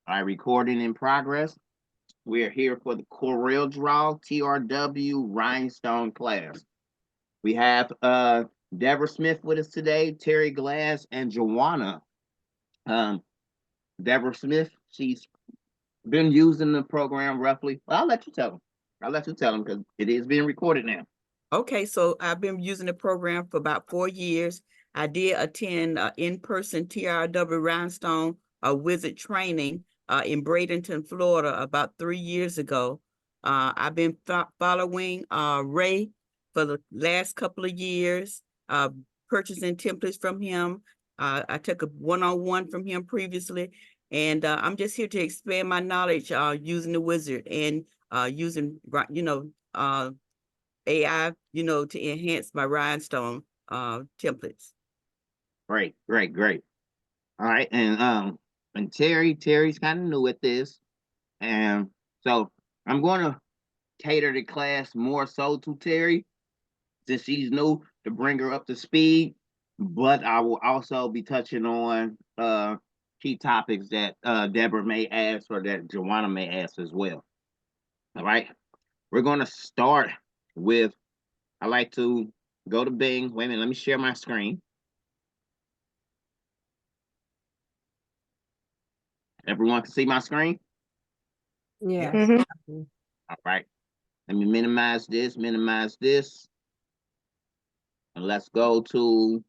All right, recording in progress. We're here for the Coreldraw TRW Rhinestone class. We have Deborah Smith with us today, Terry Glass, and Joanna. Deborah Smith, she's been using the program roughly. Well, I'll let you tell them. I'll let you tell them because it is being recorded now. Okay, so I've been using the program for about 4 years. I did attend in-person TRW Rhinestone Wizard training in Bradenton, Florida, about 3 years ago. I've been following Ray for the last couple of years, purchasing templates from him. I took a one-on-one from him previously, and I'm just here to expand my knowledge using the Wizard and using, AI, to enhance my rhinestone templates. Great. All right, and Terry's kind of new at this, and so I'm going to cater the class more so to Terry, since she's new, to bring her up to speed. But I will also be touching on key topics that Deborah may ask or that Joanna may ask as well. All right, we're going to start with. I like to go to Bing. Wait a minute, let me share my screen. Everyone can see my screen? Yeah. All right. Let me minimize this, and let's go to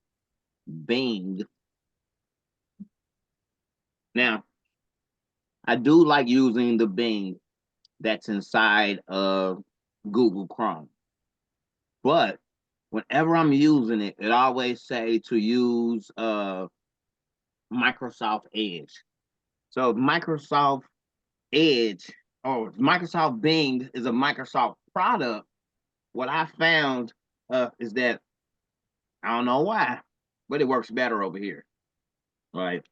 Bing. Now, I do like using the Bing that's inside of Google Chrome, but whenever I'm using it, it always say to use Microsoft Edge. So Microsoft Edge or Microsoft Bing is a Microsoft product. What I found is that I don't know why, but it works better over here. Right?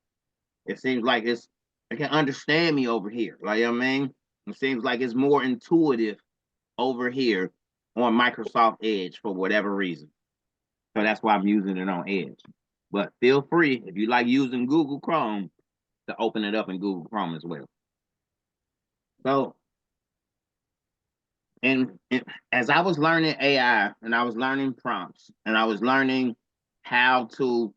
It seems like it can understand me over here. Like, you know what I mean? It seems like it's more intuitive over here on Microsoft Edge for whatever reason. So that's why I'm using it on Edge. But feel free, if you like using Google Chrome, to open it up in Google Chrome as well. So, and as I was learning AI and I was learning prompts and I was learning how to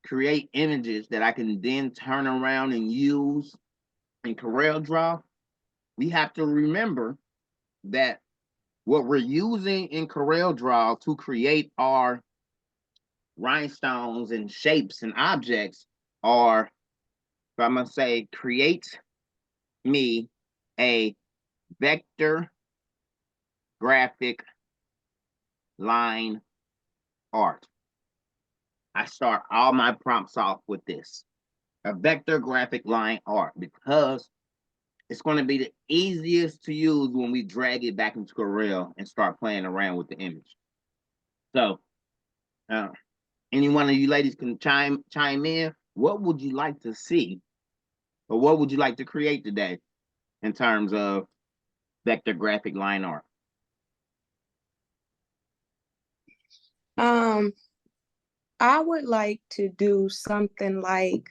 create images that I can then turn around and use in Coreldraw, we have to remember that what we're using in Coreldraw to create our rhinestones and shapes and objects are, so I'm going to say, create me a vector graphic line art. I start all my prompts off with this, a vector graphic line art, because it's going to be the easiest to use when we drag it back into Corel and start playing around with the image. So, any one of you ladies can chime in. What would you like to see, or what would you like to create today in terms of vector graphic line art? I would like to do something like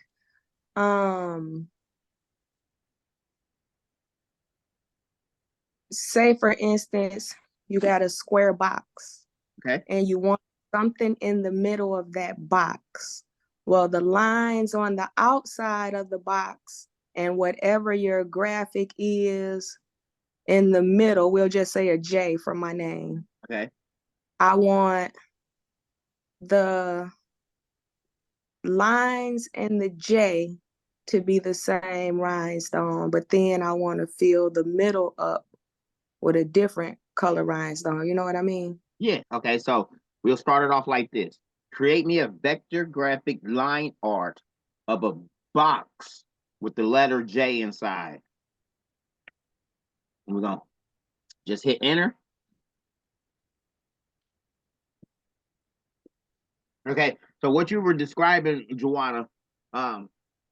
say for instance, you got a square box. Okay. And you want something in the middle of that box. Well, the lines on the outside of the box and whatever your graphic is in the middle, we'll just say a J for my name. Okay. I want the lines in the J to be the same rhinestone, but then I want to fill the middle up with a different color rhinestone. You know what I mean? Yeah. Okay. So we'll start it off like this. Create me a vector graphic line art of a box with the letter J inside. And we're going to just hit enter. Okay. So what you were describing, Joanna,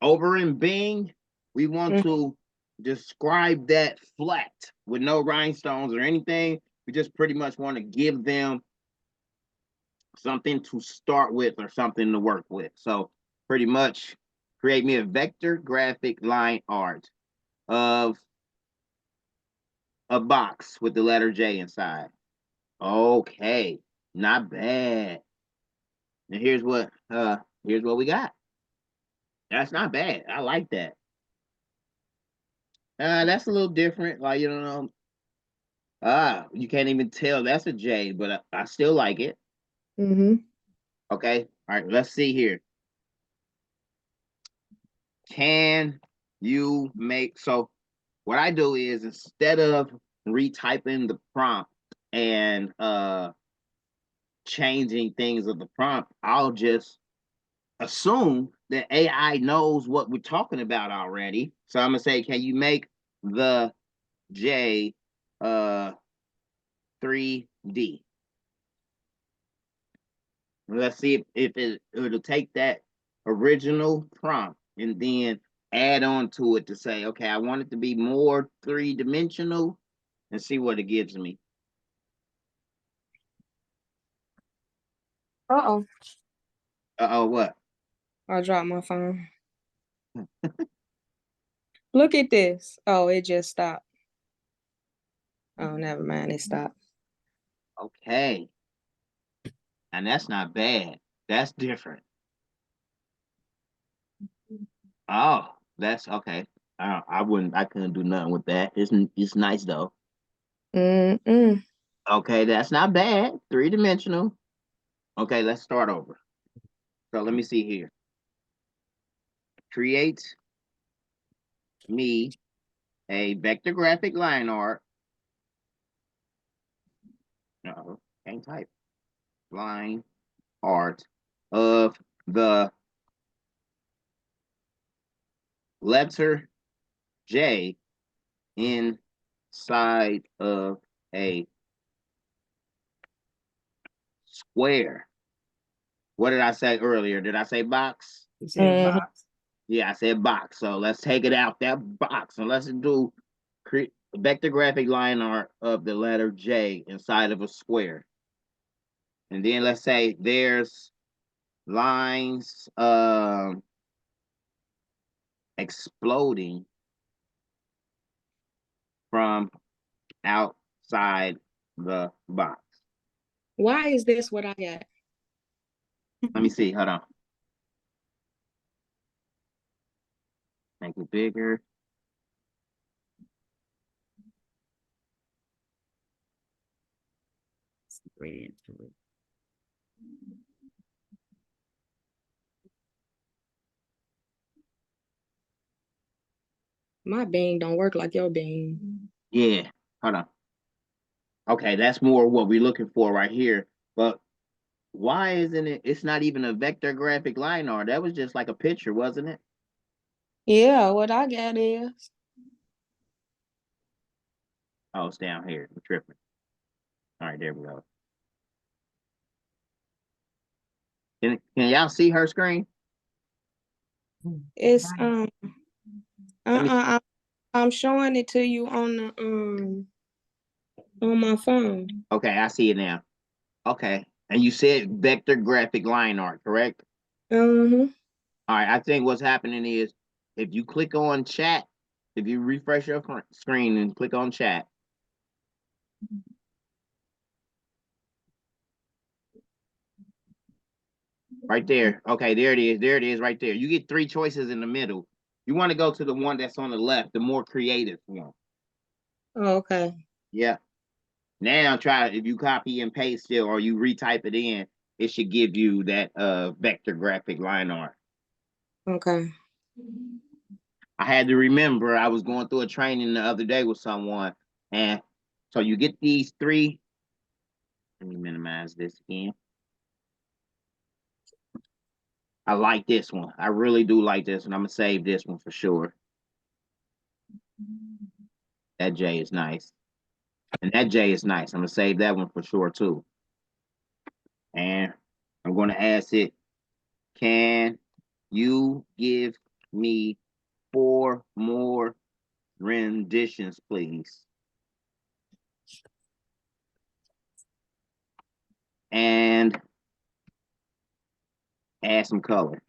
over in Bing, we want to describe that flat with no rhinestones or anything. We just pretty much want to give them something to start with or something to work with. So pretty much create me a vector graphic line art of a box with the letter J inside. Okay, not bad. And here's what we got. That's not bad. I like that. That's a little different. Like, you know, you can't even tell that's a J, but I still like it. Mm-hmm. Okay. All right, let's see here. Can you make, so what I do is instead of retyping the prompt and changing things of the prompt, I'll just assume that AI knows what we're talking about already. So I'm gonna say, can you make the J 3D? Let's see if it'll take that original prompt and then add on to it to say, okay, I want it to be more three-dimensional, and see what it gives me. Uh-oh. Uh-oh, what? I dropped my phone. Look at this. Oh, it just stopped. Oh, never mind. It stopped. Okay. And that's not bad. That's different. Oh, that's okay. I couldn't do nothing with that. It's nice though. Mm-mm. Okay, that's not bad. Three-dimensional. Okay, let's start over. So let me see here. Create me a vector graphic line art. No, can't type. Line art of the letter J inside of a square. What did I say earlier? Did I say box? You said box. Yeah, I said box. So let's take it out that box and let's do create vector graphic line art of the letter J inside of a square. And then let's say there's lines exploding from outside the box. Why is this what I got? Let me see. Hold on. Make it bigger. Right into it. My Bing don't work like your Bing. Yeah. Hold on. Okay, that's more what we're looking for right here. But why isn't it? It's not even a vector graphic line art. That was just like a picture, wasn't it? Yeah, what I got is. Oh, it's down here. I'm tripping. All right, there we go. Can y'all see her screen? It's Let me. I'm showing it to you on my phone. Okay, I see it now. Okay, and you said vector graphic line art, correct? Mm-hmm. All right. I think what's happening is if you click on chat, if you refresh your screen and click on chat. Right there. Okay, there it is. There it is right there. You get three choices in the middle. You want to go to the one that's on the left, the more creative one. Oh, okay. Yeah. Now try, if you copy and paste it or you retype it in, it should give you that vector graphic line art. Okay. I had to remember I was going through a training the other day with someone, and so you get these three. Let me minimize this again. I like this one. I really do like this one. I'm gonna save this one for sure. That J is nice. And that J is nice. I'm gonna save that one for sure too. And I'm gonna ask it, can you give me 4 more renditions, please? And add some color.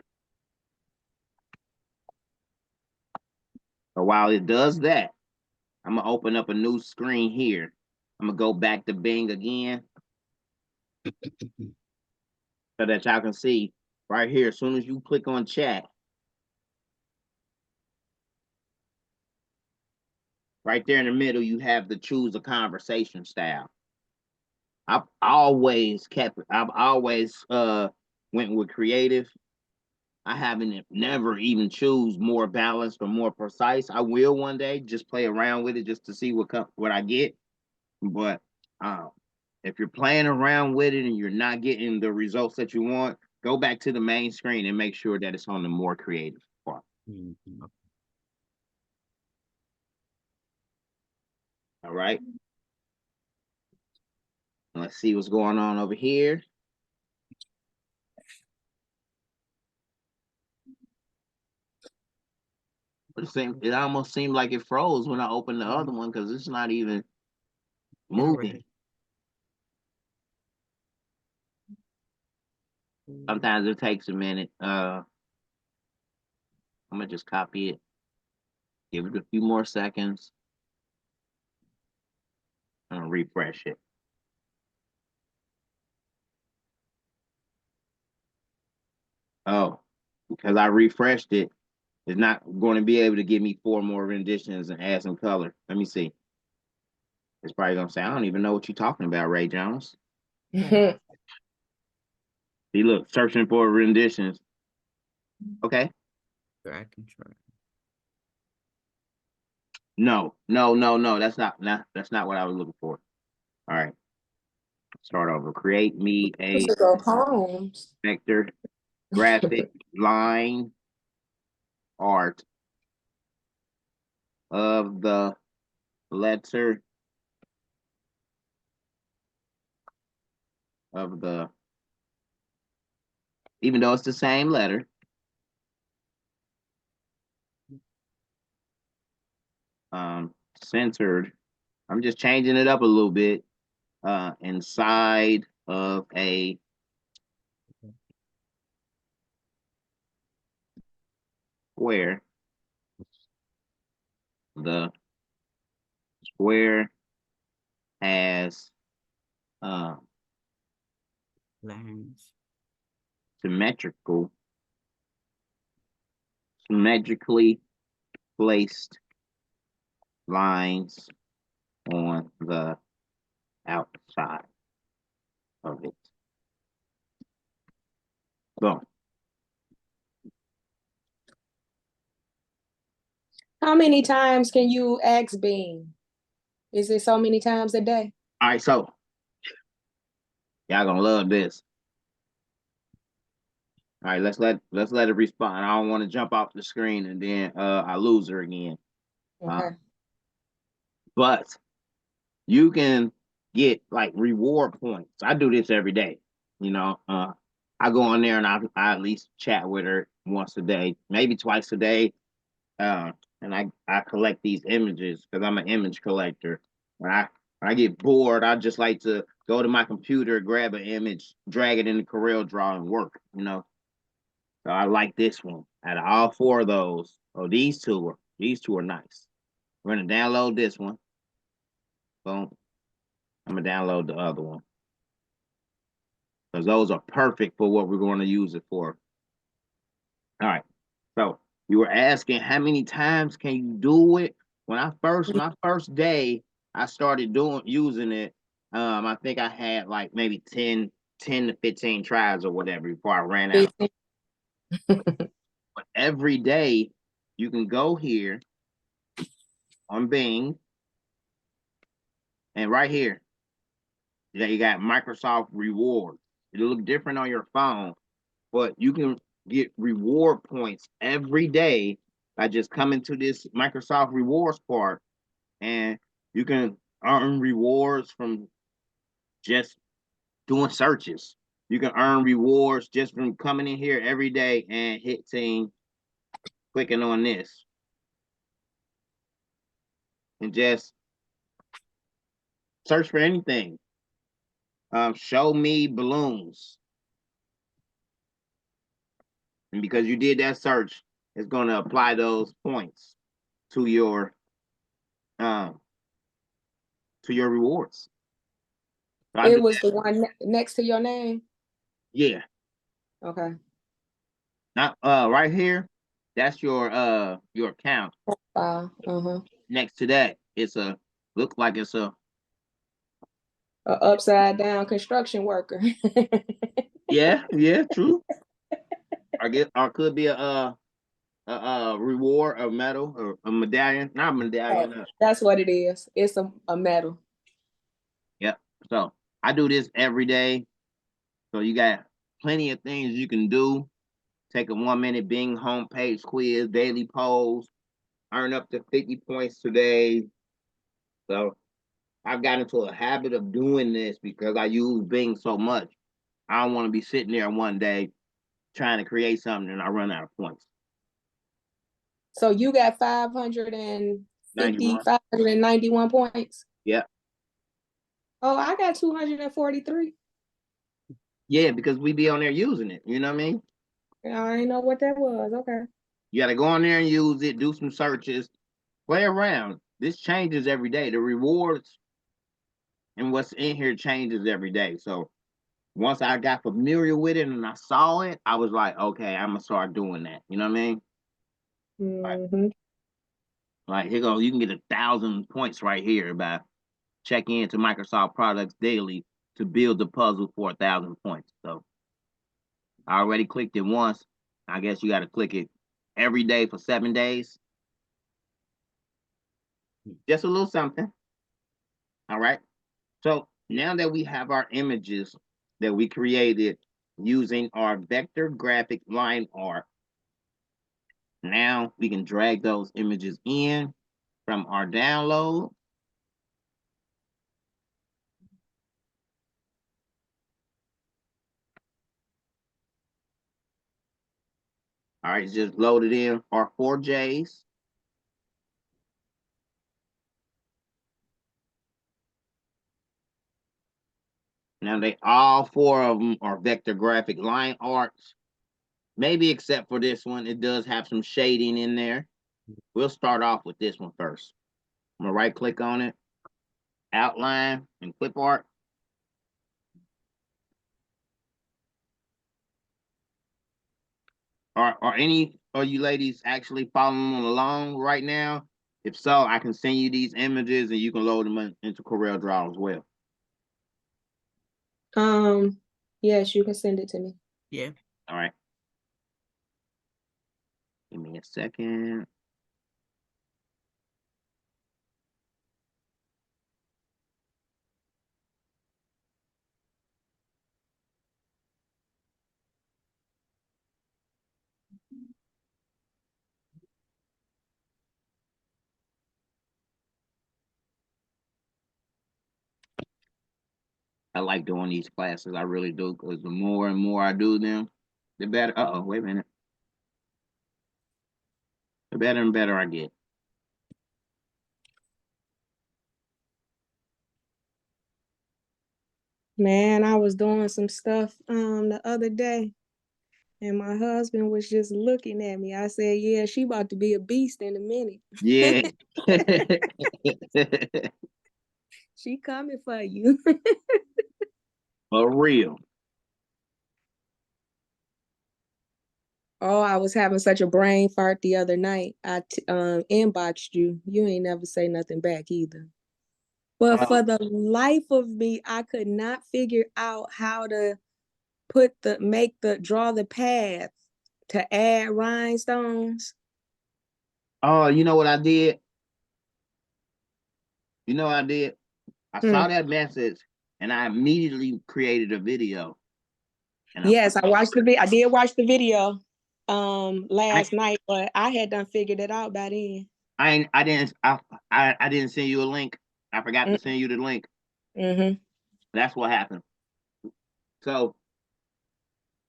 So while it does that, I'm gonna open up a new screen here. I'm gonna go back to Bing again so that y'all can see right here. As soon as you click on chat, right there in the middle, you have to choose a conversation style. I've always went with creative. I haven't never even choose more balanced or more precise. I will one day just play around with it just to see what I get. But if you're playing around with it and you're not getting the results that you want, go back to the main screen and make sure that it's on the more creative part. Mm-hmm. All right. Let's see what's going on over here. It almost seemed like it froze when I opened the other one because it's not even moving. Sometimes it takes a minute. I'm gonna just copy it. Give it a few more seconds. I'm gonna refresh it. Oh, because I refreshed it, it's not going to be able to give me 4 more renditions and add some color. Let me see. It's probably gonna say, I don't even know what you're talking about, Ray Jones. See, look, searching for renditions. Okay. I can try. No. That's not what I was looking for. All right. Start over. Create me a Poems. vector graphic line art of the letter of the, even though it's the same letter, centered. I'm just changing it up a little bit. Inside of a square. The square has Lines. symmetrically placed lines on the outside of it. Boom. How many times can you ask Bing? Is it so many times a day? All right, so y'all gonna love this. All right, let's let it respond. I don't want to jump off the screen and then I lose her again. Okay. But you can get like reward points. I do this every day. You know, I go on there and I at least chat with her once a day, maybe twice a day. And I collect these images because I'm an image collector. When I get bored, I just like to go to my computer, grab an image, drag it into Coreldraw and work, you know. So I like this one. Out of all 4 of those, these two are nice. We're gonna download this one. Boom. I'm gonna download the other one. Because those are perfect for what we're going to use it for. All right. So you were asking how many times can you do it? My first day, I started using it. I think I had like maybe 10 to 15 tries or whatever before I ran out. But every day you can go here on Bing and right here, you got Microsoft Rewards. It'll look different on your phone, but you can get reward points every day by just coming to this Microsoft Rewards part, and you can earn rewards from just doing searches. You can earn rewards just from coming in here every day and clicking on this, and just search for anything. Show me balloons. And because you did that search, it's going to apply those points. to your rewards. So It was the one next to your name? yeah. Okay. Not right here, that's your account. Next to that, it's a look like it's a upside down construction worker. yeah, true. Or could be a reward, a medal, or a medallion. Not a medallion. That's what it is. It's a medal. Yep. So I do this every day. So you got plenty of things you can do. Take a 1-minute Bing homepage quiz, daily polls, earn up to 50 points today. So I've gotten into a habit of doing this because I use Bing so much. I don't want to be sitting there one day trying to create something and I run out of points. So you got 591 points? Yeah. Oh, I got 243. Yeah, because we be on there using it. You know what I mean? I didn't know what that was. Okay. You got to go on there and use it, do some searches, play around. This changes every day. The rewards and what's in here changes every day. So once I got familiar with it and I saw it, I was like, okay, I'm going to start doing that. You know what I mean? Mm-hmm. Like, here goes, you can get 1,000 points right here by checking into Microsoft products daily to build the puzzle for 1,000 points. So I already clicked it once. I guess you got to click it every day for 7 days. Just a little something. All right. So now that we have our images that we created using our vector graphic line art, now we can drag those images in from our download. All right, just loaded in our 4Js. Now all 4 of them are vector graphic line arts. Maybe except for this one, it does have some shading in there. We'll start off with this one first. I'm gonna right click on it, outline and clip art. Are any of you ladies actually following along right now? If so, I can send you these images and you can load them into Coreldraw as well. Yes, you can send it to me. Yeah. All right. Give me a second. I like doing these classes. I really do, because the more and more I do them, the better. Uh-oh, wait a minute. The better and better I get. Man, I was doing some stuff the other day and my husband was just looking at me. I said, yeah, she about to be a beast in a minute. Yeah. She coming for you. For real. Oh, I was having such a brain fart the other night. I inboxed you. You ain't never say nothing back either. But for the life of me, I could not figure out how to draw the path to add rhinestones. Oh, you know what I did? You know what I did? I saw that message and I immediately created a video. And yes, I watched the video. I did watch the video last night, but I had done figured it out by then. I didn't send you a link. I forgot to send you the link. That's what happened. So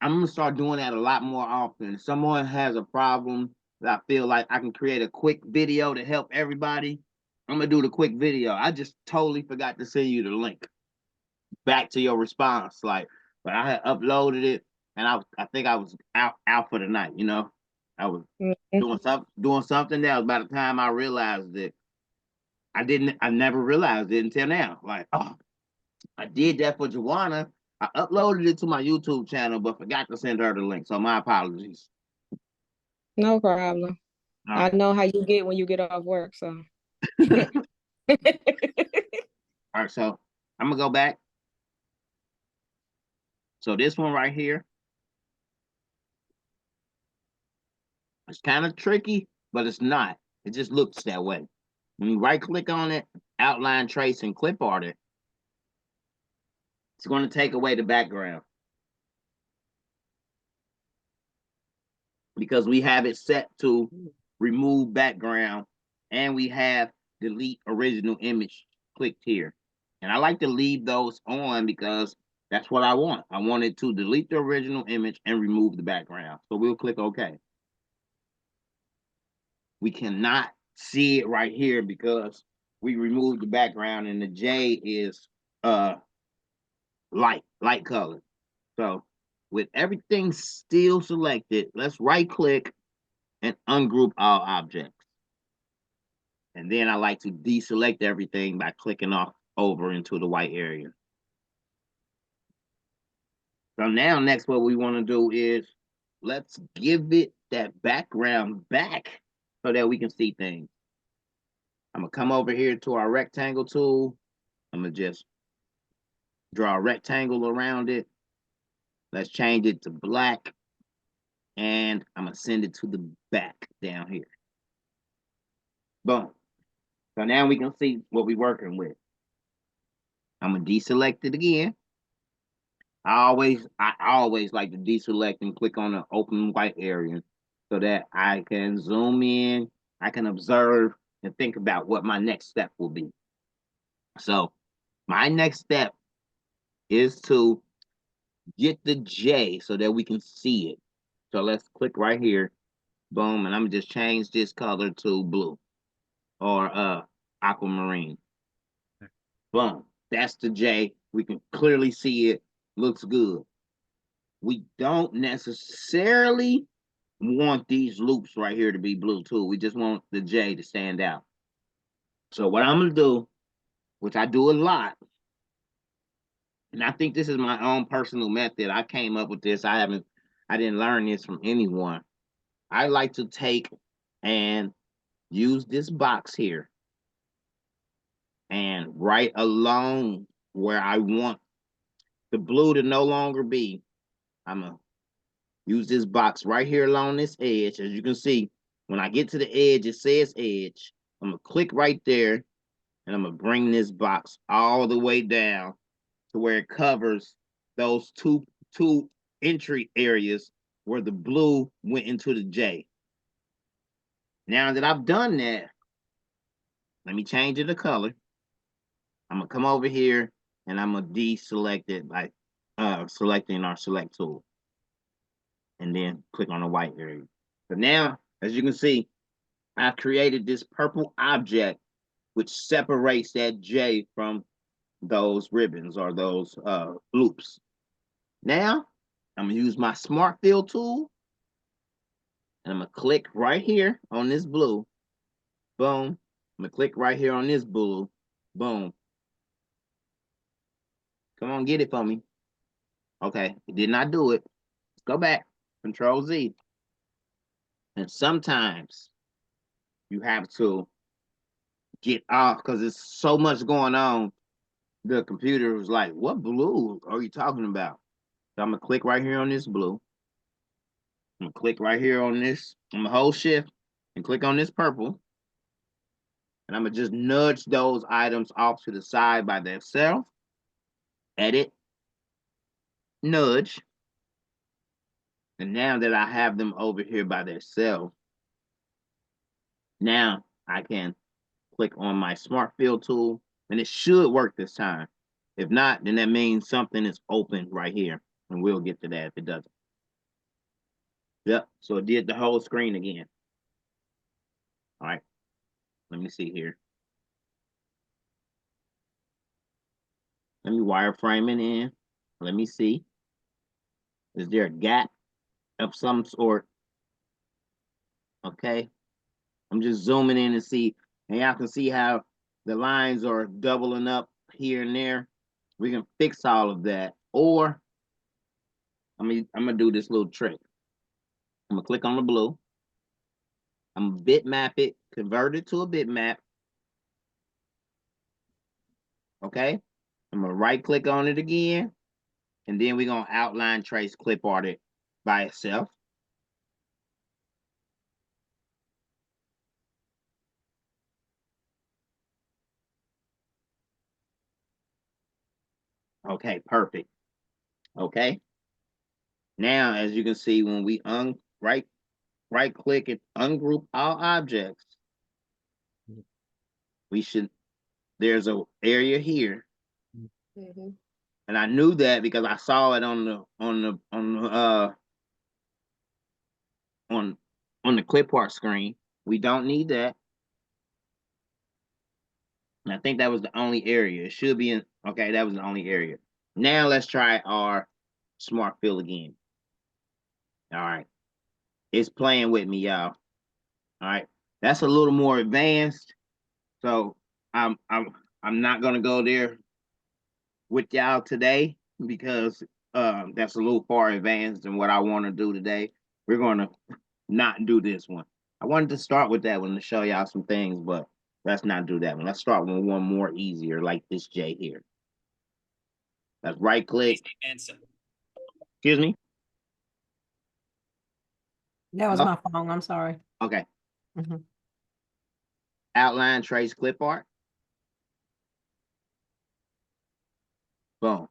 I'm gonna start doing that a lot more often. If someone has a problem that I feel like I can create a quick video to help everybody, I'm gonna do the quick video. I just totally forgot to send you the link back to your response. Like, but I had uploaded it and I think I was out for the night, you know. I was Mhm. doing something else. By the time I realized it, I never realized it until now. Like, oh, I did that for Joanna. I uploaded it to my YouTube channel, but forgot to send her the link. So my apologies. No problem. All I right. know how you get when you get off work, so. All right, so I'm gonna go back. So this one right here, it's kind of tricky, but it's not. It just looks that way. When you right click on it, outline, trace, and clip art it, it's going to take away the background because we have it set to remove background and we have delete original image clicked here. And I like to leave those on because that's what I want. I want it to delete the original image and remove the background. So we'll click OK. We cannot see it right here because we removed the background and the J is light color. So with everything still selected, let's right click and ungroup all objects. And then I like to deselect everything by clicking off over into the white area. So now next what we want to do is let's give it that background back so that we can see things. I'm gonna come over here to our rectangle tool. I'm gonna just draw a rectangle around it. Let's change it to black. And I'm gonna send it to the back down here. Boom. So now we can see what we're working with. I'm gonna deselect it again. I always like to deselect and click on the open white area so that I can zoom in, I can observe and think about what my next step will be. So my next step is to get the J so that we can see it. So let's click right here. Boom, and I'm just change this color to blue or aquamarine. Boom, that's the J. We can clearly see it. Looks good. We don't necessarily want these loops right here to be blue too. We just want the J to stand out. So what I'm gonna do, which I do a lot, and I think this is my own personal method. I came up with this. I didn't learn this from anyone. I like to take and use this box here and right along where I want the blue to no longer be, I'm gonna use this box right here along this edge. As you can see, when I get to the edge, it says edge. I'm gonna click right there and I'm gonna bring this box all the way down to where it covers those two entry areas where the blue went into the J. Now that I've done that, let me change it to color. I'm gonna come over here and I'm gonna deselect it by selecting our select tool and then click on the white area. So now, as you can see, I've created this purple object which separates that J from those ribbons or those loops. Now, I'm gonna use my Smart Fill tool and I'm gonna click right here on this blue. Boom. I'm gonna click right here on this blue. Boom. Come on, get it for me. Okay, it did not do it. Let's go back. Control Z. And sometimes you have to get off because there's so much going on. The computer was like, what blue are you talking about? So I'm gonna click right here on this blue. I'm gonna click right here on this. I'm gonna hold shift and click on this purple. And I'm gonna just nudge those items off to the side by themselves. Edit, nudge. And now that I have them over here by themselves, now I can click on my Smart Fill tool and it should work this time. If not, then that means something is open right here and we'll get to that if it doesn't. Yep, so it did the whole screen again. All right, let me see here. Let me wireframe it in. Let me see. Is there a gap of some sort? Okay, I'm just zooming in and see, and y'all can see how the lines are doubling up here and there. We can fix all of that, or I'm gonna do this little trick. I'm gonna click on the blue. I'm gonna bitmap it, convert it to a bitmap. Okay, I'm gonna right click on it again, and then we're gonna outline, trace, clip art it by itself. Okay, perfect. Okay. Now, as you can see, when we right click it, ungroup all objects, there's a area here. Mm-hmm. And I knew that because I saw it on the clip art screen. We don't need that. And I think that was the only area. It should be in, okay, that was the only area. Now let's try our smart fill again. All right. It's playing with me, y'all. All right. That's a little more advanced. So I'm not gonna go there with y'all today because that's a little far advanced than what I want to do today. We're gonna not do this one. I wanted to start with that one to show y'all some things, but let's not do that one. Let's start with one more easier, like this J here. Let's right click. Excuse me. That was my phone. I'm sorry. Okay. Mhm. Outline, trace, clip art. Boom.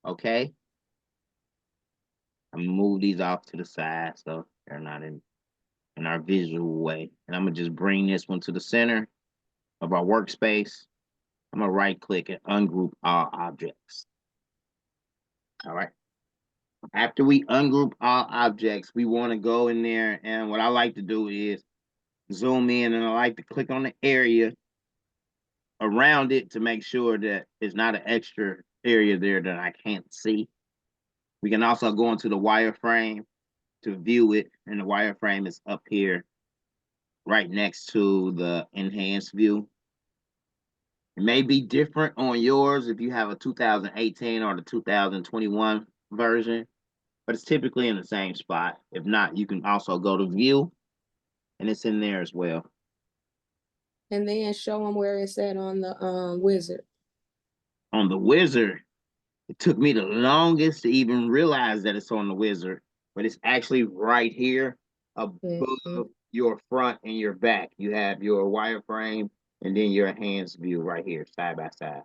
Okay. I'm gonna move these off to the side so they're not in our visual way. And I'm gonna just bring this one to the center of our workspace. I'm gonna right click and ungroup all objects. All right. After we ungroup all objects, we want to go in there, and what I like to do is zoom in, and I like to click on the area around it to make sure that it's not an extra area there that I can't see. We can also go into the wireframe to view it, and the wireframe is up here right next to the enhanced view. It may be different on yours if you have a 2018 or the 2021 version, but it's typically in the same spot. If not, you can also go to view, and it's in there as well. And then show them where it's at on the wizard. On the wizard, it took me the longest to even realize that it's on the wizard, but it's actually right here above your front and your back. You have your wireframe and then your enhanced view right here, side by side.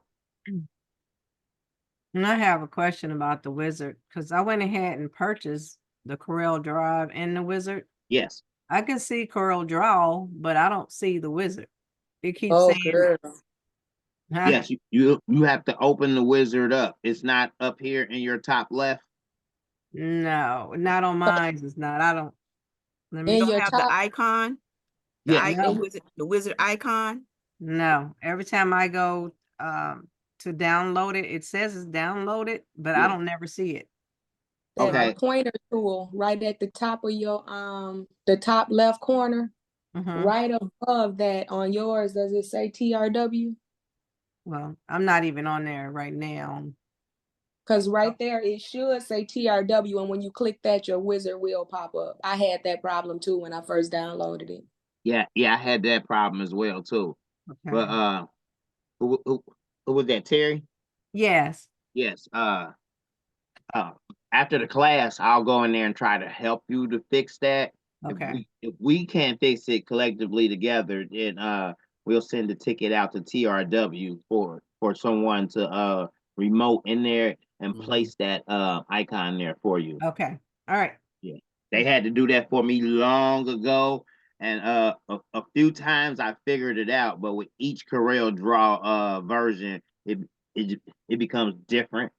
And I have a question about the wizard because I went ahead and purchased the Coreldraw and the wizard. Yes. I can see Coreldraw, but I don't see the wizard. It keeps Oh, saying, girl. huh? Yes, you have to open the wizard up. It's not up here in your top left. No, not on mine. It's not. I don't. Let me. In You your don't have the top, icon? The Yes. icon, the wizard icon? No. Every time I go to download it, it says it's downloaded, but I Yeah. don't never see it. that Okay. pointer tool right at the top of your the top left corner, right above that on yours, does it say TRW? Well, I'm not even on there right now. Because right there it should say TRW, and when you click that, your wizard will pop up. I had that problem too when I first downloaded it. Yeah, I had that problem as well too. Okay. But who was that, Terry? Yes. Yes. After the class, I'll go in there and try to help you to fix that. Okay. If we can't fix it collectively together, then we'll send a ticket out to TRW for someone to remote in there and place that icon there for you. Okay. All right. Yeah. They had to do that for me long ago. And a few times I figured it out, but with each Coreldraw version, it becomes different.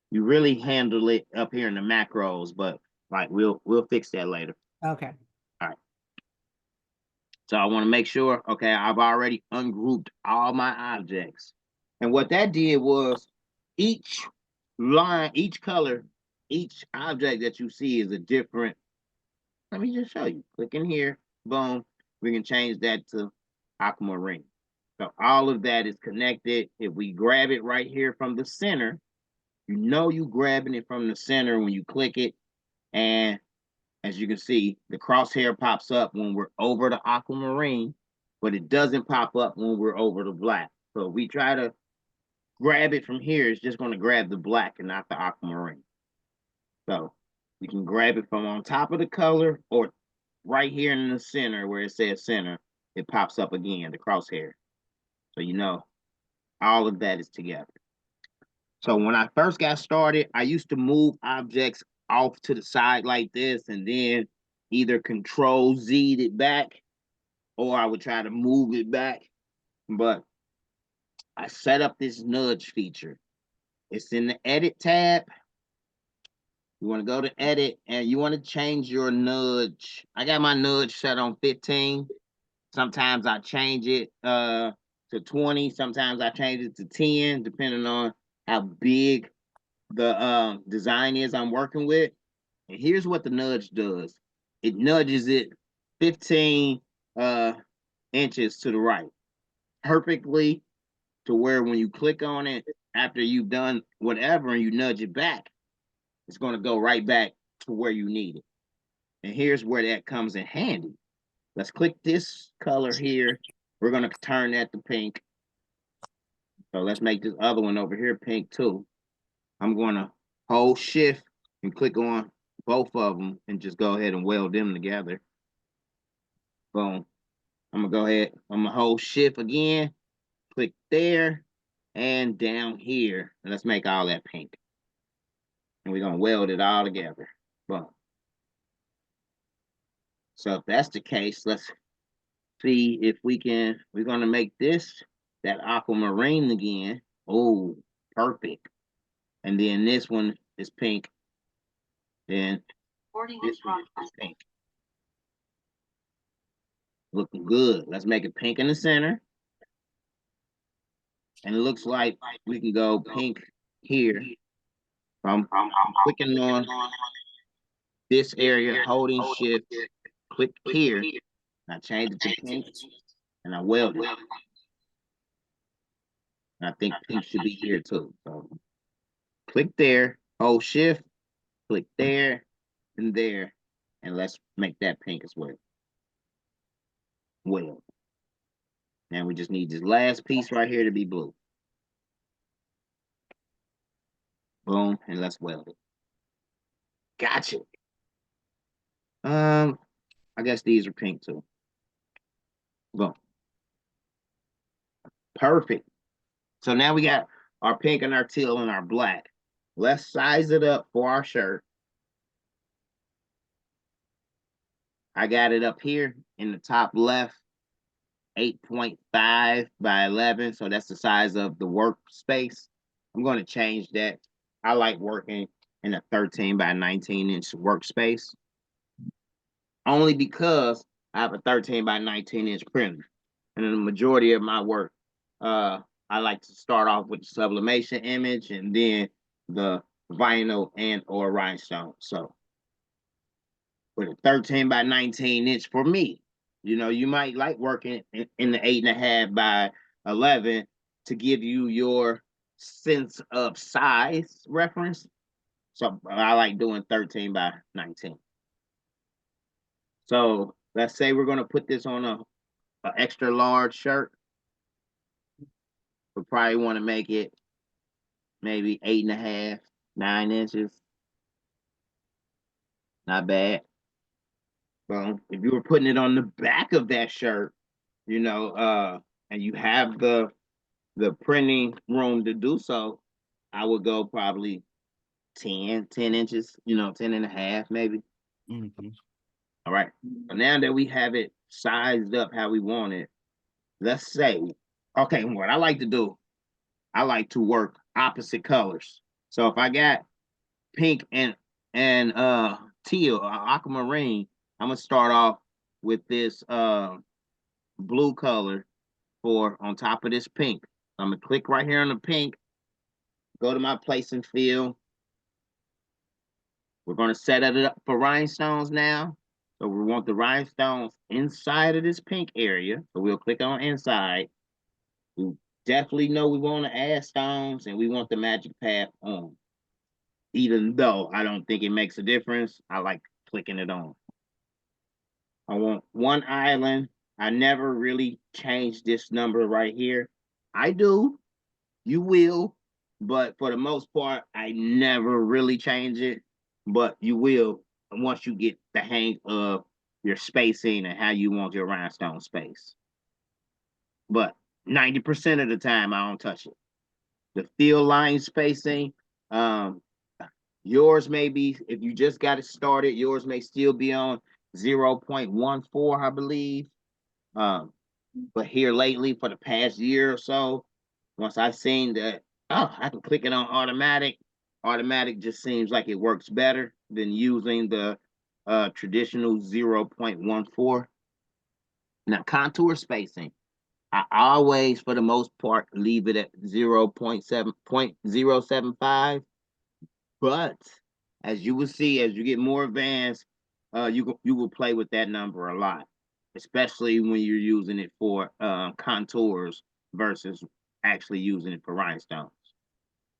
You really handle it up here in the macros, but like we'll fix that later. Okay. All right. So I want to make sure, okay, I've already ungrouped all my objects. And what that did was each line, each color, each object that you see is a different let me just show you. Click in here, boom. We can change that to aquamarine. So all of that is connected. If we grab it right here from the center, you know you grabbing it from the center when you click it. And as you can see, the crosshair pops up when we're over the aquamarine, but it doesn't pop up when we're over the black. So if we try to grab it from here, it's just going to grab the black and not the aquamarine. So you can grab it from on top of the color or right here in the center where it says center, it pops up again, the crosshair. So you know all of that is together. So when I first got started, I used to move objects off to the side like this and then either Control Z it back or I would try to move it back. But I set up this nudge feature. It's in the edit tab. You want to go to edit and you want to change your nudge. I got my nudge set on 15. Sometimes I change it to 20. Sometimes I change it to 10, depending on how big the design is I'm working with. And here's what the nudge does. It nudges it 15 inches to the right, perfectly to where when you click on it, after you've done whatever and you nudge it back, it's going to go right back to where you need it. And here's where that comes in handy. Let's click this color here. We're going to turn that to pink. So let's make this other one over here pink too. I'm going to hold shift and click on both of them and just go ahead and weld them together. Boom. I'm going to go ahead. I'm going to hold shift again. Click there and down here. And let's make all that pink. And we're going to weld it all together. Boom. So if that's the case, let's see if we can. We're going to make this that aquamarine again. Oh, perfect. And then this one is pink. Then this one is pink. Looking good. Let's make it pink in the center. And it looks like we can go pink here. I'm clicking on this area, holding shift, click here. I change it to pink and I weld it. And I think pink should be here too. So click there, hold shift, click there and there, and let's make that pink as well. Weld. Now we just need this last piece right here to be blue. Boom, and let's weld it. Gotcha. I guess these are pink too. Boom. Perfect. So now we got our pink and our teal and our black. Let's size it up for our shirt. I got it up here in the top left, 8.5 by 11. So that's the size of the workspace. I'm going to change that. I like working in a 13 by 19 inch workspace. Only because I have a 13 by 19 inch printer. And in the majority of my work, I like to start off with the sublimation image and then the vinyl and or rhinestone. So with a 13 by 19 inch for me, you know, you might like working in the 8.5 by 11 to give you your sense of size reference. So I like doing 13 by 19. So let's say we're going to put this on a extra large shirt. We probably want to make it maybe 8.5, 9 inches. Not bad. Well, if you were putting it on the back of that shirt, you know, and you have the printing room to do so, I would go probably 10 inches, you know, 10.5 maybe. Mm-hmm. All right. So now that we have it sized up how we want it, let's say, okay, what I like to do, I like to work opposite colors. So if I got pink and teal or aquamarine, I'm gonna start off with this blue color for on top of this pink. I'm gonna click right here on the pink, go to my place and fill. We're gonna set it up for rhinestones now. So we want the rhinestones inside of this pink area. So we'll click on inside. We definitely know we want to add stones and we want the magic path on. Even though I don't think it makes a difference, I like clicking it on. I want one island. I never really change this number right here. I do, you will, but for the most part, I never really change it, but you will once you get the hang of your spacing and how you want your rhinestone space. But 90% of the time, I don't touch it. The field line spacing, yours may be, if you just got it started, yours may still be on 0.14, I believe. But here lately, for the past year or so, once I've seen that, oh, I can click it on automatic. Automatic just seems like it works better than using the traditional 0.14. Now, contour spacing, I always, for the most part, leave it at 0.075. But as you will see, as you get more advanced, you will play with that number a lot, especially when you're using it for contours versus actually using it for rhinestones.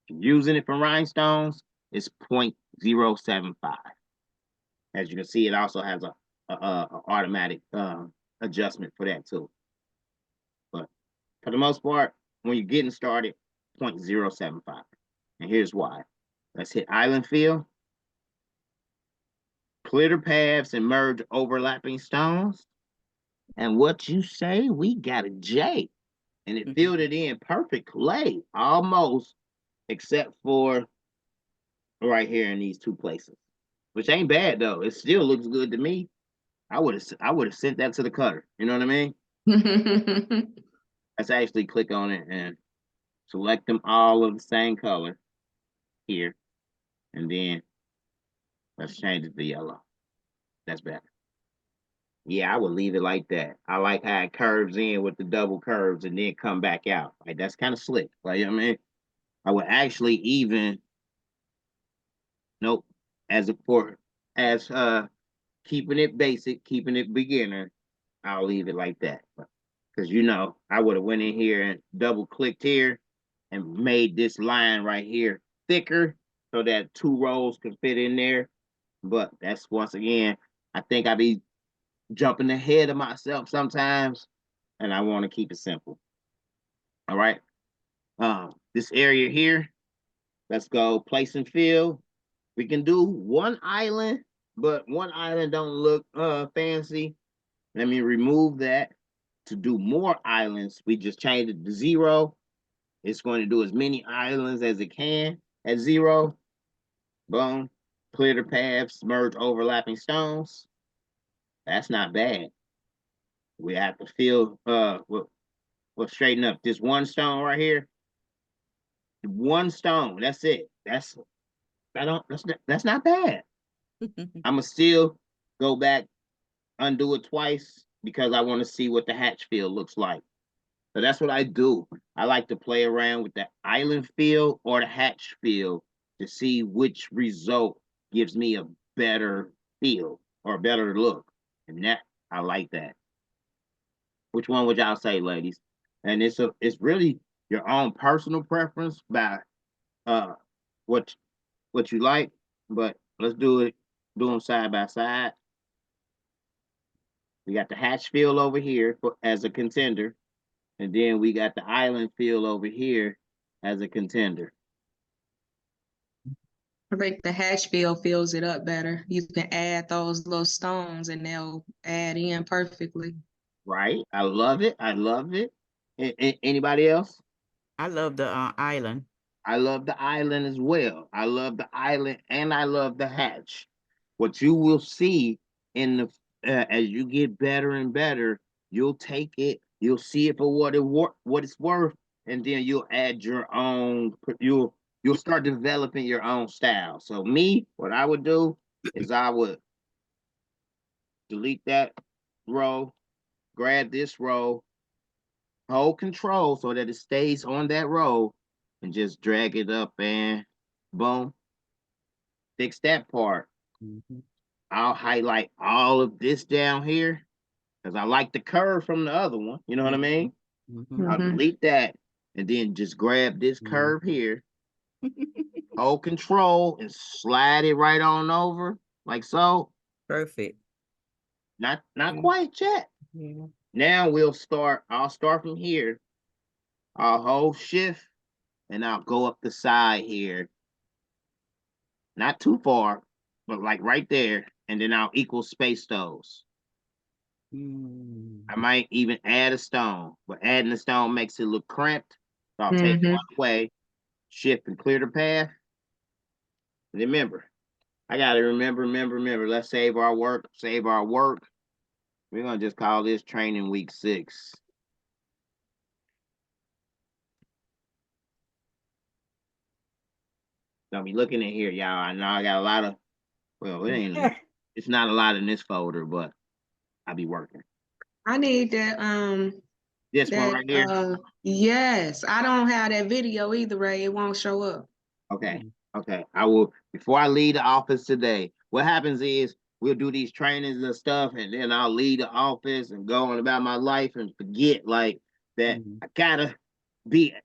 Using it for rhinestones is 0.075. As you can see, it also has a automatic adjustment for that too. But for the most part, when you're getting started, 0.075. And here's why. Let's hit island fill. Glitter paths and merge overlapping stones. And what you say, we got a J. And it filled it in perfectly, almost, except for right here in these two places. Which ain't bad though. It still looks good to me. I would have sent that to the cutter. You know what I mean? Let's actually click on it and select them all of the same color here. And then let's change it to yellow. That's better. Yeah, I would leave it like that. I like how it curves in with the double curves and then come back out. Like that's kind of slick. Like I mean, I would actually even nope as keeping it basic, keeping it beginner. I'll leave it like that. Because you know, I would have went in here and double clicked here and made this line right here thicker so that 2 rows could fit in there. But that's once again, I think I be jumping ahead of myself sometimes, and I want to keep it simple. All right. This area here, let's go place and fill. We can do one island, but one island don't look fancy. Let me remove that. To do more islands, we just change it to 0. It's going to do as many islands as it can at 0. Boom. Clear the paths, merge overlapping stones. That's not bad. We have to fill, we'll straighten up this one stone right here. One stone, that's it. That's not bad. I'ma still go back, undo it twice because I want to see what the hatch fill looks like. So that's what I do. I like to play around with the island fill or the hatch fill to see which result gives me a better feel or a better look. And that I like that. Which one would y'all say, ladies? And it's really your own personal preference by what you like, but let's do them side by side. We got the hatch fill over here as a contender, and then we got the island fill over here as a contender. I think the hatch fill fills it up better. You can add those little stones and they'll add in perfectly. Right? I love it. I love it. Anybody else? I love the island. I love the island as well. I love the island and I love the hatch. What you will see in the as you get better and better, you'll take it, you'll see it for what it's worth, and then you'll add your own. You'll start developing your own style. So me, what I would do is I would delete that row, grab this row, hold control so that it stays on that row, and just drag it up and boom, fix that part. I'll highlight all of this down here because I like the curve from the other one. You know what I mean? I'll Mhm. delete that and then just grab this curve here, hold control and slide it right on over like so. Perfect. Not quite yet. Yeah. Now I'll start from here. I'll hold shift and I'll go up the side here. Not too far, but like right there. And then I'll equal space those. I might even add a stone, but adding a stone makes it look cramped. So I'll take Mhm. one away, shift and clear the path. Remember, I gotta remember. Let's save our work. We're gonna just call this training week 6. Don't be looking in here, y'all. I know I got a lot of, well, it's not a lot in this folder, but I'll be working. I need that This one right here. yes. I don't have that video either, Ray. It won't show up. Okay. Okay. I will, before I leave the office today, what happens is we'll do these trainings and stuff, and then I'll leave the office and go on about my life and forget like that I gotta be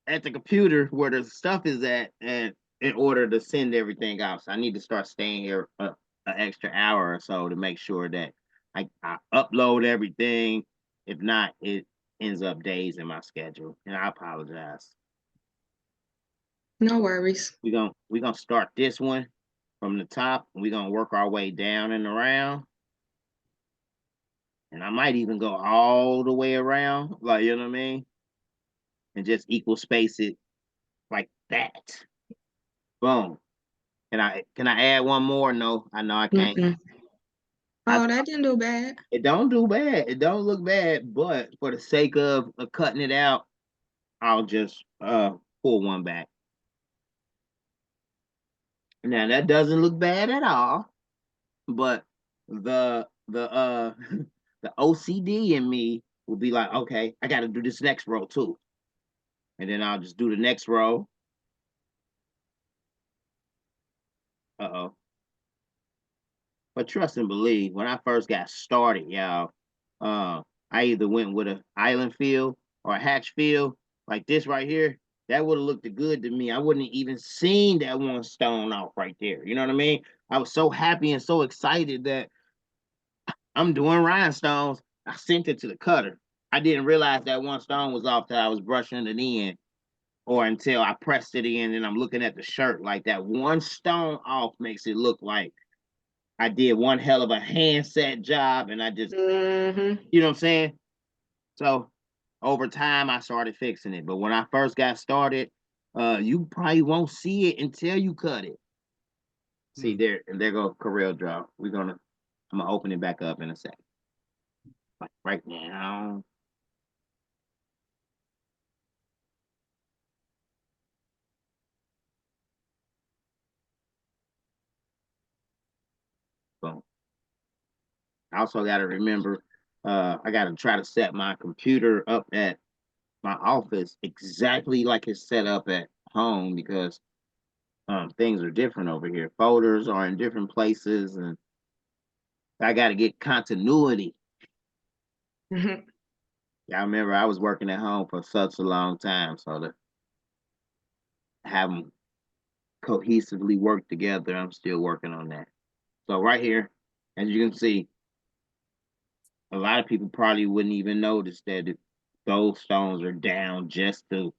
at the computer where the stuff is at, and in order to send everything out. So I need to start staying here an extra hour or so to make sure that I upload everything. If not, it ends up days in my schedule, and I apologize. No worries. We're gonna start this one from the top, and we're gonna work our way down and around. And I might even go all the way around, like, you know what I mean? And just equal space it like that. Boom. Can I add one more? No, I know I can't. Mm-mm. Oh, that didn't do bad. It don't do bad. It don't look bad, but for the sake of cutting it out, I'll just pull one back. Now that doesn't look bad at all, but the the OCD in me will be like, okay, I got to do this next row too, and then I'll just do the next row. Uh-oh. But trust and believe, when I first got started, y'all, I either went with an island field or a hatch field like this right here. That would have looked good to me. I wouldn't have even seen that one stone off right there. You know what I mean? I was so happy and so excited that I'm doing rhinestones. I sent it to the cutter. I didn't realize that one stone was off till I was brushing it in, or until I pressed it in and I'm looking at the shirt. Like that one stone off makes it look like I did one hell of a handset job, and I just, you know what I'm saying? So over time, I started fixing it. But when I first got started, you probably won't see it until you cut it. See there, and there go Coreldraw. I'm gonna open it back up in a second. Like right now. Boom. I also got to remember, I got to try to set my computer up at my office exactly like it's set up at home, because things are different over here. Folders are in different places, and I got to get continuity. Yeah, I remember I was working at home for such a long time, so to have them cohesively work together, I'm still working on that. So right here, as you can see, a lot of people probably wouldn't even notice that those stones are down just a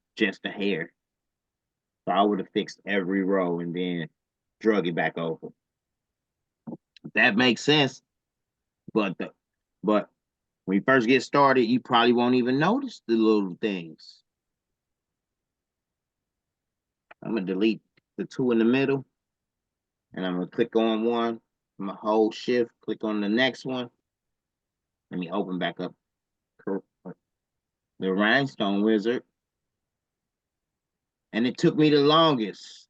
hair. So I would have fixed every row and then drug it back over. That makes sense, but but when you first get started, you probably won't even notice the little things. I'm gonna delete the two in the middle, and I'm gonna click on one. I'm gonna hold shift, click on the next one. Let me open back up the Rhinestone Wizard. And it took me the longest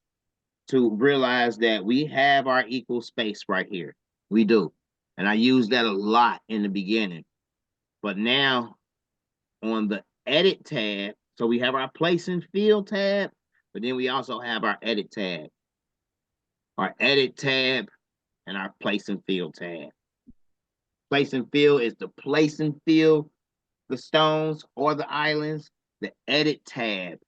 to realize that we have our equal space right here. We do. And I used that a lot in the beginning. But now on the edit tab, so we have our place and field tab, but then we also have our edit tab. Our edit tab and our place and fill tab. Place and fill is the place and fill the stones or the islands. The edit tab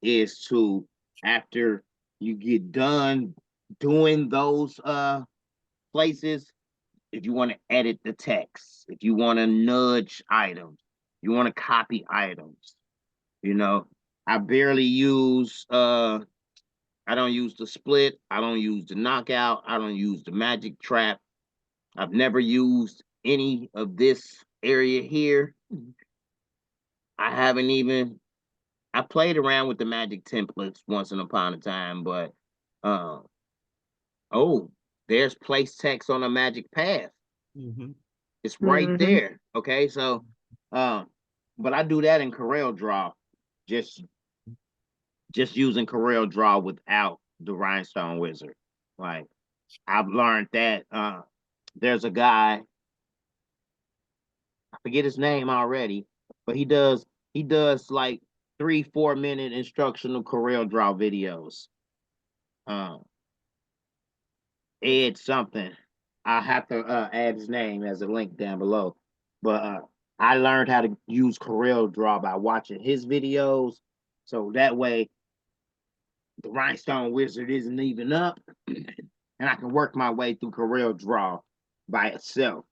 is to, after you get done doing those places, if you want to edit the text, if you want to nudge items, you want to copy items. You know, I barely use I don't use the split, I don't use the knockout, I don't use the magic trap. I've never used any of this area here. I haven't even, I played around with the magic templates once upon a time, but oh, there's place text on a magic path. It's right there. Okay, so but I do that in Coreldraw, just using Coreldraw without the Rhinestone Wizard. Like, I've learned that there's a guy, I forget his name already, but he does like 3-4 minute instructional Coreldraw videos. Ed something. I have to add his name as a link down below. But I learned how to use Coreldraw by watching his videos. So that way the Rhinestone Wizard isn't even up and I can work my way through Coreldraw by itself.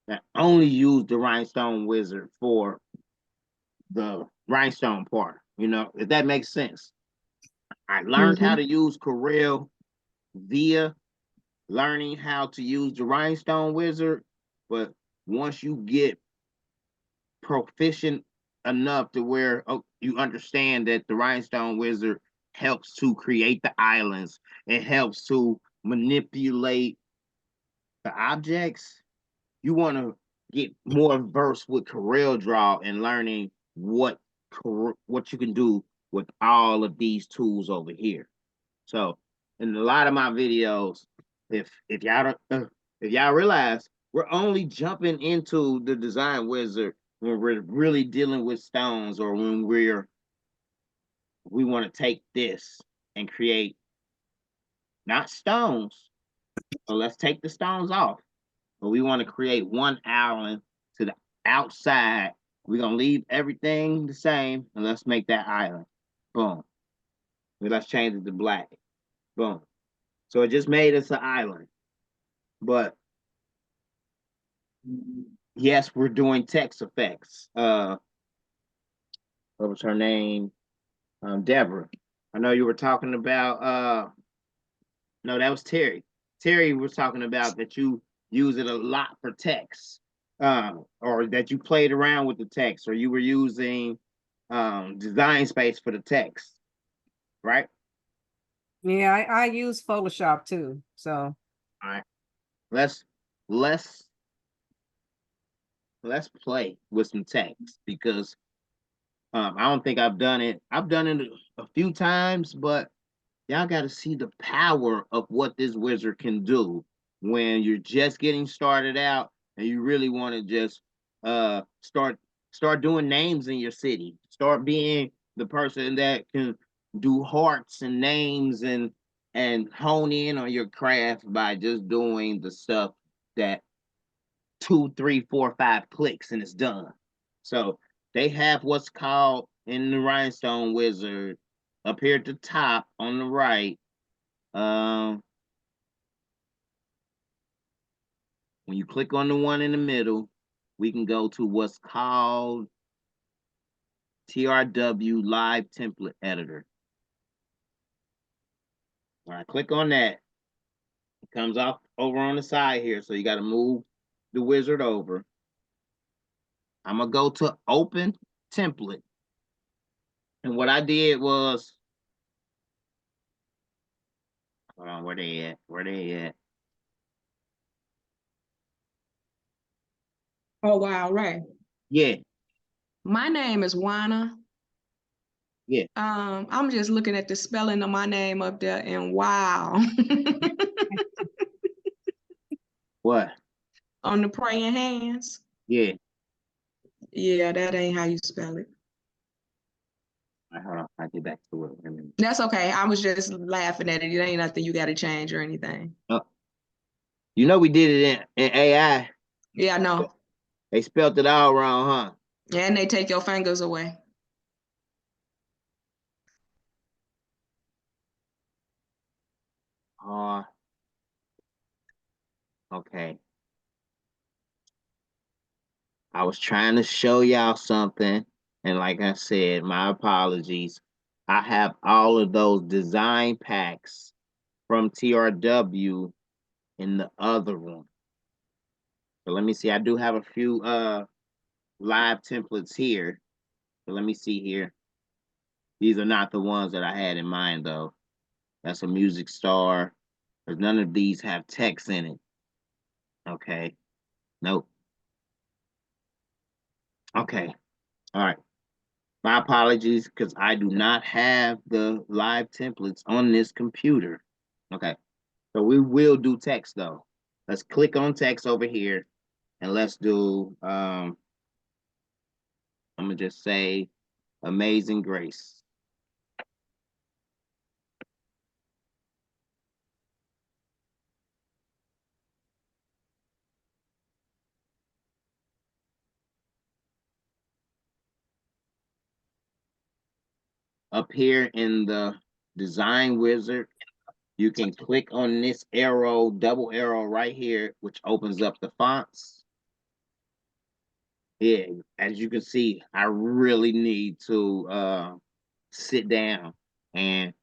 I only use the Rhinestone Wizard for the rhinestone part, you know, if that makes sense. I learned how to use Corel via learning how to use the Rhinestone Wizard, but once you get proficient enough to where you understand that the Rhinestone Wizard helps to create the islands, it helps to manipulate the objects, you want to get more versed with Coreldraw and learning what you can do with all of these tools over here. So in a lot of my videos, if y'all realize, we're only jumping into the design wizard when we're really dealing with stones, or when we want to take this and create not stones. So let's take the stones off. But we want to create one island to the outside. We're gonna leave everything the same, and let's make that island. Boom. Let's change it to black. Boom. So it just made us an island. But yes, we're doing text effects. What was her name? Deborah. I know you were talking about no, that was Terry. Terry was talking about that you use it a lot for text, or that you played around with the text, or you were using design space for the text, right? Yeah, I use Photoshop too. So all right, let's play with some text, because I don't think I've done it. I've done it a few times, but y'all got to see the power of what this wizard can do when you're just getting started out and you really want to just start doing names in your city. Start being the person that can do hearts and names and hone in on your craft by just doing the stuff that 2, 3, 4, 5 clicks and it's done. So they have what's called in the Rhinestone Wizard up here at the top on the right. When you click on the one in the middle, we can go to what's called TRW Live Template Editor. When I click on that, it comes off over on the side here. So you got to move the wizard over. I'm going to go to Open Template. And what I did was, hold on, where they at? Where they at? Oh, wow, right. Yeah. My name is Juana. Yeah. I'm just looking at the spelling of my name up there, and wow. What? On the praying hands. Yeah. Yeah, that ain't how you spell it. All right, hold on. I'll get back to it. That's okay. I was just laughing at it. It ain't nothing you got to change or anything. Oh. You know we did it in AI. Yeah, I know. They spelled it all wrong, huh? Yeah, and they take your fingers away. Okay. I was trying to show y'all something, and like I said, my apologies. I have all of those design packs from TRW in the other one. So let me see. I do have a few live templates here. So let me see here. These are not the ones that I had in mind though. That's a music star. Because none of these have text in it. Okay. Nope. Okay. All right. My apologies, because I do not have the live templates on this computer. Okay. So we will do text though. Let's click on text over here and let's do I'm gonna just say Amazing Grace. Up here in the design wizard, you can click on this arrow, double arrow right here, which opens up the fonts. Yeah, as you can see, I really need to sit down and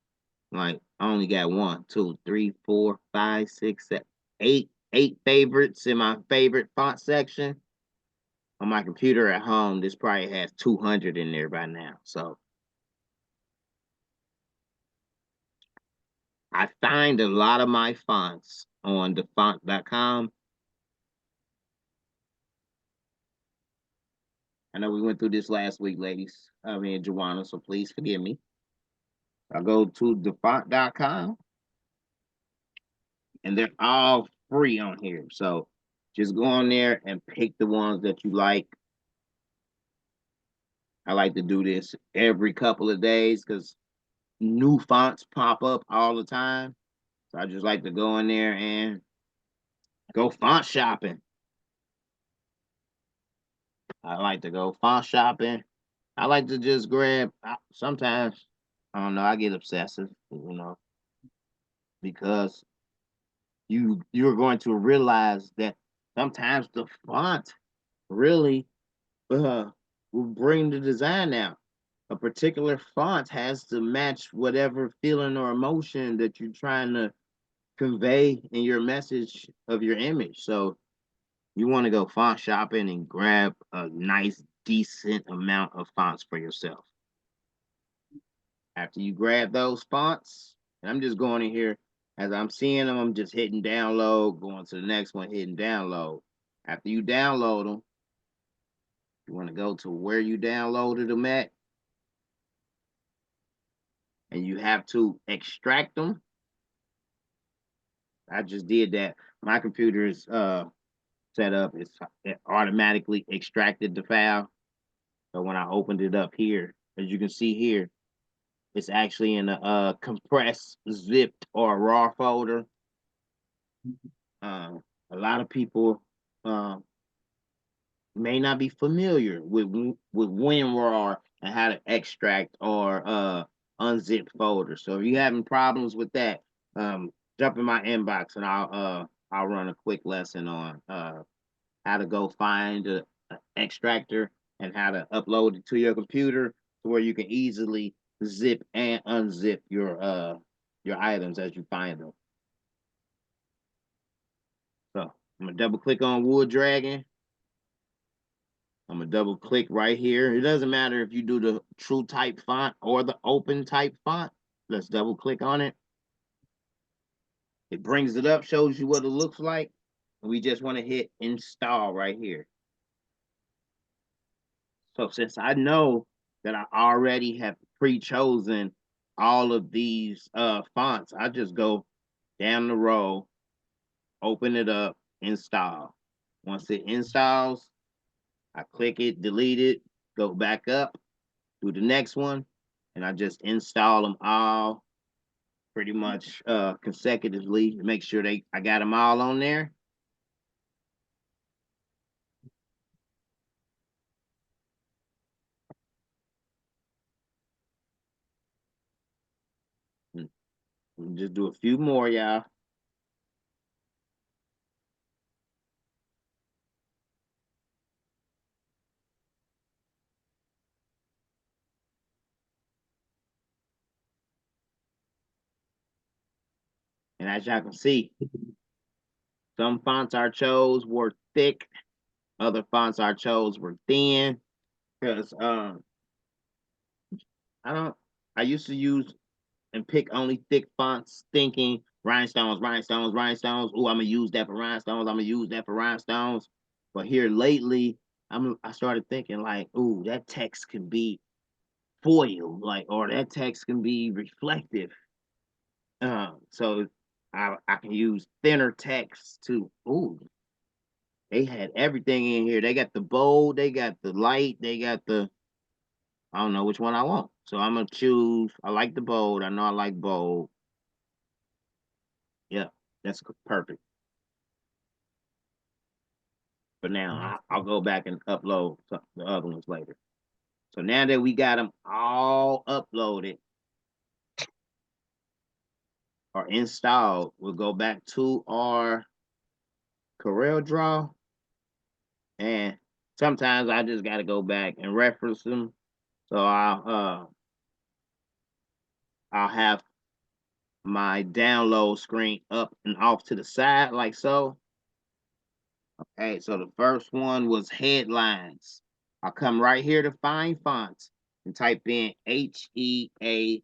like I only got 1, 2, 3, 4, 5, 6, 7, 8 favorites in my favorite font section. On my computer at home, this probably has 200 in there by now. So I find a lot of my fonts on thefont.com. I know we went through this last week, ladies. I mean, Joanna, so please forgive me. I go to thefont.com and they're all free on here. So just go on there and pick the ones that you like. I like to do this every couple of days because new fonts pop up all the time. So I just like to go in there and go font shopping. I like to go font shopping. I like to just grab, sometimes, I don't know, I get obsessive, because you're going to realize that sometimes the font really will bring the design out. A particular font has to match whatever feeling or emotion that you're trying to convey in your message of your image. So you want to go font shopping and grab a nice, decent amount of fonts for yourself. After you grab those fonts, and I'm just going in here as I'm seeing them, I'm just hitting download, going to the next one, hitting download. After you download them, you want to go to where you downloaded them at, and you have to extract them. I just did that. My computer is set up, it automatically extracted the file. So when I opened it up here, as you can see here, it's actually in a compressed, zipped, or raw folder. A lot of people may not be familiar with WinRAR and how to extract or unzip folders. So if you're having problems with that, jump in my inbox and I'll run a quick lesson on how to go find an extractor and how to upload it to your computer to where you can easily zip and unzip your items as you find them. So I'm gonna double click on Wood Dragon. I'm gonna double click right here. It doesn't matter if you do the true type font or the open type font. Let's double click on it. It brings it up, shows you what it looks like. We just want to hit install right here. So since I know that I already have pre-chosen all of these fonts, I just go down the row, open it up, install. Once it installs, I click it, delete it, go back up, do the next one, and I just install them all pretty much consecutively to make sure I got them all on there. Just do a few more, y'all. And as y'all can see, some fonts I chose were thick, other fonts I chose were thin. Because I used to use and pick only thick fonts, thinking rhinestones, rhinestones, rhinestones. Oh, I'm gonna use that for rhinestones. I'm gonna use that for rhinestones. But here lately, I started thinking like, ooh, that text can be foil, like, or that text can be reflective. So I can use thinner text too. Ooh, they had everything in here. They got the bold, they got the light, they got the, I don't know which one I want. So I'm gonna choose. I like the bold. I know I like bold. Yeah, that's perfect. But now I'll go back and upload the other ones later. So now that we got them all uploaded or installed, we'll go back to our Coreldraw. And sometimes I just got to go back and reference them. So I'll have my download screen up and off to the side like so. Okay, so the first one was headlines. I'll come right here to find fonts and type in HEA,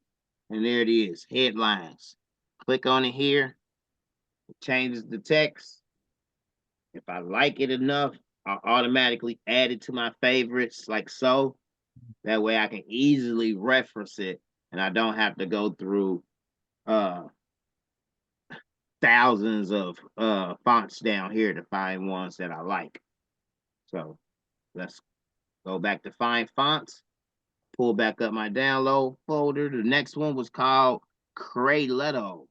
and there it is, headlines. Click on it here, it changes the text. If I like it enough, I'll automatically add it to my favorites like so. That way I can easily reference it and I don't have to go through thousands of fonts down here to find ones that I like. So let's go back to find fonts, pull back up my download folder. The next one was called Crayletto.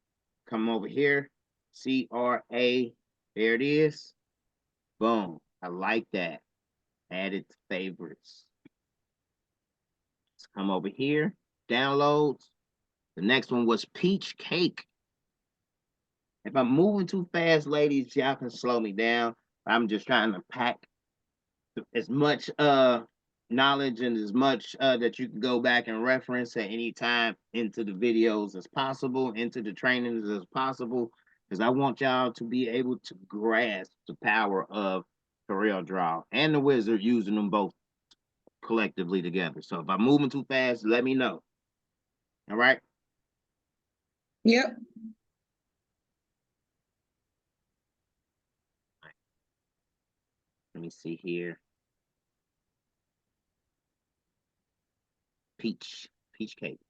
Come over here, CRA, there it is. Boom, I like that. Add it to favorites. Let's come over here, downloads. The next one was Peach Cake. If I'm moving too fast, ladies, y'all can slow me down. I'm just trying to pack as much knowledge and as much that you can go back and reference at any time into the videos as possible, into the trainings as possible, because I want y'all to be able to grasp the power of Coreldraw and the Wizard, using them both collectively together. So if I'm moving too fast, let me know. All right. Yep. Let me see here. Peach Cake.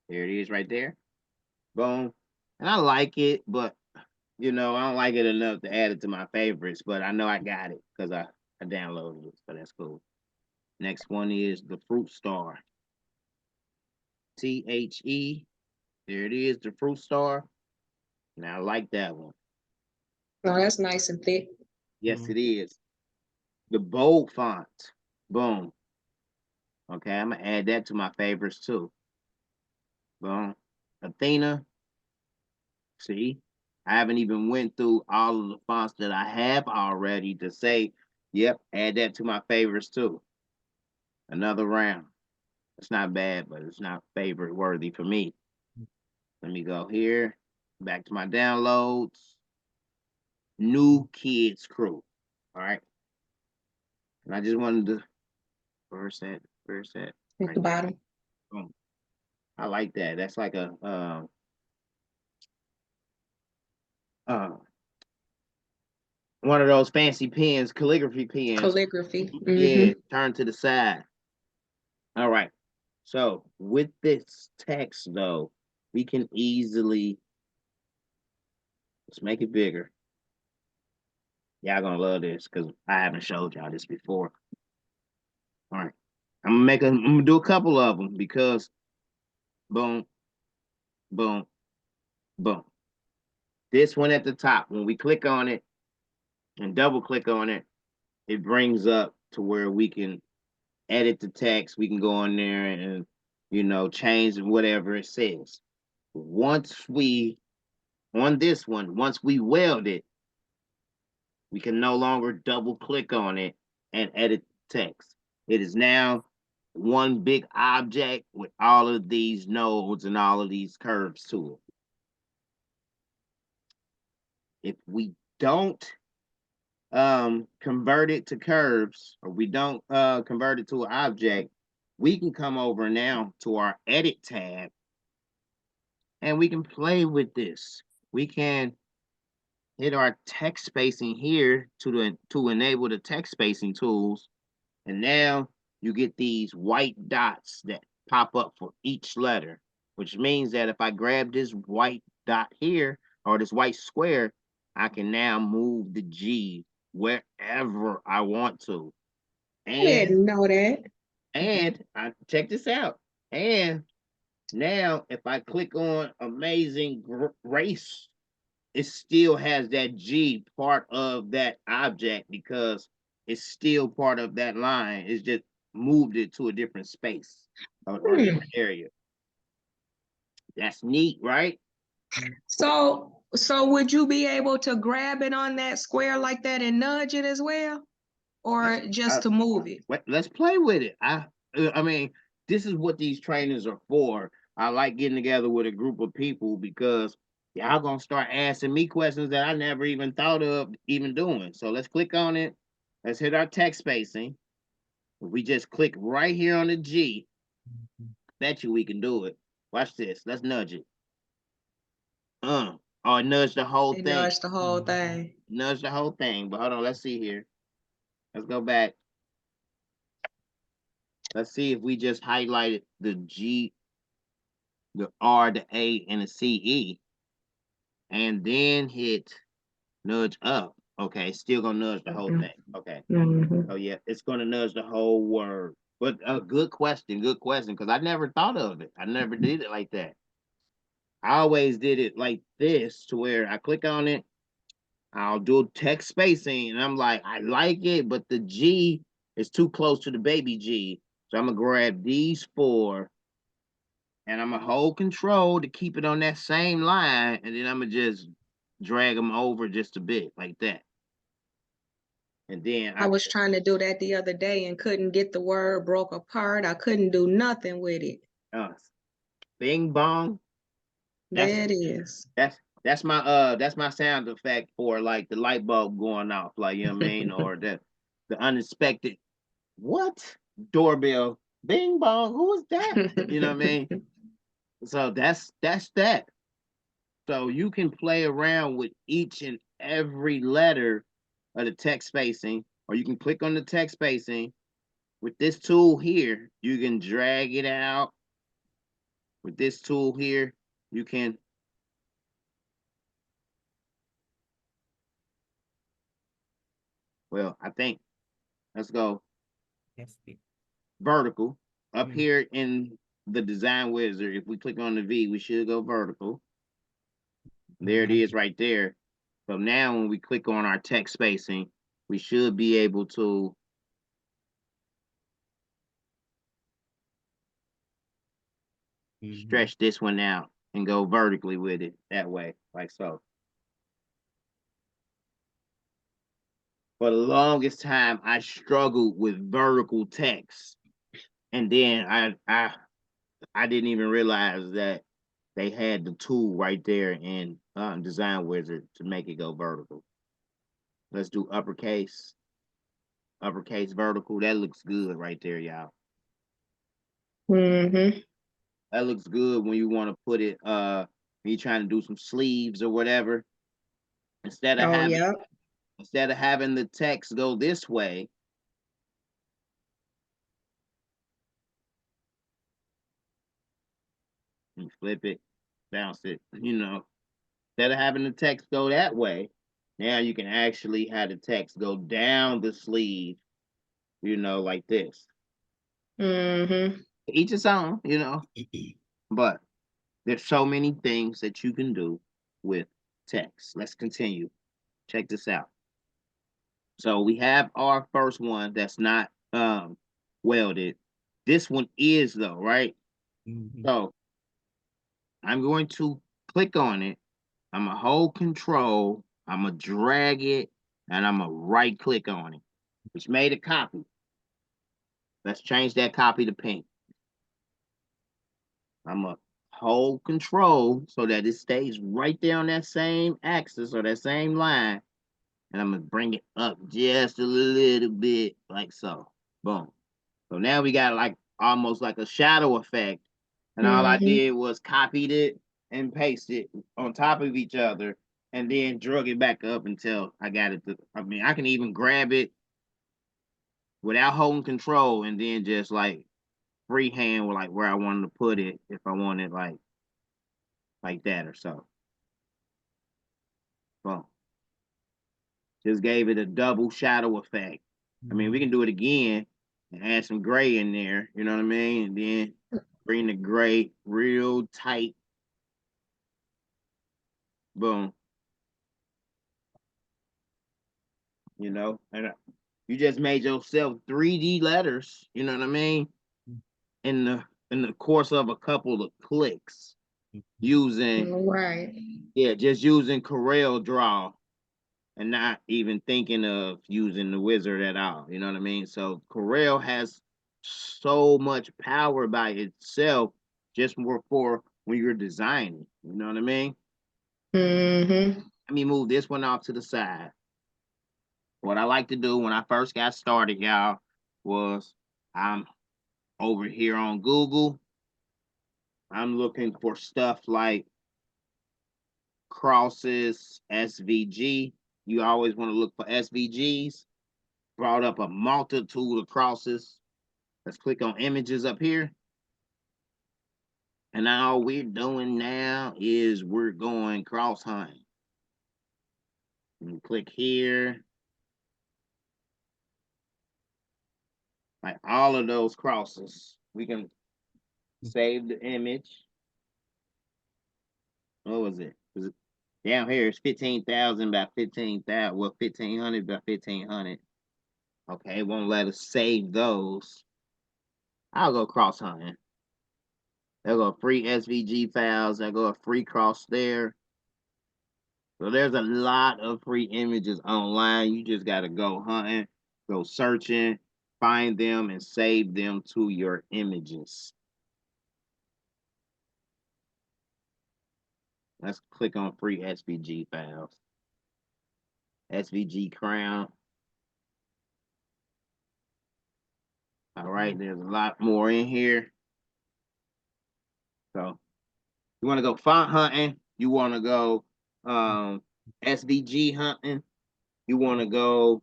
There it is right there. Boom. And I like it, but you know, I don't like it enough to add it to my favorites, but I know I got it because I downloaded it, so that's cool. Next one is the Fruit Star. THE. There it is, the Fruit Star. Now I like that one. Oh, that's nice and thick. Yes, it is. The bold font. Boom. Okay, I'm gonna add that to my favorites too. Boom. Athena. See, I haven't even went through all of the fonts that I have already to say, yep, add that to my favorites too. Another round. It's not bad, but it's not favorite worthy for me. Let me go here, back to my downloads. New Kids Crew. All right. And I just wanted to, where's that? At Right the bottom. Boom. I like that. That's like a one of those fancy pens, calligraphy pens. Calligraphy. Yeah, turn to the side. All right. So with this text though, we can easily, let's make it bigger. Y'all gonna love this because I haven't showed y'all this before. All right. I'm gonna do a couple of them because boom, boom, boom. This one at the top, when we click on it and double click on it, it brings up to where we can edit the text. We can go on there and you know, change whatever it says. Once we, on this one, once we weld it, we can no longer double click on it and edit text. It is now one big object with all of these nodes and all of these curves to it. If we don't convert it to curves, or we don't convert it to an object, we can come over now to our edit tab and we can play with this. We can hit our text spacing here to enable the text spacing tools. And now you get these white dots that pop up for each letter, which means that if I grab this white dot here, or this white square, I can now move the G wherever I want to. I didn't know that. And I check this out. And now if I click on Amazing Race, it still has that G part of that object because it's still part of that line. It's just moved it to a different space or a different area. That's neat, right? So would you be able to grab it on that square like that and nudge it as well? Or just to move it? Let's play with it. I mean, this is what these trainings are for. I like getting together with a group of people because y'all gonna start asking me questions that I never even thought of even doing. So let's click on it. Let's hit our text spacing. If we just click right here on the G, bet you we can do it. Watch this. Let's nudge it. Oh, nudge the whole thing. Nudge the whole thing. Nudge the whole thing. But hold on, let's see here. Let's go back. Let's see if we just highlighted the G, the R, the A, and the CE, and then hit nudge up. Okay, still gonna nudge the whole thing. Okay. Oh yeah, it's gonna nudge the whole word. But a good question, because I never thought of it. I never did it like that. I always did it like this, to where I click on it, I'll do text spacing, and I'm like, I like it, but the G is too close to the baby G. So I'm gonna grab these four, and I'm gonna hold control to keep it on that same line, and then I'm gonna just drag them over just a bit like that. And then I was trying to do that the other day and couldn't get the word broke apart. I couldn't do nothing with it. Bing bong. There it is. That's my sound effect for like the light bulb going off, like, you know what I mean, or the unexpected what doorbell, bing bong, who was that? You know what I mean? So that's that. So you can play around with each and every letter of the text spacing, or you can click on the text spacing. With this tool here, you can drag it out. With this tool here, you can I think let's go vertical. Up here in the design wizard, if we click on the V, we should go vertical. There it is right there. So now when we click on our text spacing, we should be able to stretch this one out and go vertically with it that way, like so. For the longest time, I struggled with vertical text. And then I didn't even realize that they had the tool right there in Design Wizard to make it go vertical. Let's do uppercase vertical. That looks good right there, y'all. That looks good when you want to put it when you're trying to do some sleeves or whatever. Instead of having the text go this way, you flip it, bounce it, you know. Instead of having the text go that way, now you can actually have the text go down the sleeve, you know, like this. Each its own, you know. But there's so many things that you can do with text. Let's continue. Check this out. So we have our first one that's not welded. This one is though, right? Mhm. So I'm going to click on it. I'm gonna hold control. I'm gonna drag it, and I'm gonna right click on it, which made a copy. Let's change that copy to pink. I'm gonna hold control so that it stays right there on that same axis or that same line. And I'm gonna bring it up just a little bit like so. Boom. So now we got like almost like a shadow effect. And all I Mm-hmm. did was copied it and pasted it on top of each other and then drug it back up until I got it to, I mean, I can even grab it without holding control and then just like freehand with like where I wanted to put it if I wanted like that or so. Boom. Just gave it a double shadow effect. I mean, we can do it again and add some gray in there, you know what I mean? And then bring the gray real tight. Boom. You know, and you just made yourself 3D letters, you know what I mean? In the course of a couple of clicks using, Right. yeah, just using Coreldraw and not even thinking of using the wizard at all. You know what I mean? So Corel has so much power by itself just more for when you're designing. You know what I mean? Mm-hmm. Let me move this one off to the side. What I like to do when I first got started, y'all, was I'm over here on Google. I'm looking for stuff like crosses, SVG. You always want to look for SVGs. Brought up a multitude of crosses. Let's click on images up here. And now all we're doing now is we're going cross hunting. And click here. Like all of those crosses. We can save the image. What was it? Down here it's 15,000 by 15,000. Well, 1,500 by 1,500. Okay, it won't let us save those. I'll go cross hunting. There'll go free SVG files. There'll go a free cross there. So there's a lot of free images online. You just gotta go hunting, go searching, find them, and save them to your images. Let's click on free SVG files. SVG crown. All right, there's a lot more in here. So you want to go font hunting. You want to go SVG hunting. You want to go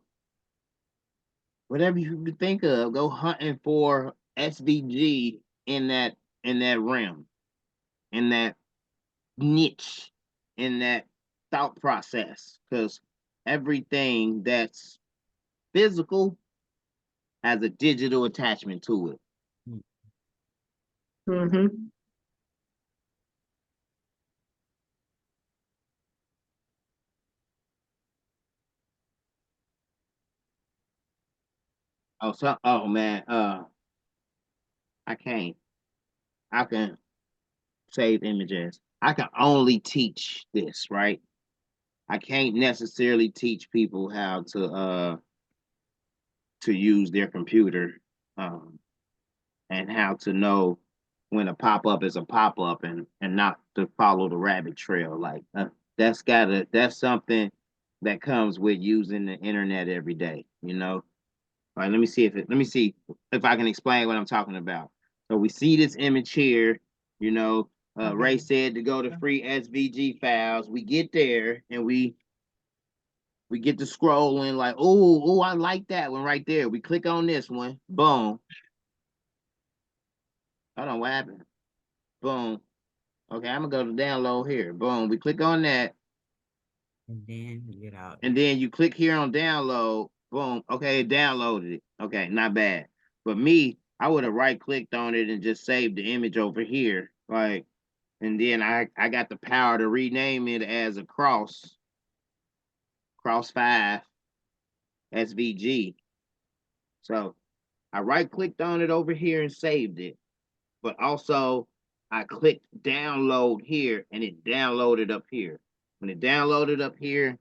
whatever you can think of. Go hunting for SVG in that realm, in that niche, in that thought process. Because everything that's physical has a digital attachment to it. Mm-hmm. Oh man, I can't. I can save images. I can only teach this, right? I can't necessarily teach people how to use their computer um and how to know when a pop-up is a pop-up and not to follow the rabbit trail. Like that's something that comes with using the internet every day, you know. All right, let me see if I can explain what I'm talking about. So we see this image here, you know. Ray said to go to free SVG files. We get there and we get to scrolling like, oh, I like that one right there. We click on this one, boom. Hold on, what happened? Boom. Okay, I'm gonna go to download here. Boom. We click on that, And then get out. and then you click here on download. Boom. Okay, it downloaded it. Okay, not bad. But me, I would have right clicked on it and just saved the image over here. Like, and then I got the power to rename it as a cross 5 SVG. So I right clicked on it over here and saved it. But also I clicked download here and it downloaded up here. When it downloaded up here,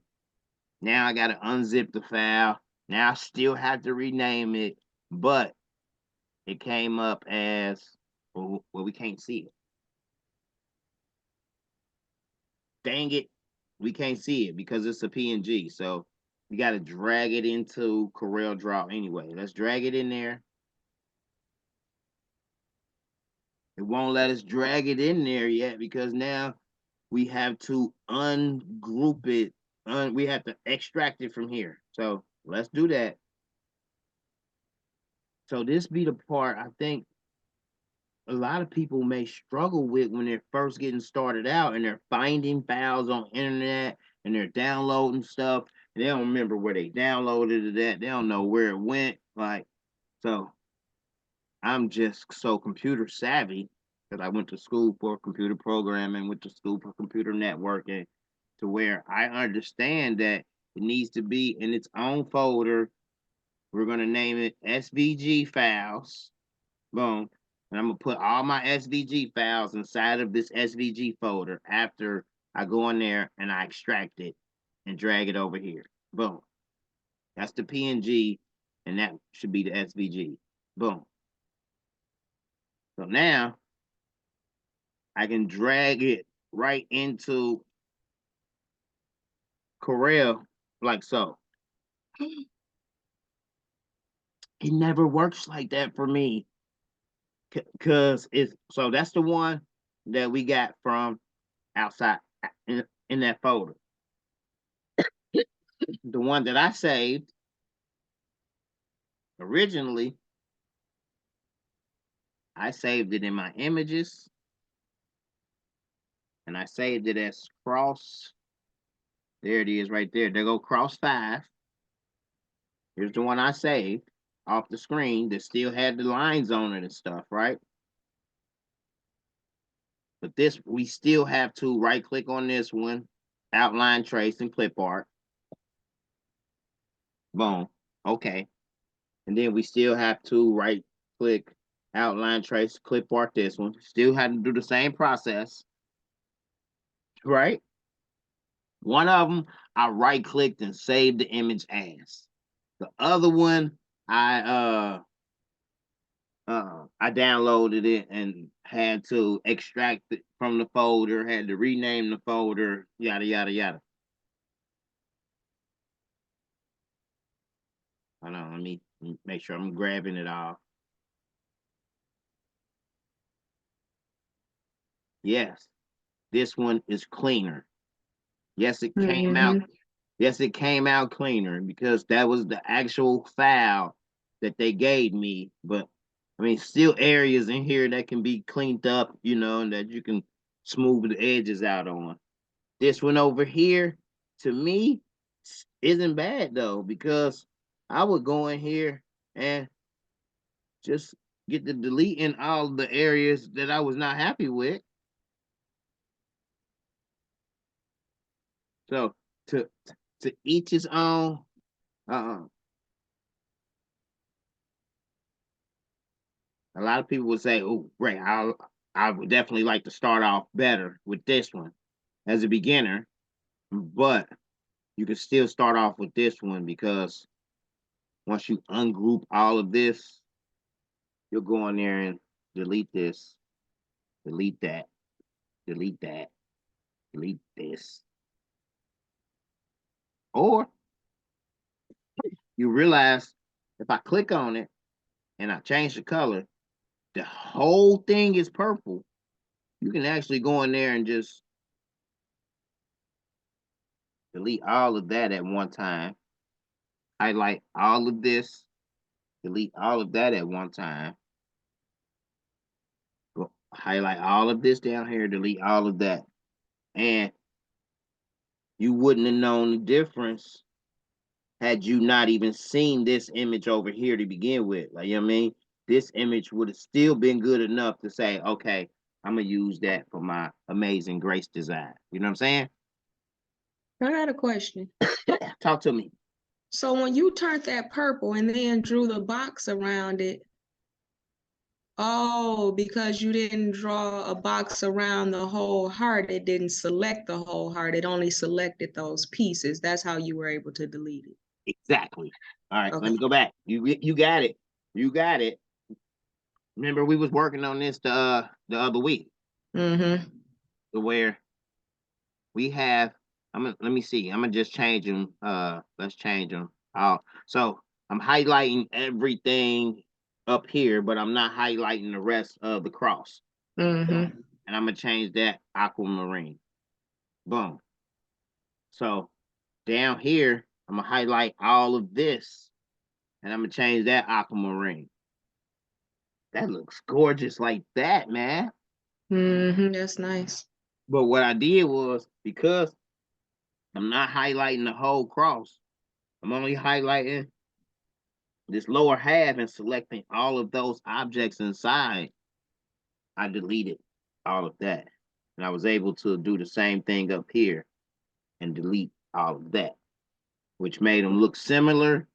now I got to unzip the file. Now I still have to rename it, but it came up as, well, we can't see it. Dang it, we can't see it because it's a PNG. So we got to drag it into Coreldraw anyway. Let's drag it in there. It won't let us drag it in there yet because now we have to ungroup it. We have to extract it from here. So let's do that. So this be the part I think a lot of people may struggle with when they're first getting started out and they're finding files on internet and they're downloading stuff. And they don't remember where they downloaded it at. They don't know where it went. Like, so I'm just so computer savvy because I went to school for computer programming, went to school for computer networking, to where I understand that it needs to be in its own folder. We're going to name it SVG files. Boom. And I'm going to put all my SVG files inside of this SVG folder after I go in there and I extract it and drag it over here. Boom. That's the PNG, and that should be the SVG. Boom. So now I can drag it right into Corel like so. It never works like that for me. Cause it's, so that's the one that we got from outside in that folder. The one that I saved originally, I saved it in my images and I saved it as cross. There it is right there. There go cross 5. Here's the one I saved off the screen that still had the lines on it and stuff, right? But this, we still have to right click on this one, outline, trace, and clip art. Boom. Okay. And then we still have to right click, outline, trace, clip art this one. Still had to do the same process. Right? One of them, I right clicked and saved the image as. The other one, I downloaded it and had to extract it from the folder, had to rename the folder, yada, yada, yada. Hold on, let me make sure I'm grabbing it all. Yes, this one is cleaner. Yes, it came out. Yes, it came out cleaner because that was the actual file that they gave me. But I mean, still areas in here that can be cleaned up, you know, and that you can smooth the edges out on. This one over here, to me, isn't bad though, because I would go in here and just get to deleting all the areas that I was not happy with. So to each his own. A lot of people would say, "Oh, great! I would definitely like to start off better with this one as a beginner," but you can still start off with this one because once you ungroup all of this, you'll go in there and delete this, delete that, delete that, delete this, or you realize if I click on it and I change the color, the whole thing is purple. You can actually go in there and just delete all of that at one time. Highlight all of this, delete all of that at one time. Go highlight all of this down here, delete all of that. And you wouldn't have known the difference had you not even seen this image over here to begin with. Like, you know what I mean? This image would have still been good enough to say, okay, I'm going to use that for my amazing Grace design. You know what I'm saying? I got a question. Talk to me. So when you turned that purple and then drew the box around it, Oh, because you didn't draw a box around the whole heart, it didn't select the whole heart. It only selected those pieces. That's how you were able to delete it. Exactly. All right, Okay. let me go back. You got it. You got it. Remember, we was working on this the other week, Mm-hmm. to where we have. Let me see. I'm gonna just change them. Let's change them. So I'm highlighting everything up here, but I'm not highlighting the rest of the cross. Mm-hmm. And I'm gonna change that aquamarine. Boom. So down here, I'm gonna highlight all of this, and I'm gonna change that aquamarine. That looks gorgeous like that, man. Mm-hmm. That's nice. But what I did was, because I'm not highlighting the whole cross, I'm only highlighting this lower half and selecting all of those objects inside. I deleted all of that. And I was able to do the same thing up here and delete all of that, which made them look similar.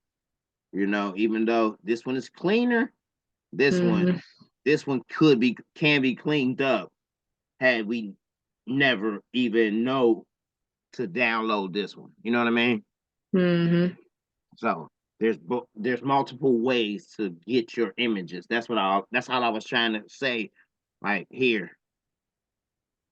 You know, even though this one is cleaner, this Mm-hmm. one can be cleaned up had we never even know to download this one. You know what I mean? Mm-hmm. So there's multiple ways to get your images. That's all I was trying to say. Like here,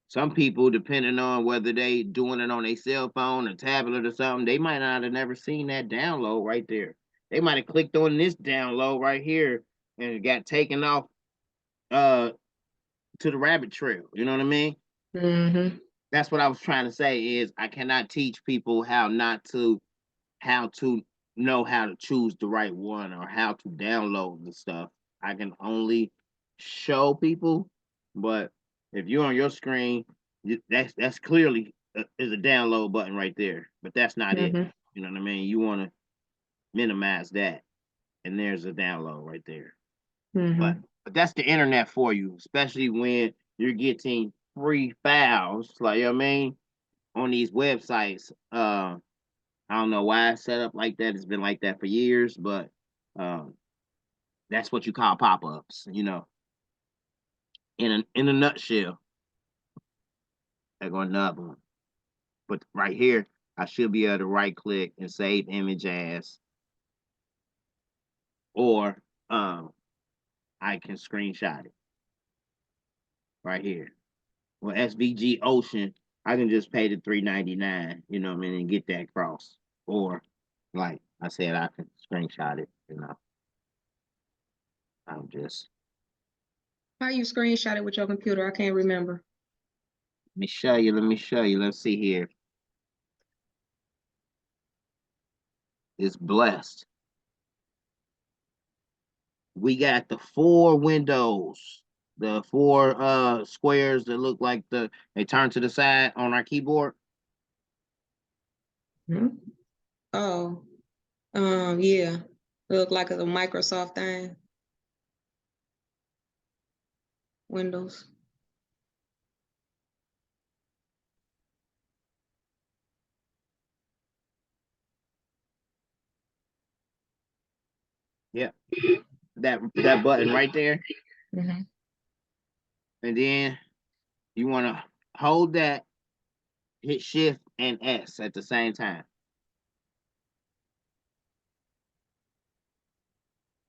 some people, depending on whether they doing it on a cell phone or tablet or something, they might not have never seen that download right there. They might have clicked on this download right here and it got taken off to the rabbit trail. You know what I mean? Mm-hmm. That's what I was trying to say, is I cannot teach people how to know how to choose the right one or how to download the stuff. I can only show people, but if you're on your screen, that's clearly is a download button right there, but that's not it. Mm-hmm. You know what I mean? You want to minimize that, and there's a download right there. Mm-hmm. But that's the internet for you, especially when you're getting free files, like, you know what I mean, on these websites. I don't know why it's set up like that. It's been like that for years, but um, that's what you call pop-ups, you know. In a nutshell, they're going another one. But right here, I should be able to right click and save image as, or I can screenshot it right here. Well, SVG Ocean, I can just pay the $3.99, you know what I mean, and get that across. Or like I said, I can screenshot it, you know. I'm just How you screenshot it with your computer? I can't remember. Let me show you. Let me show you. Let's see here. It's blessed. We got the 4 windows, the 4 squares that look like they turn to the side on our keyboard. Hmm. Oh, yeah. Look like a Microsoft thing. Windows. Yeah, that button right there, Mm-hmm. and then you want to hold that, hit Shift and S at the same time,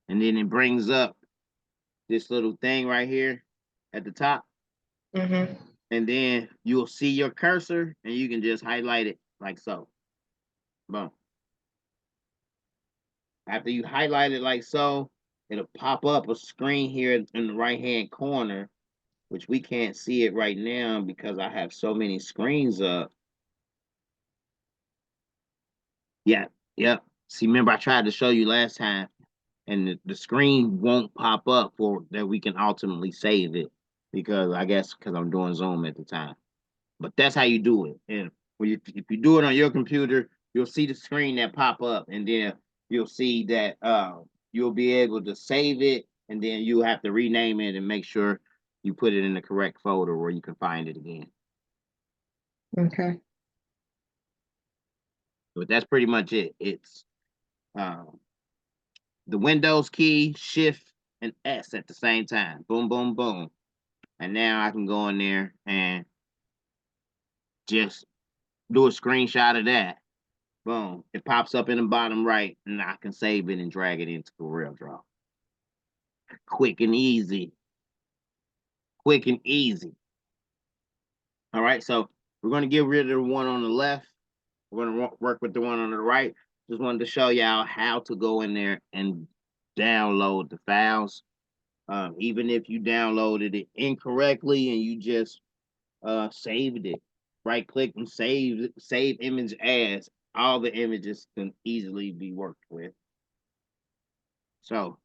and then it brings up this little thing right here at the top, Mm-hmm. and then you'll see your cursor, and you can just highlight it like so. Boom. After you highlight it like so, it'll pop up a screen here in the right-hand corner, which we can't see it right now because I have so many screens up. Yeah, yep. See, remember I tried to show you last time, and the screen won't pop up for that we can ultimately save it, because I guess because I'm doing Zoom at the time. But that's how you do it. And if you do it on your computer, you'll see the screen that pop up, and then you'll see that you'll be able to save it, and then you'll have to rename it and make sure you put it in the correct folder where you can find it again. Okay. But that's pretty much it. It's the Windows key, Shift and S at the same time. Boom, boom, boom. And now I can go in there and just do a screenshot of that. Boom. It pops up in the bottom right, and I can save it and drag it into Coreldraw. Quick and easy. Quick and easy. All right, so we're going to get rid of the one on the left. We're going to work with the one on the right. Just wanted to show y'all how to go in there and download the files. Even if you downloaded it incorrectly and you just saved it, right click and save image as. All the images can easily be worked with. So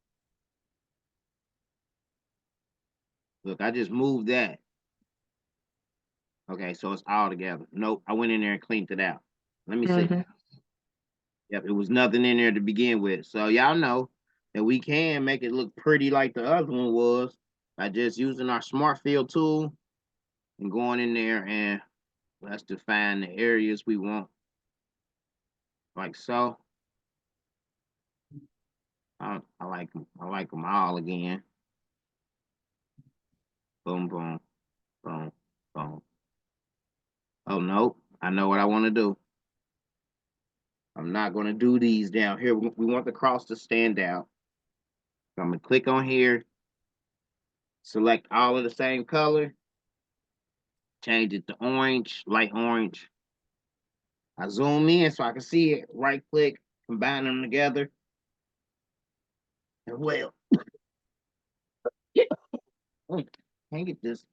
look, I just moved that. Okay, so it's all together. Nope, I went in there and cleaned it out. Let me see. Yep, it was nothing in there to begin with. So y'all know that we can make it look pretty like the other one was by just using our smart fill tool and going in there and let's define the areas we want. Like so. I like them. I like them all again. Boom, boom, boom, boom. Oh, no, I know what I want to do. I'm not going to do these down here. We want the cross to stand out. So I'm going to click on here, select all of the same color, change it to orange, light orange. I zoom in so I can see it, right click, combine them together. And well, can't get this.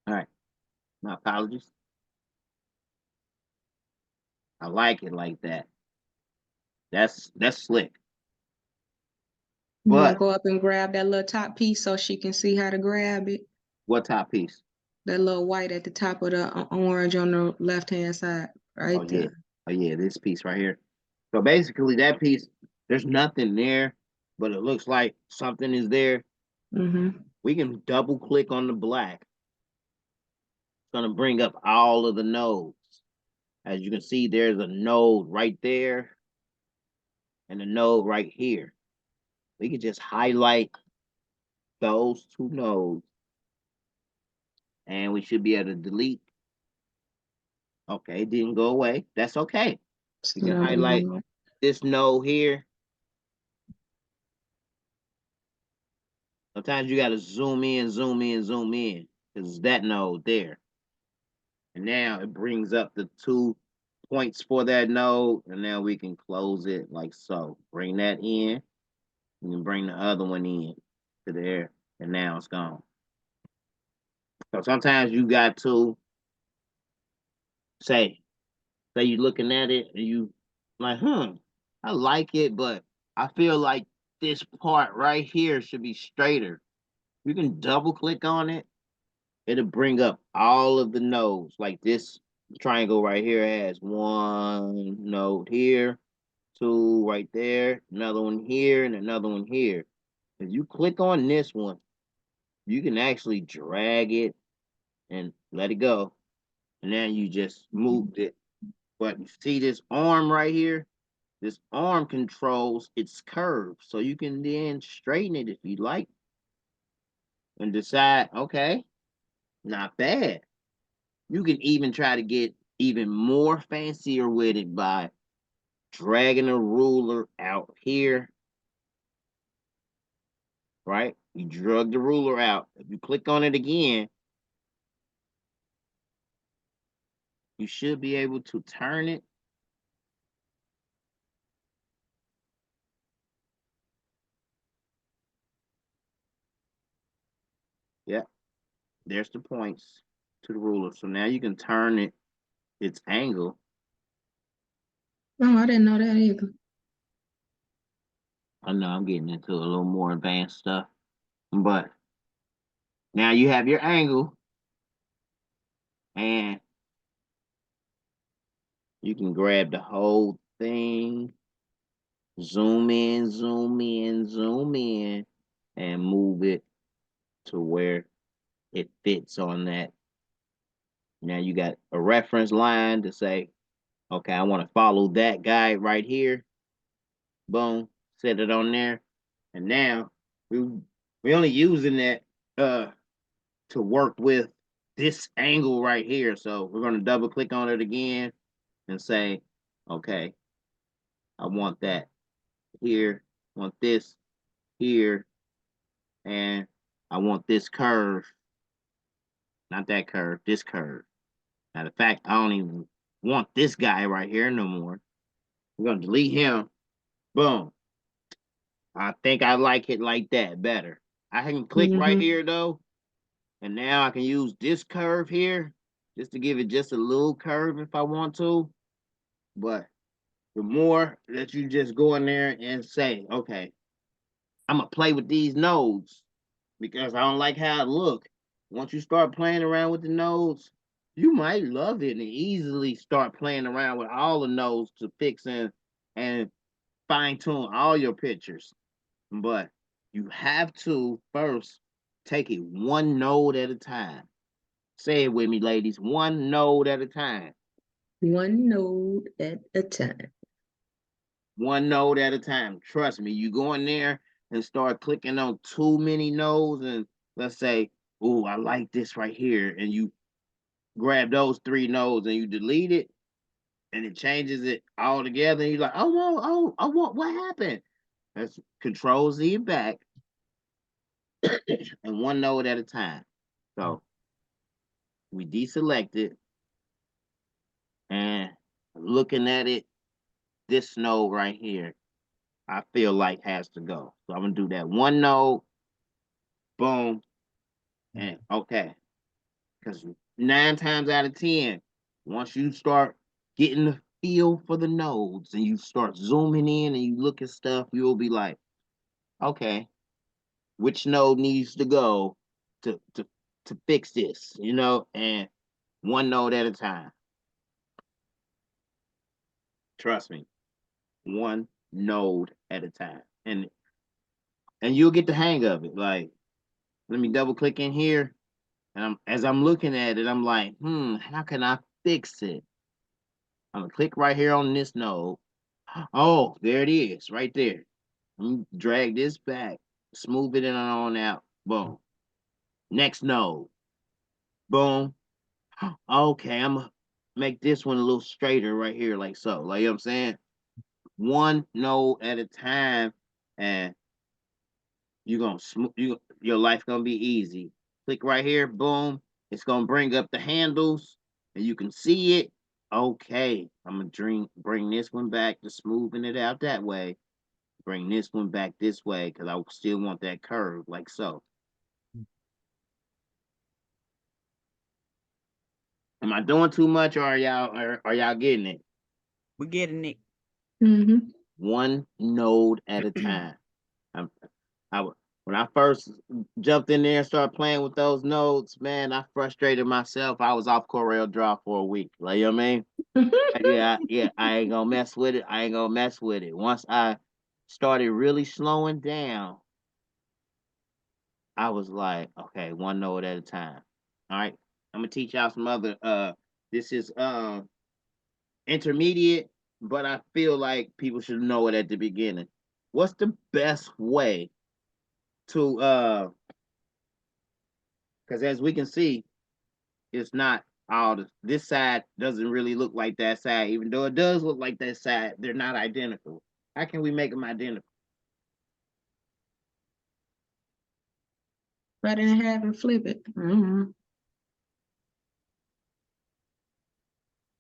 All right, my apologies. I like it like that. That's slick. You want to But go up and grab that little top piece so she can see how to grab it? what top piece? That little white at the top of the orange on the left-hand side, right there. Yeah. Oh yeah, this piece right here. So basically that piece, there's nothing there, but it looks like something is there. We can double click on the black. It's gonna bring up all of the nodes. As you can see, there's a node right there and a node right here. We can just highlight those two nodes and we should be able to delete. Okay, it didn't go away. That's okay. We can highlight this node here. Sometimes you got to zoom in, zoom in, zoom in, because it's that node there. And now it brings up the 2 points for that node, and now we can close it like so. Bring that in, and then bring the other one in to there, and now it's gone. So sometimes you got to say you're looking at it, and you like, I like it, but I feel like this part right here should be straighter. You can double click on it. It'll bring up all of the nodes. Like this triangle right here has 1 node here, 2 right there, another one here, and another one here. If you click on this one, you can actually drag it and let it go. And then you just moved it. But you see this arm right here? This arm controls its curve. So you can then straighten it if you like. And decide, okay, not bad. You can even try to get even more fancier with it by dragging a ruler out here. Right? You drug the ruler out. If you click on it again, you should be able to turn it. Yep. There's the points to the ruler. So now you can turn it, its angle. Oh, I didn't know that either. I know I'm getting into a little more advanced stuff. But now you have your angle. And you can grab the whole thing. Zoom in, zoom in, zoom in, and move it to where it fits on that. Now you got a reference line to say, okay, I want to follow that guy right here. Boom, set it on there. And now we only using that to work with this angle right here. So we're gonna double click on it again and say, okay, I want that here, want this here, and I want this curve, not that curve, this curve. Matter of fact, I don't even want this guy right here no more. We're gonna delete him. Boom. I think I like it like that better. I can click right Mhm. here though, and now I can use this curve here just to give it just a little curve if I want to. But the more that you just go in there and say, okay, I'm gonna play with these nodes because I don't like how it look. Once you start playing around with the nodes, you might love it and easily start playing around with all the nodes to fix and fine tune all your pictures. But you have to first take it one node at a time. Say it with me, ladies, one node at a time. One node at a time. One node at a time. Trust me, you go in there and start clicking on too many nodes, and let's say, oh, I like this right here, and you grab those 3 nodes and you delete it, and it changes it all together, and you're like, what happened? That's Control Z back, and one node at a time. So we deselect it, and looking at it, this node right here, I feel like has to go. So I'm gonna do that one node, boom, and okay. Because 9 times out of 10, once you start getting the feel for the nodes and you start zooming in and you look at stuff, you'll be like, okay, which node needs to go to fix this, you know, and one node at a time. Trust me, one node at a time. And you'll get the hang of it. Like, let me double click in here. And as I'm looking at it, I'm like, how can I fix it? I'm gonna click right here on this node. Oh, there it is, right there. Let me drag this back, smooth it in and on out. Boom. Next node. Boom. Okay, I'm gonna make this one a little straighter right here, like so. Like, you know what I'm saying? One node at a time, and you're gonna your life gonna be easy. Click right here, boom. It's gonna bring up the handles, and you can see it. Okay, I'm gonna bring this one back to smoothing it out that way. Bring this one back this way because I still want that curve, like so. Am I doing too much, or are y'all getting it? We're getting it. Mhm. One node at a time. When I first jumped in there and started playing with those nodes, man, I frustrated myself. I was off Coreldraw for a week. Like, you know what I mean? Yeah, I ain't gonna mess with it. I ain't gonna mess with it. Once I started really slowing down, I was like, okay, one node at a time. All right. I'm gonna teach y'all some other this is intermediate, but I feel like people should know it at the beginning. What's the best way to because as we can see, it's not all this side doesn't really look like that side, even though it does look like that side, they're not identical. How can we make them identical? Cut it in half and flip it. Mhm.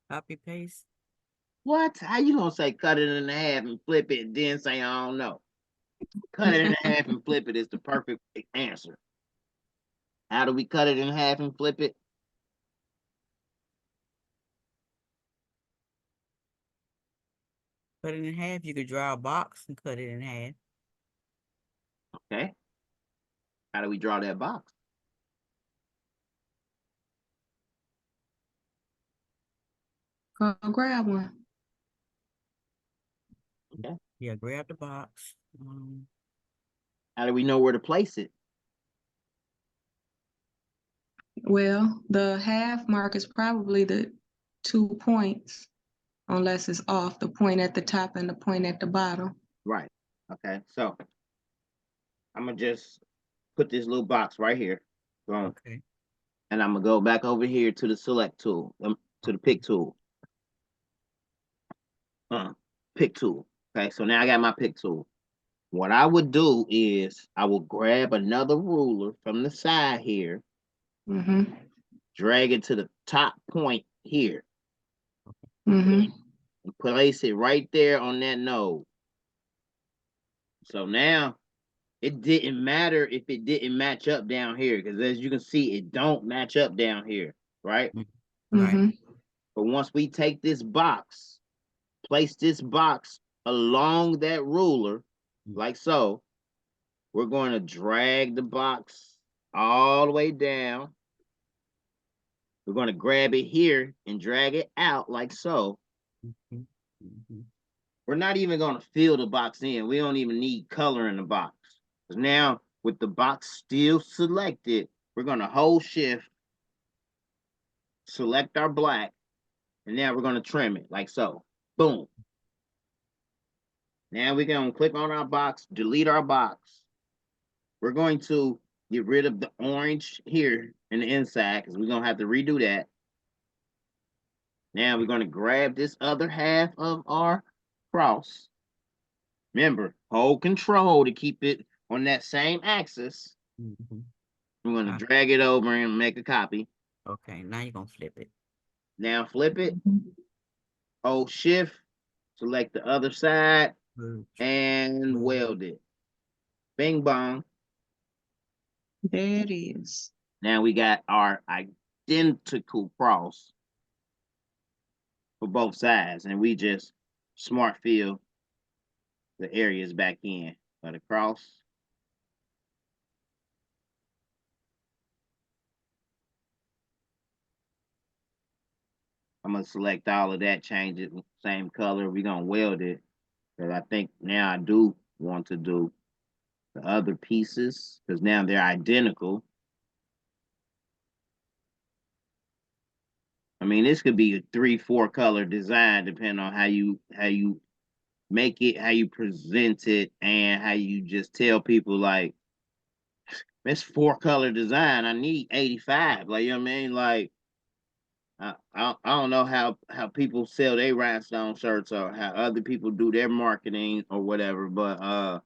Copy paste. What? How you gonna say cut it in half and flip it and then say I don't know? Cut it in half and flip it is the perfect answer. How do we cut it in half and flip it? Cut it in half. You could draw a box and cut it in half. Okay. How do we draw that box? Go grab one. Okay. Yeah, grab the box. How do we know where to place it? Well, the half mark is probably the 2 points, unless it's off, the point at the top and the point at the bottom. Right. Okay. So I'm gonna just put this little box right here. Boom. Okay. And I'm gonna go back over here to the select tool, to the pick tool. Pick tool. Okay, so now I got my pick tool. What I would do is I will grab another ruler from the side here, Mm-hmm. drag it to the top point here, Mm-hmm. and place it right there on that node. So now it didn't matter if it didn't match up down here, because as you can see, it don't match up down here, right? Right. Mm-hmm. But once we take this box, place this box along that ruler, like so, we're going to drag the box all the way down. We're going to grab it here and drag it out like so. We're not even going to fill the box in. We don't even need color in the box. Because now, with the box still selected, we're going to hold shift, select our black, and now we're going to trim it like so. Boom. Now we're going to click on our box, delete our box. We're going to get rid of the orange here in the inside because we're going to have to redo that. Now we're going to grab this other half of our cross. Remember, hold control to keep it on that same axis. We're going to drag it over and make a copy. Okay, now you're gonna flip it. Now flip it, hold shift, select the other side, and weld it. Bing bong. There it is. Now we got our identical cross for both sides, and we just smart fill the areas back in for the cross. I'm gonna select all of that, change it same color. We're gonna weld it, because I think now I do want to do the other pieces because now they're identical. I mean, this could be a 3-4 color design depending on how you make it, how you present it, and how you just tell people like, it's 4-color design. I need 85. Like, you know what I mean? Like, I don't know how people sell their rhinestone shirts or how other people do their marketing or whatever, but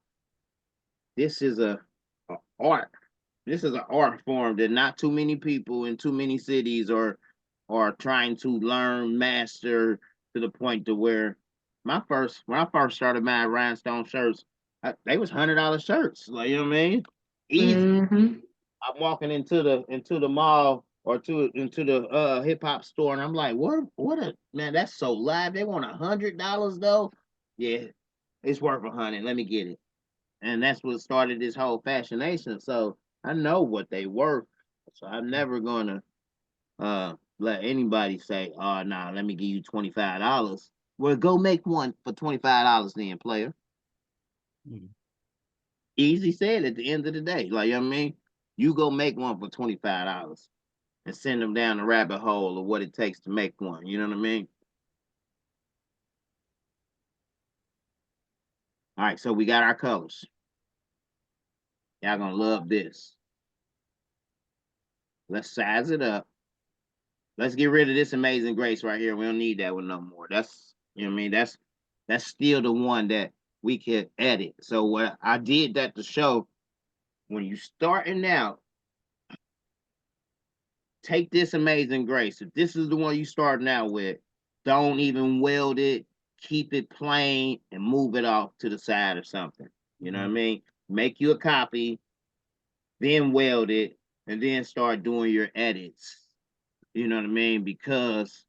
this is a art. This is an art form that not too many people in too many cities are trying to learn, master to the point to where when I first started buying rhinestone shirts, they was $100 shirts. Like, you know what I mean? Easy. Mm-hmm. I'm walking into the mall or into the hip hop store, and I'm like, what a man, that's so live. They want $100 though. Yeah, it's worth 100. Let me get it. And that's what started this whole fascination. So I know what they worth. So I'm never gonna let anybody say, oh nah, let me give you $25. Well, go make one for $25 then, player. Easy said at the end of the day. Like, you know what I mean? You go make one for $25 and send them down the rabbit hole of what it takes to make one. You know what I mean? All right, so we got our colors. Y'all gonna love this. Let's size it up. Let's get rid of this Amazing Grace right here. We don't need that one no more. That's, you know what I mean? That's still the one that we could edit. So what I did that to show, when you starting out, take this Amazing Grace. If this is the one you starting out with, don't even weld it. Keep it plain and move it off to the side or something. You know what I mean? Make you a copy, then weld it, and then start doing your edits. You know what I mean? Because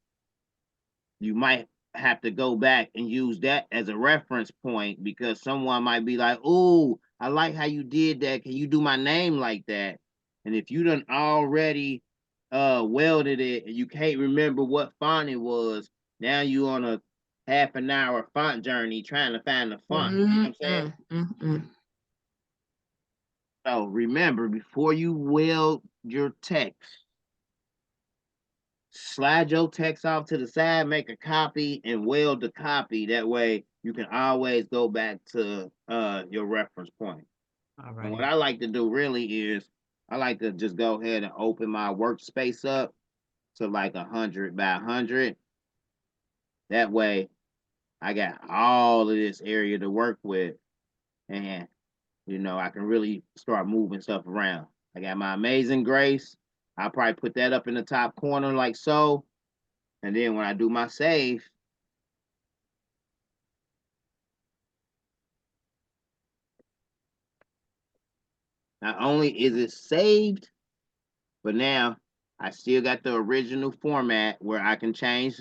you might have to go back and use that as a reference point, because someone might be like, oh, I like how you did that. Can you do my name like that? And if you done already welded it and you can't remember what font it was, now you on a half an hour font journey trying to find the font. You know what I'm saying? Mm-hmm. So remember, before you weld your text, slide your text off to the side, make a copy, and weld the copy. That way you can always go back to your reference point. All And right. what I like to do really is I like to just go ahead and open my workspace up to like 100 by 100. That way I got all of this area to work with, and you know, I can really start moving stuff around. I got my Amazing Grace. I'll probably put that up in the top corner like so. And then when I do my save, not only is it saved, but now I still got the original format where I can change,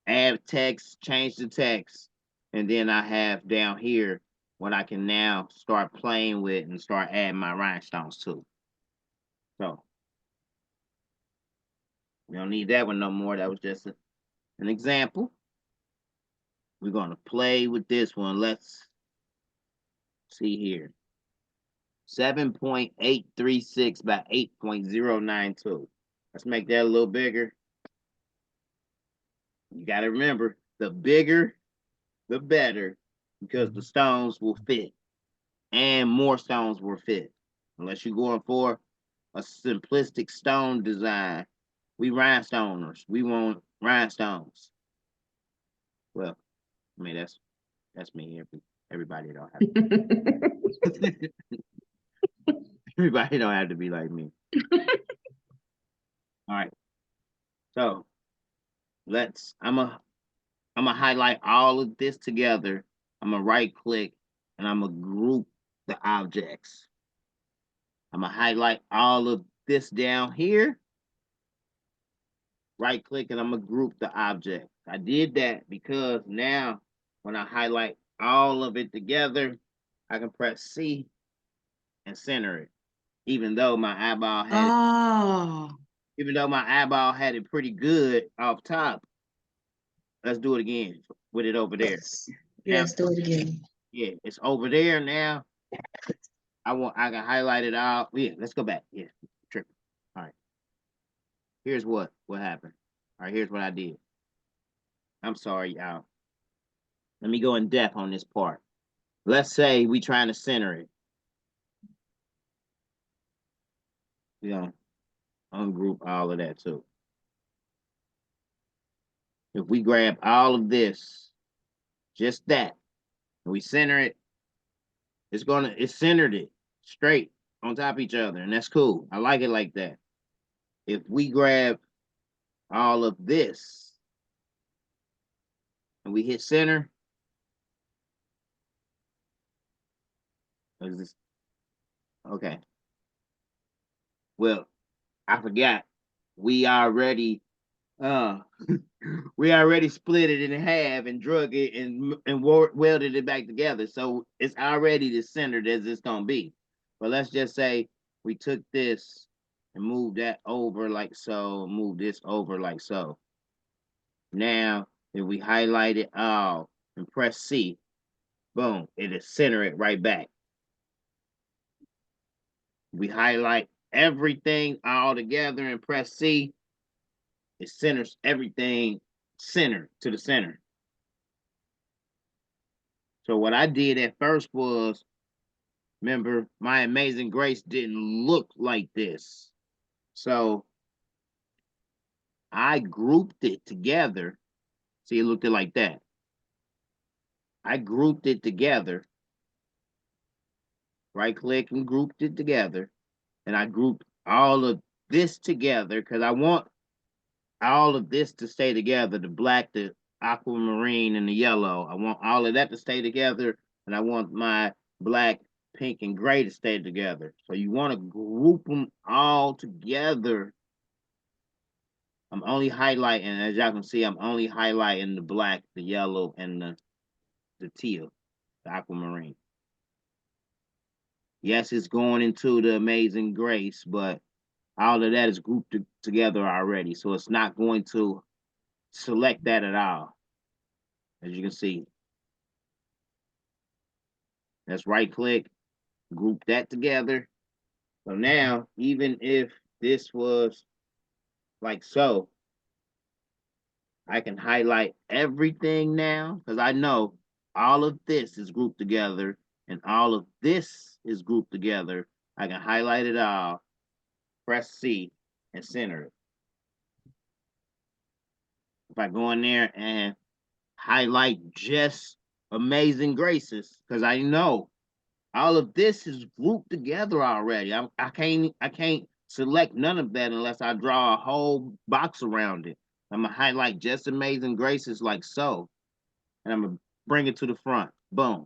add text, change the text. And then I have down here what I can now start playing with and start adding my rhinestones to. So we don't need that one no more. That was just an example. We're going to play with this one. Let's see here. 7.836 by 8.092. Let's make that a little bigger. You got to remember, the bigger, the better, because the stones will fit. And more stones will fit. Unless you're going for a simplistic stone design. We rhinestoners. We want rhinestones. Well, I mean, that's me. Everybody don't have to. Everybody don't have to be like me. All right. So I'm gonna highlight all of this together. I'm gonna right click and I'm gonna group the objects. I'm gonna highlight all of this down here. Right click and I'm gonna group the object. I did that because now when I highlight all of it together, I can press C and center it. Even though my eyeball had it pretty good off top. Let's do it again with it over there. Yes, do it again. Yeah, it's over there now. I can highlight it out. Yeah, let's go back. Yeah, tripping. All right. Here's what happened. All right, here's what I did. I'm sorry, y'all. Let me go in depth on this part. Let's say we trying to center it. We're gonna ungroup all of that too. If we grab all of this, just that, and we center it, it's centered it straight on top of each other, and that's cool. I like it like that. If we grab all of this and we hit center, is this okay? Well, I forgot. We already we already split it in half and drug it and welded it back together. So it's already as centered as it's gonna be. But let's just say we took this and moved that over like so, move this over like so. Now, if we highlight it all and press C, boom, it'll center it right back. We highlight everything all together and press C, it centers everything center to the center. So what I did at first was, remember, my Amazing Grace didn't look like this. So I grouped it together. See, it looked like that. I grouped it together. Right click and grouped it together. And I grouped all of this together because I want all of this to stay together. The black, the aquamarine, and the yellow. I want all of that to stay together. And I want my black, pink, and gray to stay together. So you want to group them all together. I'm only highlighting, as y'all can see, I'm only highlighting the black, the yellow, and the teal, the aquamarine. Yes, it's going into the Amazing Grace, but all of that is grouped together already. So it's not going to select that at all. As you can see. Let's right click, group that together. So now, even if this was like so, I can highlight everything now because I know all of this is grouped together and all of this is grouped together, I can highlight it all, press C, and center it. If I go in there and highlight just Amazing Graces, because I know all of this is grouped together already. I can't select none of that unless I draw a whole box around it. I'm gonna highlight just Amazing Graces like so, and I'm gonna bring it to the front. Boom.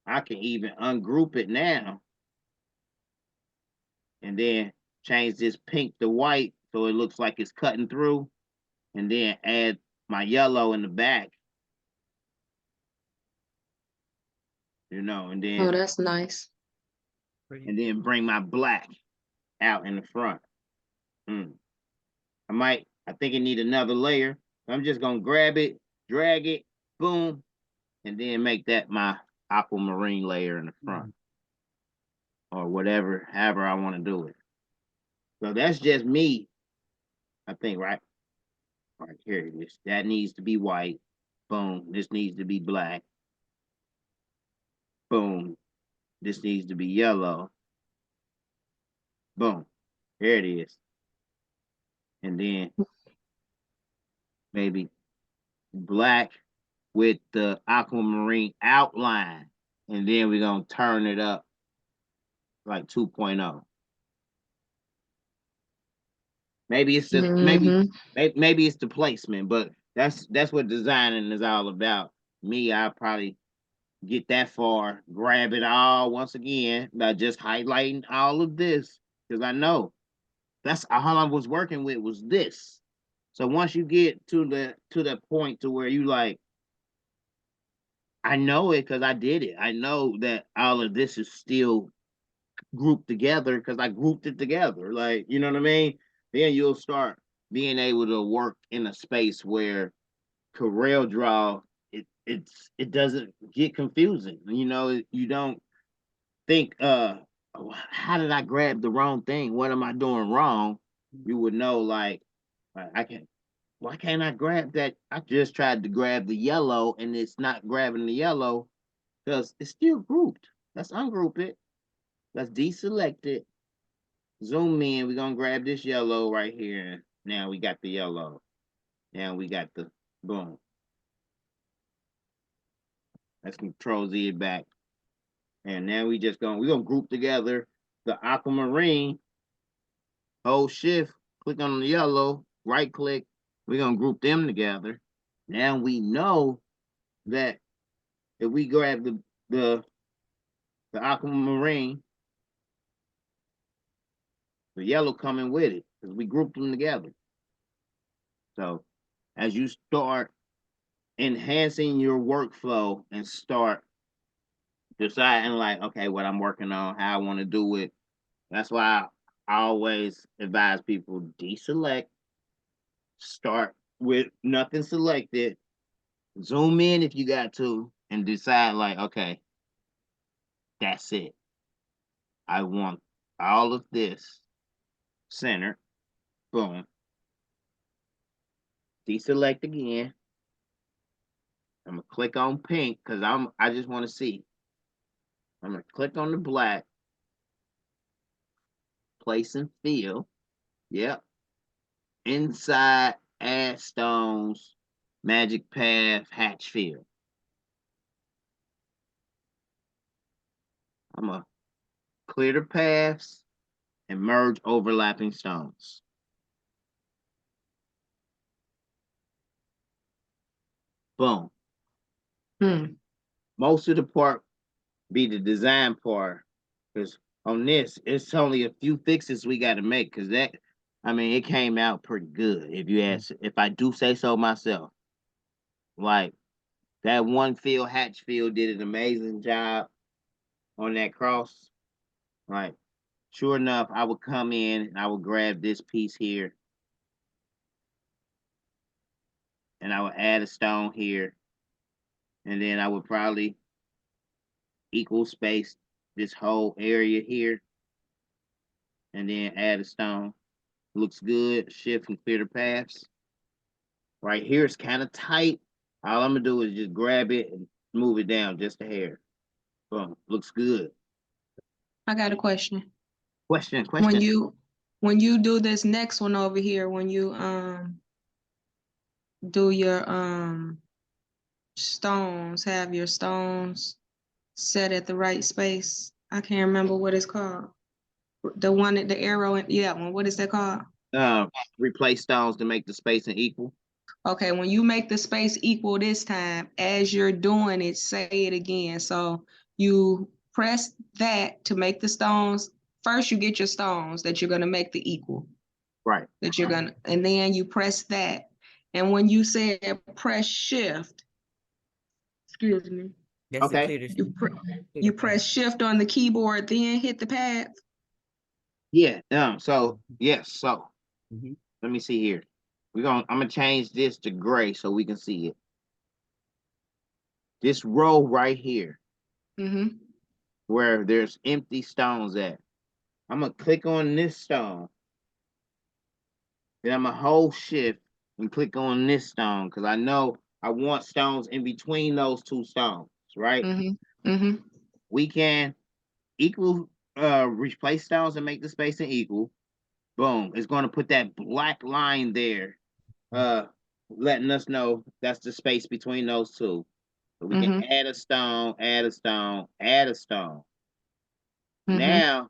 I can even ungroup it now, and then change this pink to white so it looks like it's cutting through, and then add my yellow in the back. You know, and Oh, then that's nice. bring my black out in the front. I think it need another layer. I'm just gonna grab it, drag it, boom, and then make that my aquamarine layer in the front. Or whatever, however I want to do it. So that's just me, I think, right? All right, here it is. That needs to be white. Boom. This needs to be black. Boom. This needs to be yellow. Boom. There it is. And then maybe black with the aquamarine outline. And then we're going to turn it up like 2.0. Maybe it's just maybe it's the placement, but that's what designing is all about. Me, I probably get that far, grab it all once again by just highlighting all of this, because I know that's all I was working with was this. So once you get to the point to where you like, I know it because I did it. I know that all of this is still grouped together because I grouped it together. Like, you know what I mean? Then you'll start being able to work in a space where Coreldraw it doesn't get confusing. You know, you don't think oh, how did I grab the wrong thing? What am I doing wrong? You would know like why can't I grab that? I just tried to grab the yellow and it's not grabbing the yellow because it's still grouped. Let's ungroup it. Let's deselect it. Zoom in. We're gonna grab this yellow right here. Now we got the yellow. Now we got the boom. Let's Control Z it back. And now we're gonna group together the aquamarine. Hold shift, click on the yellow, right click. We're gonna group them together. Now we know that if we grab the aquamarine, the yellow coming with it, because we grouped them together. So as you start enhancing your workflow and start deciding like, okay, what I'm working on, how I want to do it. That's why I always advise people deselect, start with nothing selected, zoom in if you got to, and decide like, okay, that's it. I want all of this centered. Boom. Deselect again. I'm gonna click on pink because I just want to see. I'm gonna click on the black, place and fill. Yep. Inside, add stones, magic path, hatch fill. I'm gonna clear the paths and merge overlapping stones. Boom. Most of the part be the design part, because on this, it's only a few fixes we got to make, because it came out pretty good. If you ask, if I do say so myself, like that one field, Hatchfield did an amazing job on that cross. Like, sure enough, I would come in and I would grab this piece here, and I would add a stone here, and then I would probably equal space this whole area here, and then add a stone. Looks good. Shift and clear the paths. Right here it's kind of tight. All I'm gonna do is just grab it and move it down just a hair. Boom. Looks good. I got a question. Question. When you do this next one over here, when you do your stones, have your stones set at the right space. I can't remember what it's called. The one at the arrow, yeah, one. What is that called? Replace stones to make the spacing equal. Okay, when you make the space equal this time, as you're doing it, say it again. So you press that to make the stones. First, you get your stones that you're gonna make the equal. Right. That you're gonna, and then you press that. And when you said press shift, excuse me, That's the Okay. clear to- you clear you to press shift on the keyboard, then hit the pad. Yeah. So yes. So Mhm. let me see here. I'm gonna change this to gray so we can see it. This row right here, Mm-hmm. where there's empty stones at. I'm gonna click on this stone. Then I'm gonna hold shift and click on this stone because I know I want stones in between those two stones, right? Mm-hmm. Mm-hmm. We can replace stones and make the spacing equal. Boom. It's gonna put that black line there, letting us know that's the space between those two. So we can Mm-hmm. add a stone, add a stone, add a stone. Mm-hmm. Now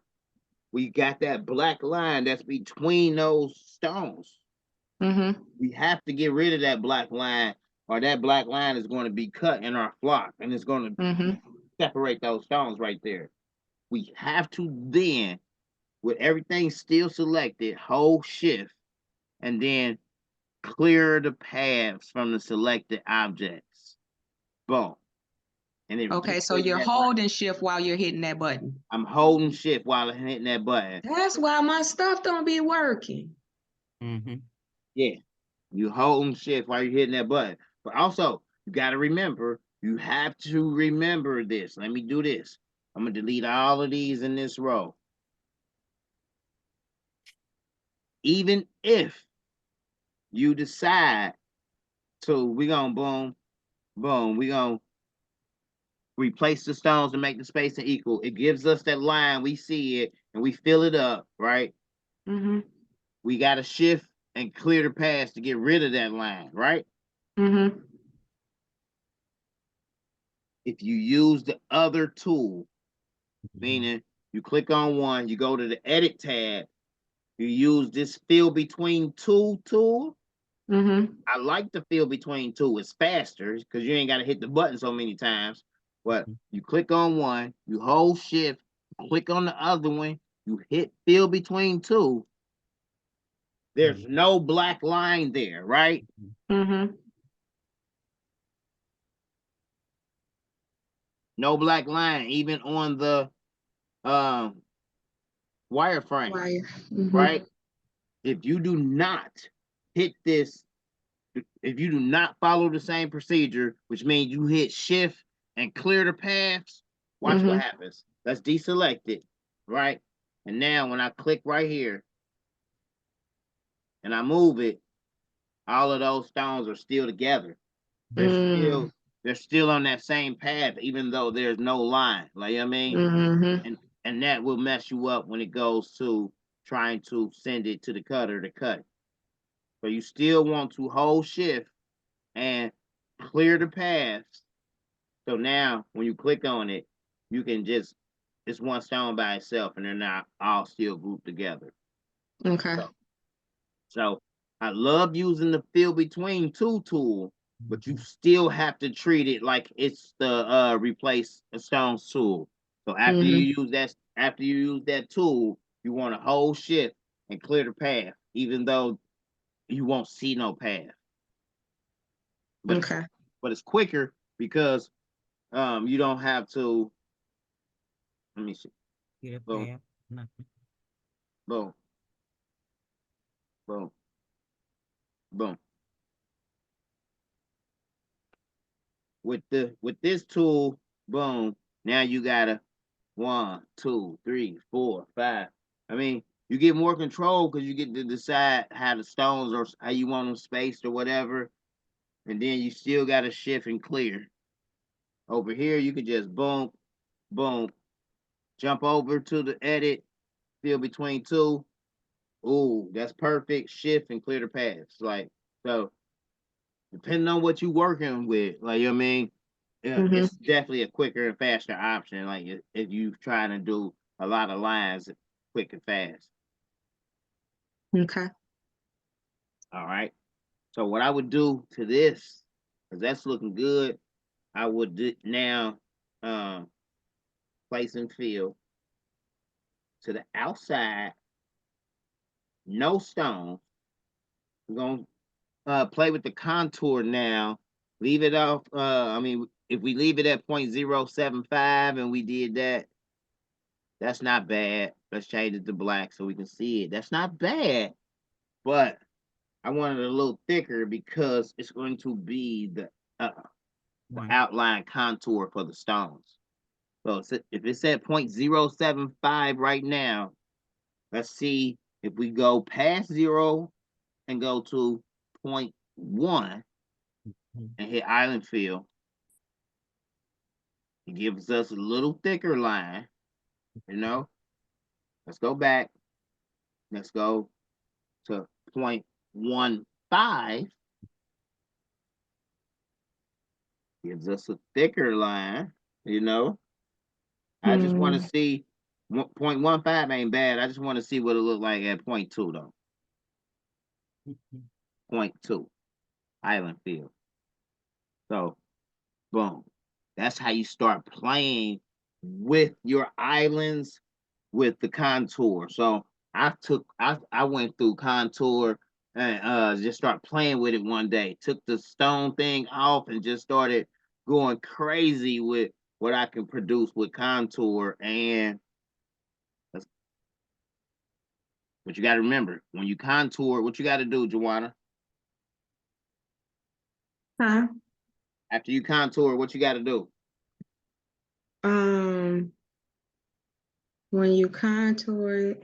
we got that black line that's between those stones. Mm-hmm. We have to get rid of that black line, or that black line is going to be cut in our flock, and it's going to Mm-hmm. separate those stones right there. We have to then, with everything still selected, hold shift, and then clear the paths from the selected objects. Boom. And it Okay, so generated you're that line. holding shift while you're hitting that button. I'm holding shift while I'm hitting that button. That's why my stuff don't be working. Mhm. Yeah. You holding shift while you're hitting that button. But also, you got to remember, you have to remember this. Let me do this. I'm going to delete all of these in this row. Even if you decide to, we're going to boom, boom, we're going to replace the stones to make the spacing equal. It gives us that line. We see it and we fill it up, right? Mm-hmm. We got to shift and clear the paths to get rid of that line, right? Mm-hmm. If you use the other tool, meaning you click on one, you go to the edit tab, you use this fill between two tool. Mm-hmm. I like the fill between two. It's faster because you ain't got to hit the button so many times. But you click on one, you hold shift, click on the other one, you hit fill between two. There's no black line there, right? Mm-hmm. No black line, even on the wireframe, Wire. Mm-hmm. right? If you do not hit this, if you do not follow the same procedure, which means you hit shift and clear the paths, watch what happens. Let's deselect it, right? And now when I click right here and I move it, all of those stones are still together. They're still on that same path, even though there's no line. Like, you know what I mean? Mm-hmm. And that will mess you up when it goes to trying to send it to the cutter to cut. So you still want to hold shift and clear the paths. So now when you click on it, you can just, it's one stone by itself and they're not all still grouped together. Okay. So I love using the fill between two tool, but you still have to treat it like it's the replace a stones tool. So after you use that tool, you want to hold shift and clear the path, even though you won't see no path. But Okay. but it's quicker because you don't have to, let me see. Get a Boom, path. Nothing. boom, boom, boom. With this tool, boom, now you gotta 1, 2, 3, 4, 5. I mean, you get more control because you get to decide how the stones or how you want them spaced or whatever. And then you still gotta shift and clear. Over here, you can just boom, boom, jump over to the edit, fill between two. Ooh, that's perfect. Shift and clear the paths. Like, so depending on what you're working with, like, you know what I mean? It's definitely a quicker and faster option. Like, if you trying to do a lot of lines quick and fast. Okay. All right. So what I would do to this, because that's looking good, I would now place and fill to the outside, no stone. We're gonna play with the contour now. Leave it off. I mean, if we leave it at 0.075 and we did that, that's not bad. Let's change it to black so we can see it. That's not bad, but I want it a little thicker because it's going to be the outline contour for the stones. So if it's at 0.075 right now, let's see if we go past 0 and go to 0.1 and hit island fill. It gives us a little thicker line, you know. Let's go back. Let's go to 0.15. Gives us a thicker line, you know. I just want to see 0.15 ain't bad. I just want to see what it look like at 0.2 though. 0.2 island field. So boom. That's how you start playing with your islands with the contour. So I went through contour and just start playing with it one day. Took the stone thing off and just started going crazy with what I can produce with contour. And but you got to remember, when you contour, what you got to do, Joanna? Huh? After you contour, what you got to do? When you contour it.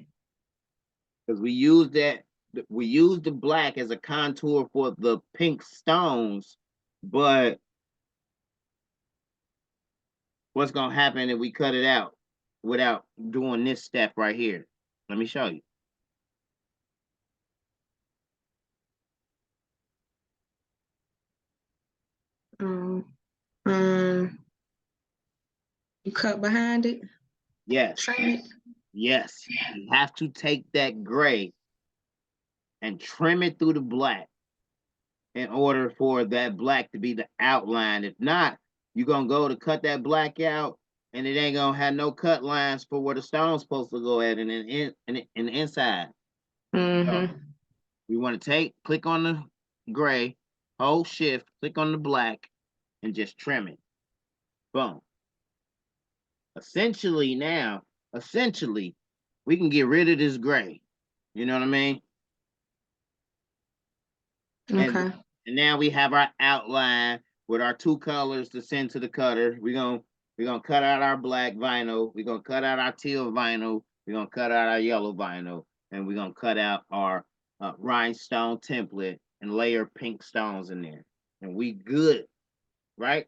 Because we use the black as a contour for the pink stones, but what's gonna happen if we cut it out without doing this step right here? Let me show you. You cut behind it? Yes. Trim it? Yes. You have to take that gray and trim it through the black in order for that black to be the outline. If not, you're gonna go to cut that black out and it ain't gonna have no cut lines for where the stone's supposed to go at and in the inside. So we want to click on the gray, hold shift, click on the black, and just trim it. Boom. Essentially, we can get rid of this gray. You know what I mean? Okay. And now we have our outline with our two colors to send to the cutter. We're gonna cut out our black vinyl. We're gonna cut out our teal vinyl. We're gonna cut out our yellow vinyl, and we're gonna cut out our rhinestone template and layer pink stones in there, and we good, right?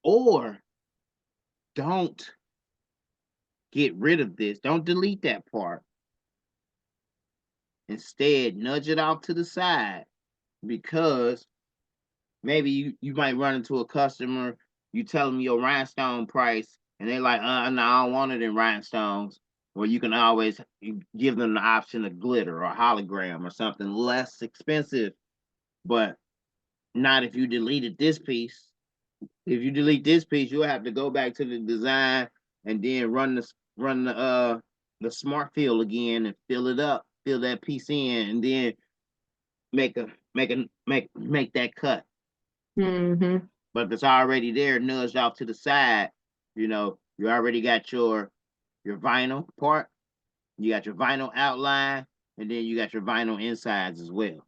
Or don't get rid of this. Don't delete that part. Instead, nudge it off to the side because maybe you might run into a customer, you tell them your rhinestone price, and they're like, no, I don't want it in rhinestones. Or you can always give them the option of glitter or hologram or something less expensive, but not if you deleted this piece. If you delete this piece, you'll have to go back to the design and then run the smart fill again and fill it up, fill that piece in, and then make that cut. But if it's already there, nudged off to the side, you know, you already got your vinyl part, you got your vinyl outline, and then you got your vinyl insides as well.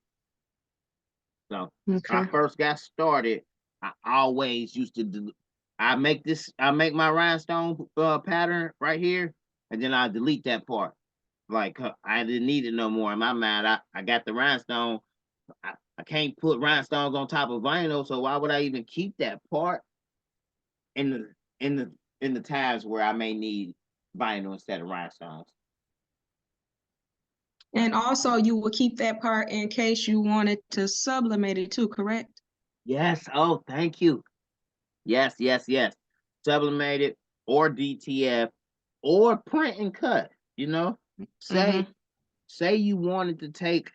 So when I first got started, I always used to do, I make my rhinestone pattern right here, and then I delete that part. Like I didn't need it no more. In my mind, I got the rhinestone. I can't put rhinestones on top of vinyl, so why would I even keep that part in in the times where I may need vinyl instead of rhinestones. And also you will keep that part in case you wanted to sublimate it too, correct? Yes. Oh, thank you. Yes, yes, yes. Sublimated or DTF or print and cut. You know, say you wanted to take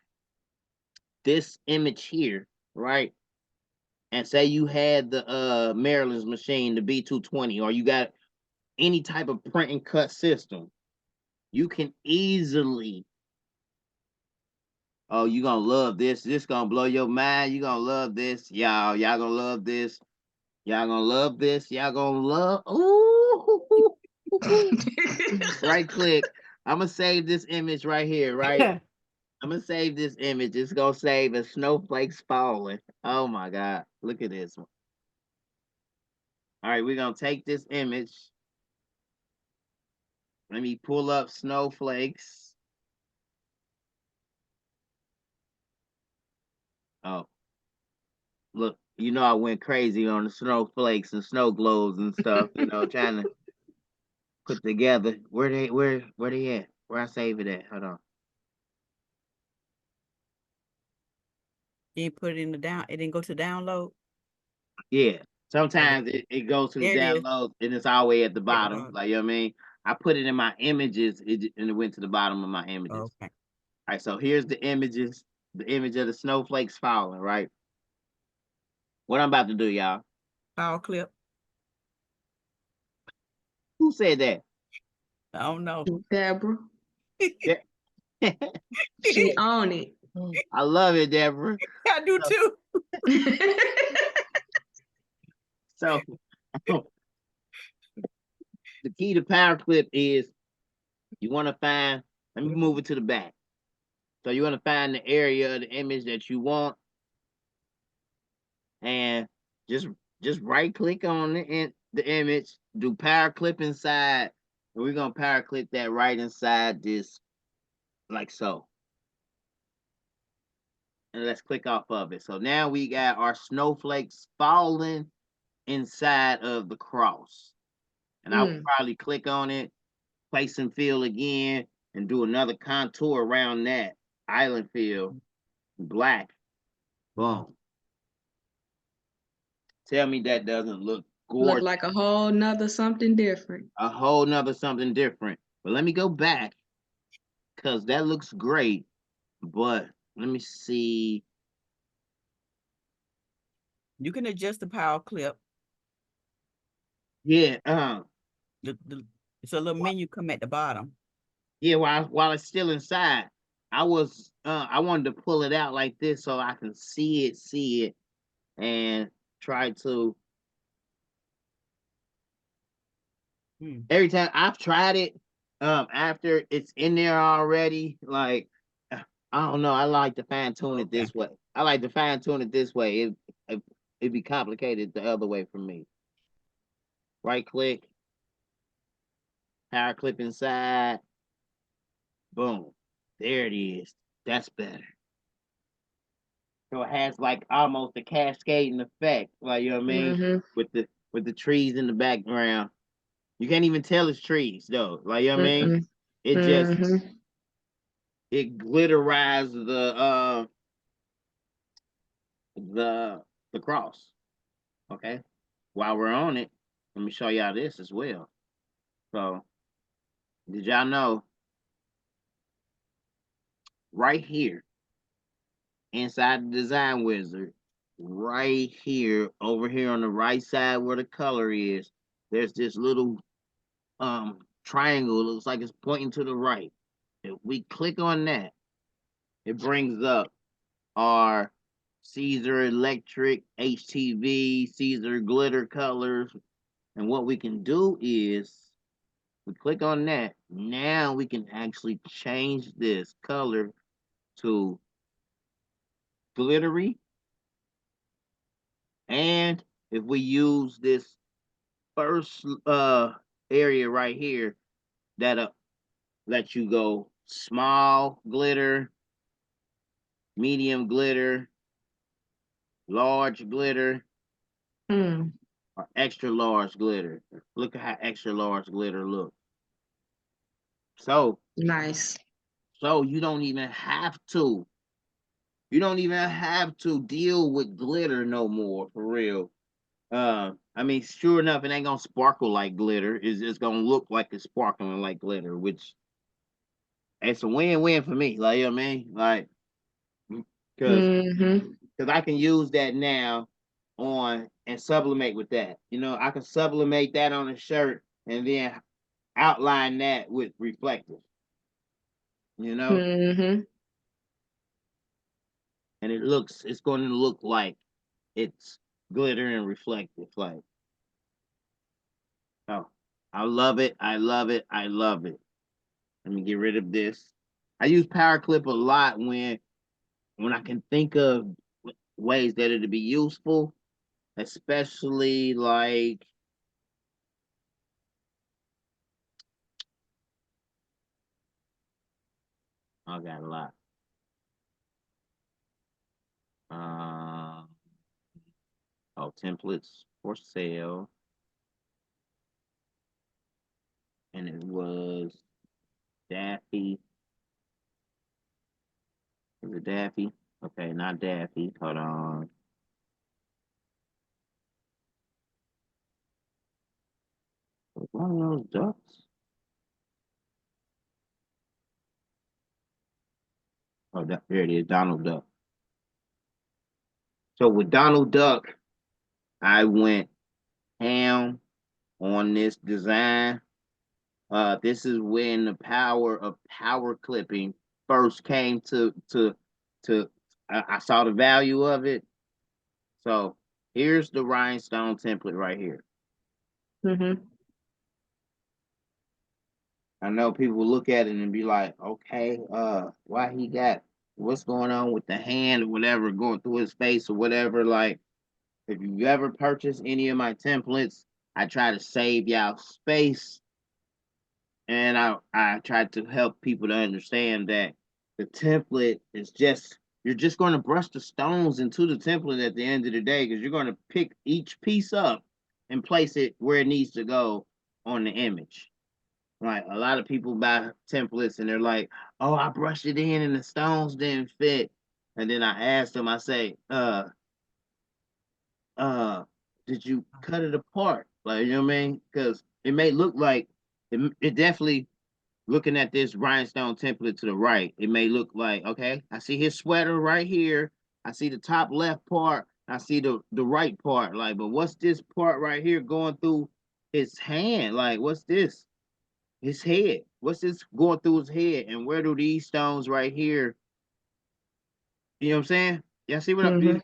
this image here, right? And say you had the Maryland's machine, the B220, or you got any type of print and cut system, you can easily, oh, you gonna love this. This gonna blow your mind. You gonna love this. Y'all gonna love this. Y'all gonna love this. Y'all gonna love. Ooh. Right click. I'm gonna save this image right here, right? I'm gonna save this image. It's gonna save as snowflakes falling. Oh my God. Look at this one. All right, we're gonna take this image. Let me pull up snowflakes. Oh, look, you know I went crazy on the snowflakes and snow globes and stuff, you know, trying to put together. Where they at? Where I save it at? Hold on. You put it in the down, it didn't go to download. Yeah. Sometimes it goes to the There it is. download and it's all the way at the At the bottom. bottom. Like, you know what I mean? I put it in my images and it went to the bottom of my images. Okay. All right, so here's the images, the image of the snowflakes falling, right? What I'm about to do, y'all. Power clip. Who said that? I don't know. Deborah, Yeah. she on it. I love it, Deborah. I do too. So the key to power clip is you want to find, let me move it to the back. So you want to find the area of the image that you want and just right click on the image, do power clip inside, and we're gonna power clip that right inside this, like so. And let's click off of it. So now we got our snowflakes falling inside of the cross. And I will probably click on it, place and fill again, and do another contour around that island fill, black. Boom. Tell me that doesn't look gorgeous. Look like a whole nother something different. A whole nother something different. But let me go back because that looks great. But let me see. You can adjust the power clip. Yeah, It's a little menu come at the bottom. yeah, while it's still inside, I wanted to pull it out like this so I can see it, and try to. Every time I've tried it, after it's in there already, like, I don't know, I like to fine tune it this way. I like to fine tune it this way. It'd be complicated the other way for me. Right click, power clip inside, boom, there it is. That's better. So it has like almost a cascading effect, like, you know what I mean, with the trees in the background. You can't even tell it's trees though, like, you know what I mean. It just it glitterized the cross. Okay, while we're on it, let me show y'all this as well. So, did y'all know right here inside the design wizard, right here, over here on the right side where the color is, there's this little triangle. It looks like it's pointing to the right. If we click on that, it brings up our Caesar Electric HTV, Caesar glitter colors. And what we can do is we click on that. Now we can actually change this color to glittery. And if we use this first area right here, that'll let you go small glitter, medium glitter, large glitter, or extra large glitter. Look at how extra large glitter look. So Nice. you don't even have to. You don't even have to deal with glitter no more, for real. I mean, sure enough, it ain't gonna sparkle like glitter. It's gonna look like it's sparkling like glitter, which it's a win-win for me. Like, you know what I mean? Like, because I can use that now on and sublimate with that. You know, I can sublimate that on a shirt and then outline that with reflective. You know, and it's going to look like it's glitter and reflective. Like, oh, I love it. I love it. I love it. Let me get rid of this. I use Power Clip a lot when I can think of ways that it'd be useful, especially like I got a lot. Templates for sale, and it was Daffy. Is it Daffy? Okay, not Daffy. Hold on. One of those ducks. Oh, there it is, Donald Duck. So with Donald Duck, I went ham on this design. This is when the power of power clipping first came to I saw the value of it. So here's the rhinestone template right here. I know people will look at it and be like, okay, why he got what's going on with the hand or whatever going through his face or whatever. Like, if you ever purchase any of my templates, I try to save y'all space. And I tried to help people to understand that the template is just, you're just going to brush the stones into the template at the end of the day, because you're going to pick each piece up and place it where it needs to go on the image. Like, a lot of people buy templates and they're like, oh, I brushed it in and the stones didn't fit. And then I asked them, I say, did you cut it apart? Like, you know what I mean? Because it may look like it definitely, looking at this rhinestone template to the right, it may look like, okay, I see his sweater right here. I see the top left part. I see the right part. Like, but what's this part right here going through his hand? Like, what's this? His head. What's this going through his head? And where do these stones right here? You know what I'm saying? Y'all see what I'm,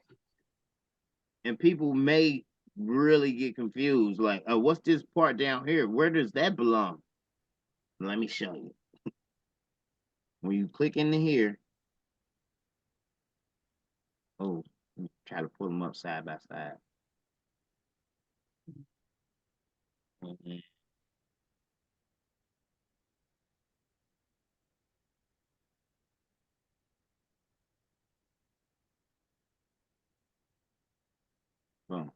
and people may really get confused. Like, oh, what's this part down here? Where does that belong? Let me show you. When you click into here, oh, try to pull them up side by side. Boom.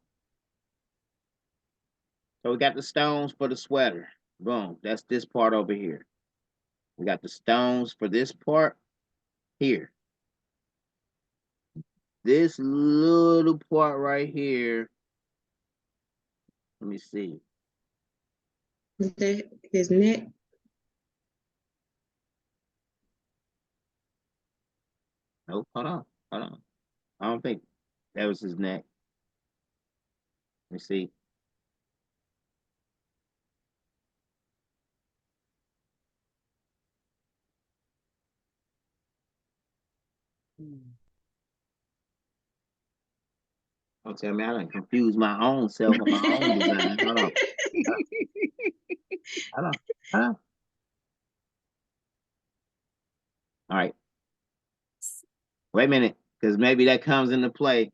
So we got the stones for the sweater. Boom. That's this part over here. We got the stones for this part here. This little part right here. Let me see. His neck. Nope. Hold on. Hold on. I don't think that was his neck. Let me see. Don't tell me I done confused my own self on my own design. Hold on. Hold on. Hold on. All right. Wait a minute, because maybe that comes into play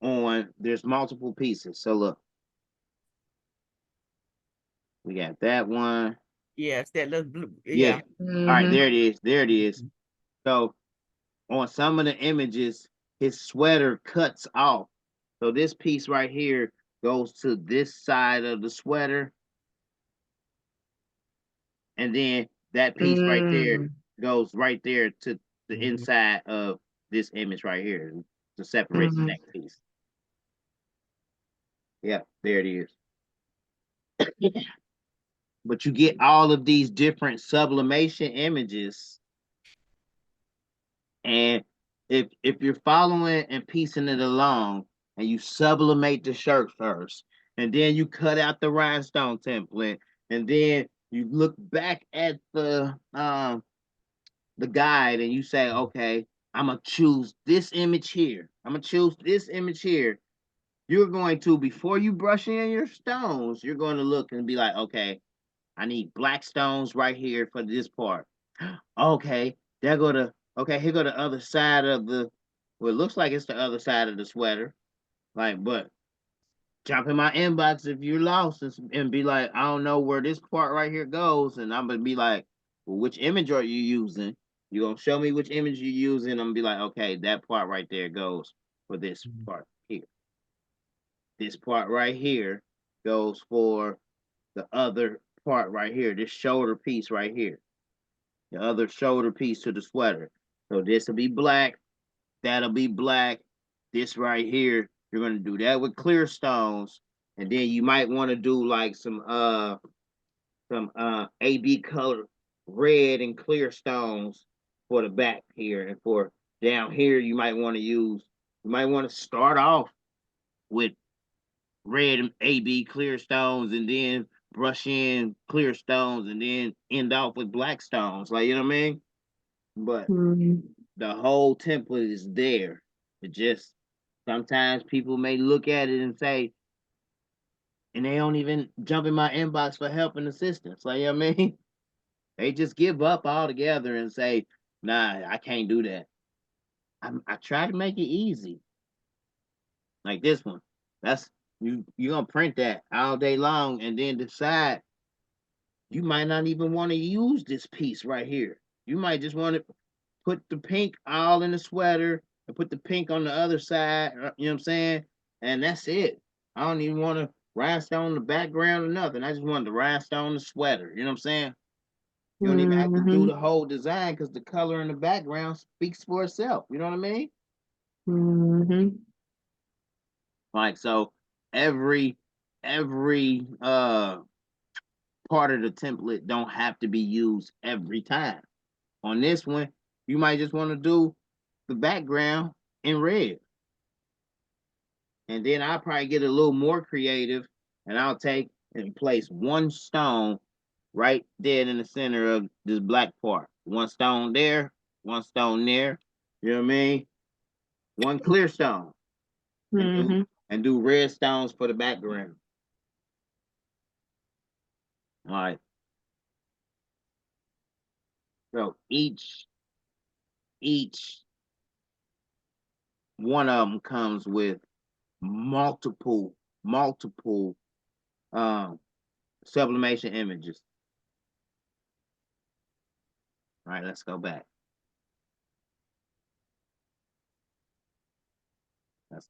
on, there's multiple pieces. So look. We got that one. Yes, that little blue. Yeah. All right, there it is. There it is. So on some of the images, his sweater cuts off. So this piece right here goes to this side of the sweater. And then that piece right there goes right there to the inside of this image right here to separate the next piece. Yeah, there it is. But you get all of these different sublimation images. And if you're following and piecing it along and you sublimate the shirt first, and then you cut out the rhinestone template, and then you look back at the guide and you say, okay, I'm gonna choose this image here. I'm gonna choose this image here. You're going to, before you brush in your stones, you're going to look and be like, okay, I need black stones right here for this part. Okay, here go the other side of the, well, it looks like it's the other side of the sweater. Like, but jump in my inbox if you're lost and be like, I don't know where this part right here goes. And I'm going to be like, well, which image are you using? You're going to show me which image you're using. I'm going to be like, okay, that part right there goes for this part here. This part right here goes for the other part right here, this shoulder piece right here. The other shoulder piece to the sweater. So this will be black, that'll be black. This right here, you're gonna do that with clear stones, and then you might want to do like some AB color red and clear stones for the back here, and for down here you might want to start off with red and AB clear stones, and then brush in clear stones, and then end off with black stones. Like, you know what I mean? But the whole template is there. It just, sometimes people may look at it and say, and they don't even jump in my inbox for help and assistance. Like, you know what I mean? They just give up altogether and say, nah, I can't do that. I try to make it easy. Like this one. That's, you're gonna print that all day long and then decide you might not even want to use this piece right here. You might just want to put the pink all in the sweater and put the pink on the other side, you know what I'm saying? And that's it. I don't even want to rhinestone the background or nothing. I just want the rhinestone the sweater, you know what I'm saying? You don't even have to do the whole design because the color in the background speaks for itself. You know what I mean? Like, so every part of the template don't have to be used every time. On this one, you might just want to do the background in red. And then I'll probably get a little more creative, and I'll take and place one stone right dead in the center of this black part. One stone there, one stone there. You know what I mean? One clear stone. And do red stones for the background. All right. So each one of them comes with multiple sublimation images. All right, let's go back. Let's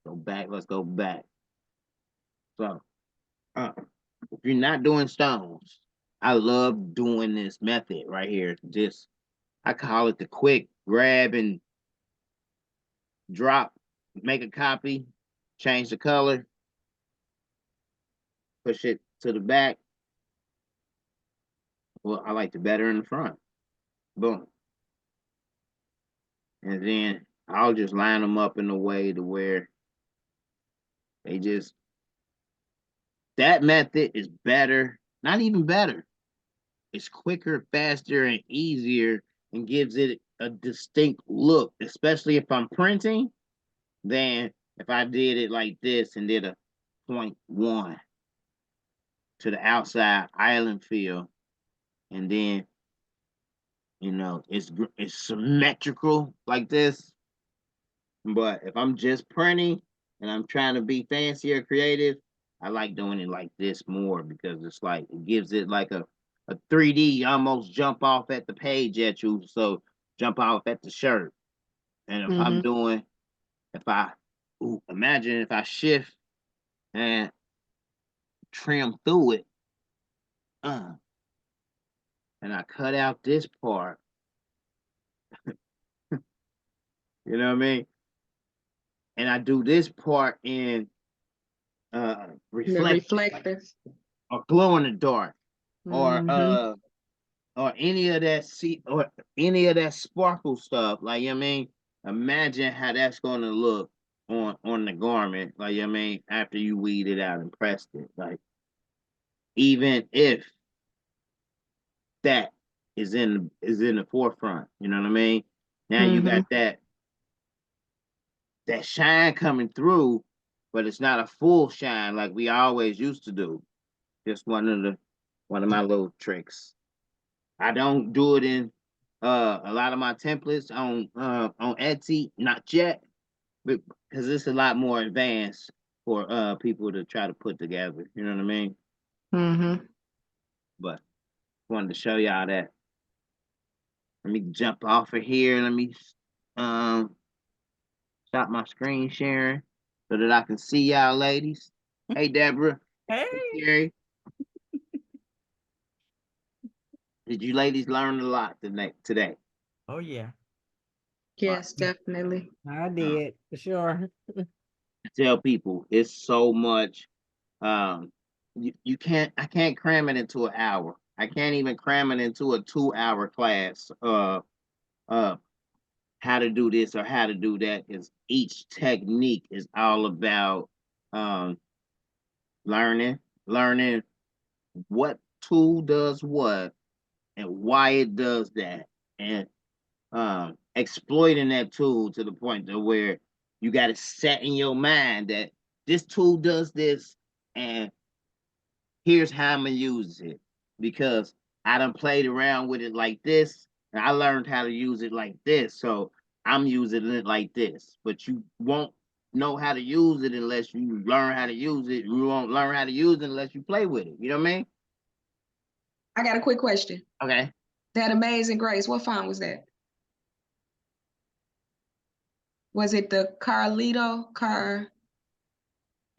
go back. So, if you're not doing stones, I love doing this method right here. Just, I call it the quick grab and drop, make a copy, change the color, push it to the back. Well, I like the better in the front. Boom. And then I'll just line them up in a way to where they just, that method is better, not even better. It's quicker, faster, and easier, and gives it a distinct look, especially if I'm printing, than if I did it like this and did a 0.1 to the outside island feel, and then, you know, it's symmetrical like this. But if I'm just printing and I'm trying to be fancy or creative, I like doing it like this more, because it's like, it gives it like a 3D, almost jump off at the page at you, so jump off at the shirt. And if I'm doing, imagine if I shift and trim through it. And I cut out this part. You know what I mean? And I do this part in The reflect reflective. or glow in the dark Mhm. or any of that or any of that sparkle stuff. Like, you know what I mean? Imagine how that's gonna look on the garment, like, you know what I mean, after you weed it out and pressed it. Like, even if that is in the forefront, you know what I mean? Now you got Mhm. that shine coming through, but it's not a full shine like we always used to do. Just one of my little tricks. I don't do it in a lot of my templates on Etsy, not yet, but because it's a lot more advanced for people to try to put together. You know what I mean? Mhm. But wanted to show y'all that. Let me jump off of here. Let me stop my screen sharing so that I can see y'all ladies. Hey Deborah. Hey. Hey Terry. Did you ladies learn a lot today? Oh yeah. Yes, definitely. I did, for sure. Tell people it's so much. You can't. I can't cram it into an hour. I can't even cram it into a 2-hour class. How to do this or how to do that, because each technique is all about learning what tool does what and why it does that, and exploiting that tool to the point to where you got to set in your mind that this tool does this, and here's how I'm gonna use it, because I done played around with it like this, and I learned how to use it like this, so I'm using it like this. But you won't know how to use it unless you learn how to use it. You won't learn how to use it unless you play with it. You know what I mean? I got a quick question. Okay. That Amazing Grace, what font was that? Was it the Carlito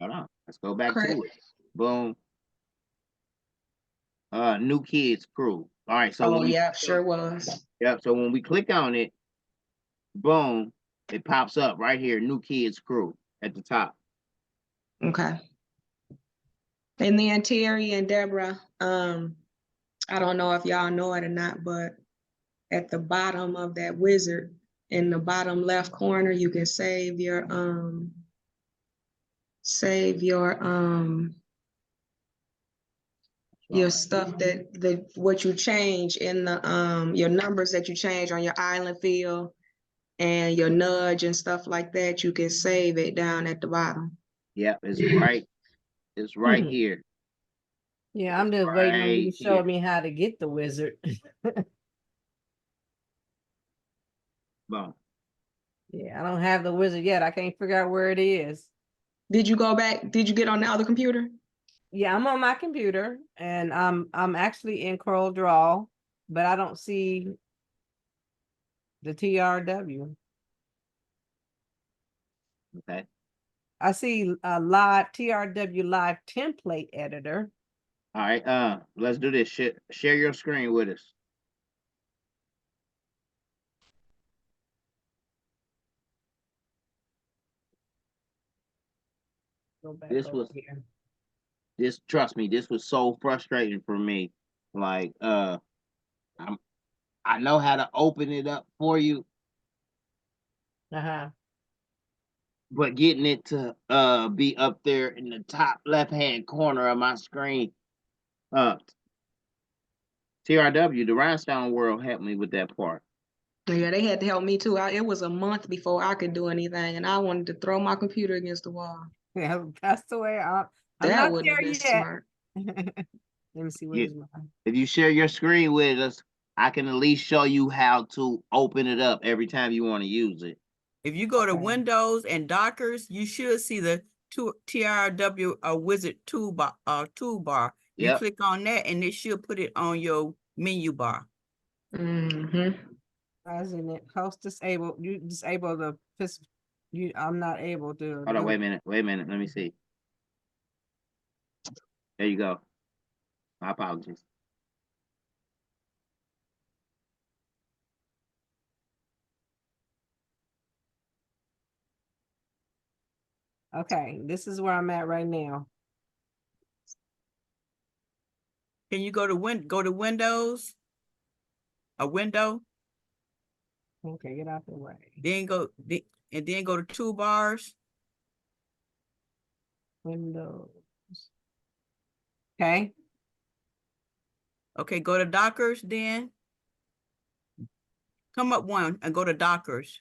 Hold on. Let's go back to Cra- it. Boom. New Kids Crew. All right. So Oh when we yeah, sure was. yep. So when we click on it, boom, it pops up right here. New Kids Crew at the top. Okay. And then Terry and Deborah, I don't know if y'all know it or not, but at the bottom of that wizard, in the bottom left corner, you can save your stuff that what you change in the your numbers that you change on your island field and your nudge and stuff like that, you can save it down at the bottom. Yep. It's right. It's right here. Yeah, I'm just waiting on you to show me how to get the wizard. Boom. Yeah, I don't have the wizard yet. I can't figure out where it is. Did you go back? Did you get on the other computer? Yeah, I'm on my computer and I'm actually in Coreldraw, but I don't see the TRW. Okay. I see a live TRW live template editor. All right. Let's do this. Share your screen with us. Go back This over was here. this. Trust me. This was so frustrating for me. Like, I know how to open it up for you, Uh-huh. but getting it to be up there in the top left hand corner of my screen. TRW, the Rhinestone World, helped me with that part. Yeah, they had to help me too. It was a month before I could do anything, and I wanted to throw my computer against the wall. Yeah, that's the way I'm That not wouldn't have there been yet. smart. Let me see Yeah. where's mine. If you share your screen with us, I can at least show you how to open it up every time you want to use it. If you go to Okay. Windows and Dockers, you should see the TRW wizard toolbar. You Yep. click on that and it should put it on your menu bar. Mm-hmm. Isn't it host disabled? You disable the I'm not able to Hold on, wait a minute. Let me see. There you go. My apologies. Okay, this is where I'm at right now. Can you go to Windows? A window, Okay, get out the way. then and then go to toolbars. Windows. Okay, Okay, go to Dockers, then come up one and go to Dockers.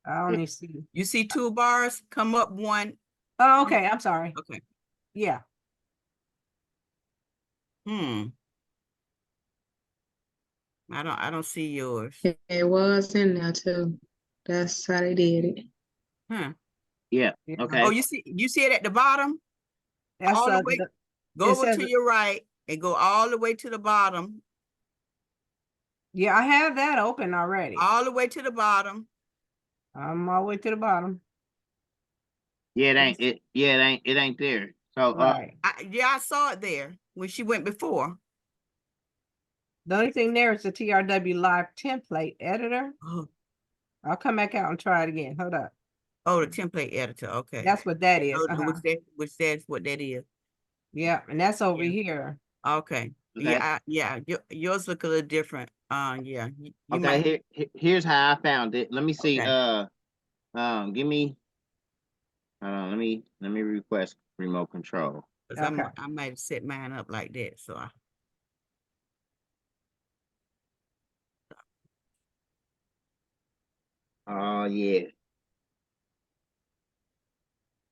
I only see. You see toolbars, come up one. Oh, okay, I'm sorry. Okay. Yeah, I don't see yours. It was in there too. That's how they did it. Huh. Yeah. Yeah. Okay. Oh, you see it at the bottom? that's All the way, go it over says- to your right and go all the way to the bottom, yeah, I have that open already. all the way to the bottom. I'm all the way to the bottom. Yeah, it ain't it. Yeah, it ain't there. So Right. Yeah, I saw it there when she went before. The only thing there is the TRW live template editor. Oh, I'll come back out and try it again. Hold up. the template editor. Okay. That's what that is. Oh, which that's what that is. Yeah, and that's over Yeah. here. Okay. Okay. Yeah. Yours look a little different. Yeah. You okay, might. here's how I found it. Let me see. Okay. Give me. Let me request remote control. Because Okay. I might have set mine up like that. So Oh yeah.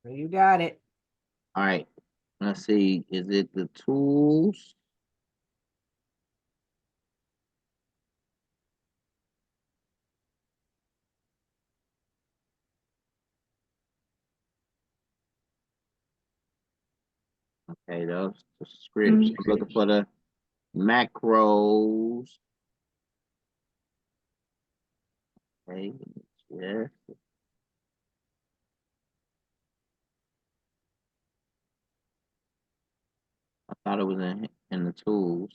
You got it. All right. Let's see. Is it the tools? Okay, those the scripts. I'm looking for the macros. Okay, yeah. I thought it was in the tools.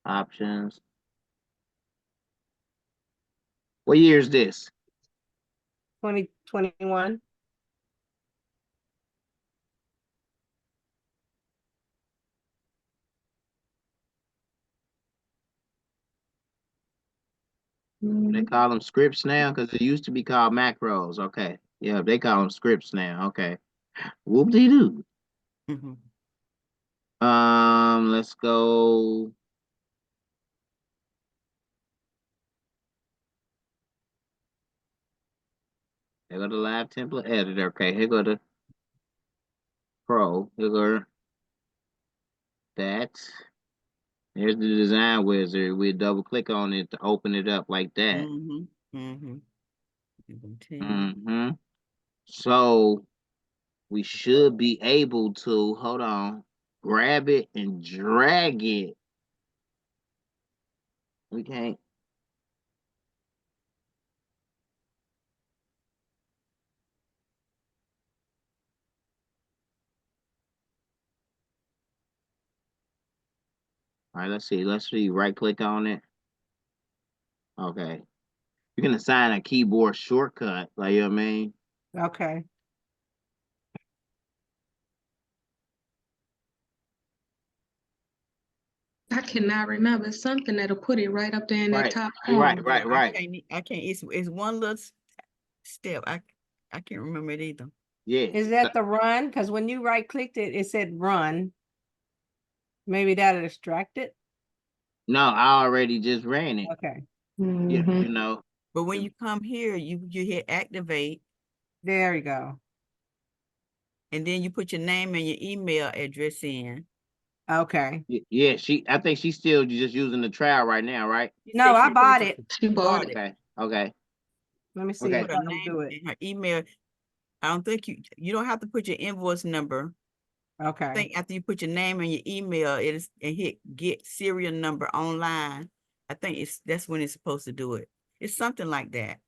Options. What year is this? 2021. They call them scripts now because it used to be called macros. Okay. Yeah, they call them scripts now. Okay. Whoop-de-doo. mhm. Let's go. Here go the live template editor. Okay, here go the pro. Here go that. Here's the design wizard. We double click on it to open it up like that. So we should be able to, hold on, grab it and drag it. We can't. All right, let's see. Let's see. Right click on it. Okay. You can assign a keyboard shortcut, like, you know what I mean? Okay. I cannot remember. It's something that'll put it right up there in that Right, top right, corner. right. I can't. It's one little step. I can't remember it either. Yeah. Is that the run? Because when you right clicked it, it said run. Maybe that'll distract it. No, I already just ran it. Okay. Yeah, Mhm. you know. But when you come here, you hit activate, There you go. and then you put your name and your email address in. Okay. Yeah, I think she's still just using the trial right now, right? No, I bought it. She bought it. Okay, okay. Let me see Okay. if Put I her can do name it. and her email. I don't think you don't have to put your invoice number. I Okay. think after you put your name and your email, and hit get serial number online. I think that's when it's supposed to do it. It's something like that.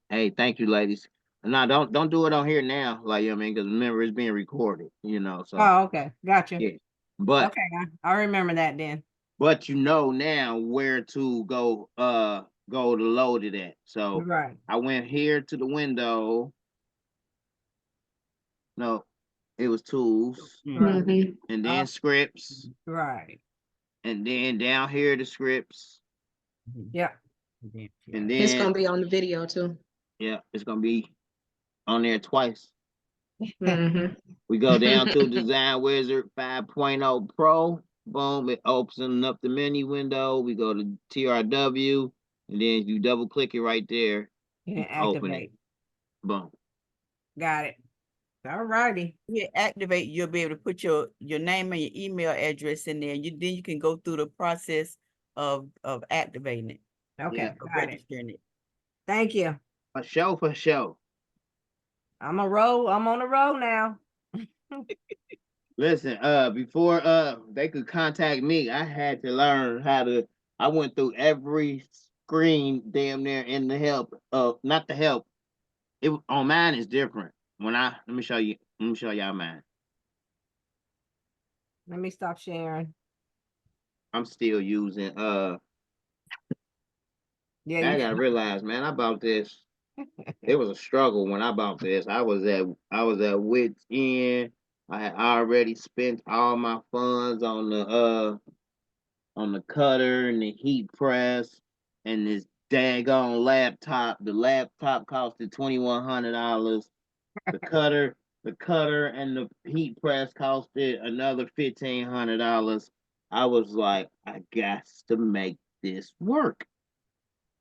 Hey, thank you, ladies. No, don't do it on here now. Like, you know what I mean? Because remember, it's being recorded, you know, so Oh, okay, gotcha. yeah. But Okay, I remember that then. but you know now where to go to load it at. So Right, I went here to the window. No, it was tools right, Mhm. and then scripts. right. And then down here the scripts. Yeah. And It's then gonna be on the video too. yeah, it's gonna be on there twice. Mhm. We go down to Design Wizard 5.0 Pro. Boom, it opens up the menu window. We go to TRW, and then you double click it right there. And Open it. activate. Boom. Got it. All righty. Hit activate, you'll be able to put your name and your email address in there. Then you can go through the process of activating it, Okay, Yeah. of got it. registering it. Thank you. For sure, for sure. I'm on a roll now. Listen, before they could contact me, I had to learn how to. I went through every screen damn near in the help. Not the help. It on mine is different. Let me show you. Let me show y'all mine. Let me stop sharing. I'm still using. Yeah, I you gotta realize, man, I bought this. It was a struggle when I bought this. I was at wit's end. I had already spent all my funds on the cutter and the heat press and this daggone laptop. The laptop costed $2,100. The cutter and the heat press costed another $1,500. I was like, I got to make this work.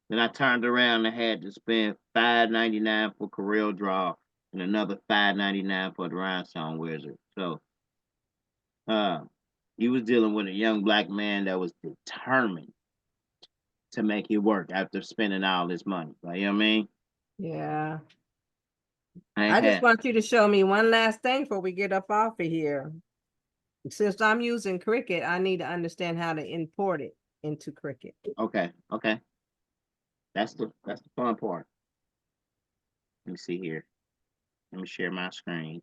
Then I turned around and had to spend $5.99 for Coreldraw and another $5.99 for the Rhinestone Wizard. So he was dealing with a young black man that was determined to make it work after spending all this money. Like, you know what I mean? Yeah. I I just had want you to show me one last thing before we get up off of here. Since I'm using Cricut, I need to understand how to import it into Cricut. okay. That's the fun part. Let me see here. Let me share my screen.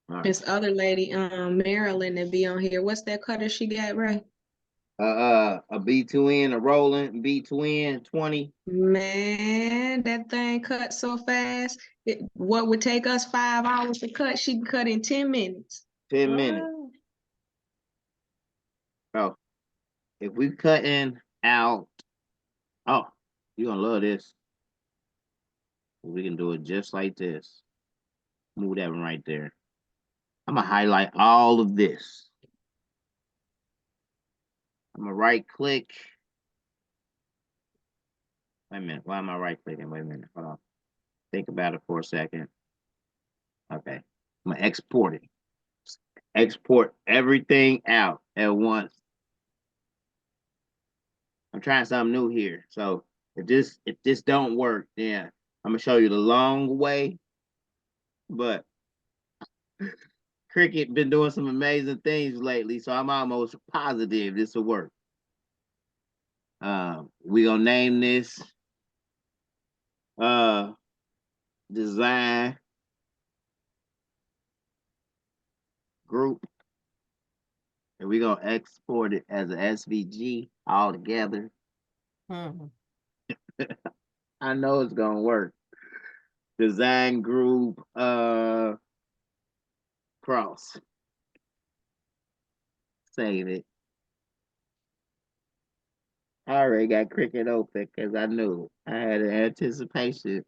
All right. This other lady, Marilyn, that be on here. What's that cutter she got, right? A B2N, a rolling B2N 20. Man, that thing cut so fast. What would take us 5 hours to cut, she can cut in 10 minutes. 10 minutes. Bro, if we cutting out, oh, you're gonna love this. We can do it just like this. Move that one right there. I'm gonna highlight all of this. I'm gonna right click. Wait a minute. Why am I right clicking? Wait a minute. Hold on. Think about it for a second. Okay. I'm gonna export it. Export everything out at once. I'm trying something new here. So if this don't work, then I'm gonna show you the long way. But Cricut been doing some amazing things lately, so I'm almost positive this will work. We gonna name this design group, and we gonna export it as an SVG all together. Mhm. I know it's gonna work. Design group cross. Save it. I already got Cricut open because I knew I had an anticipation.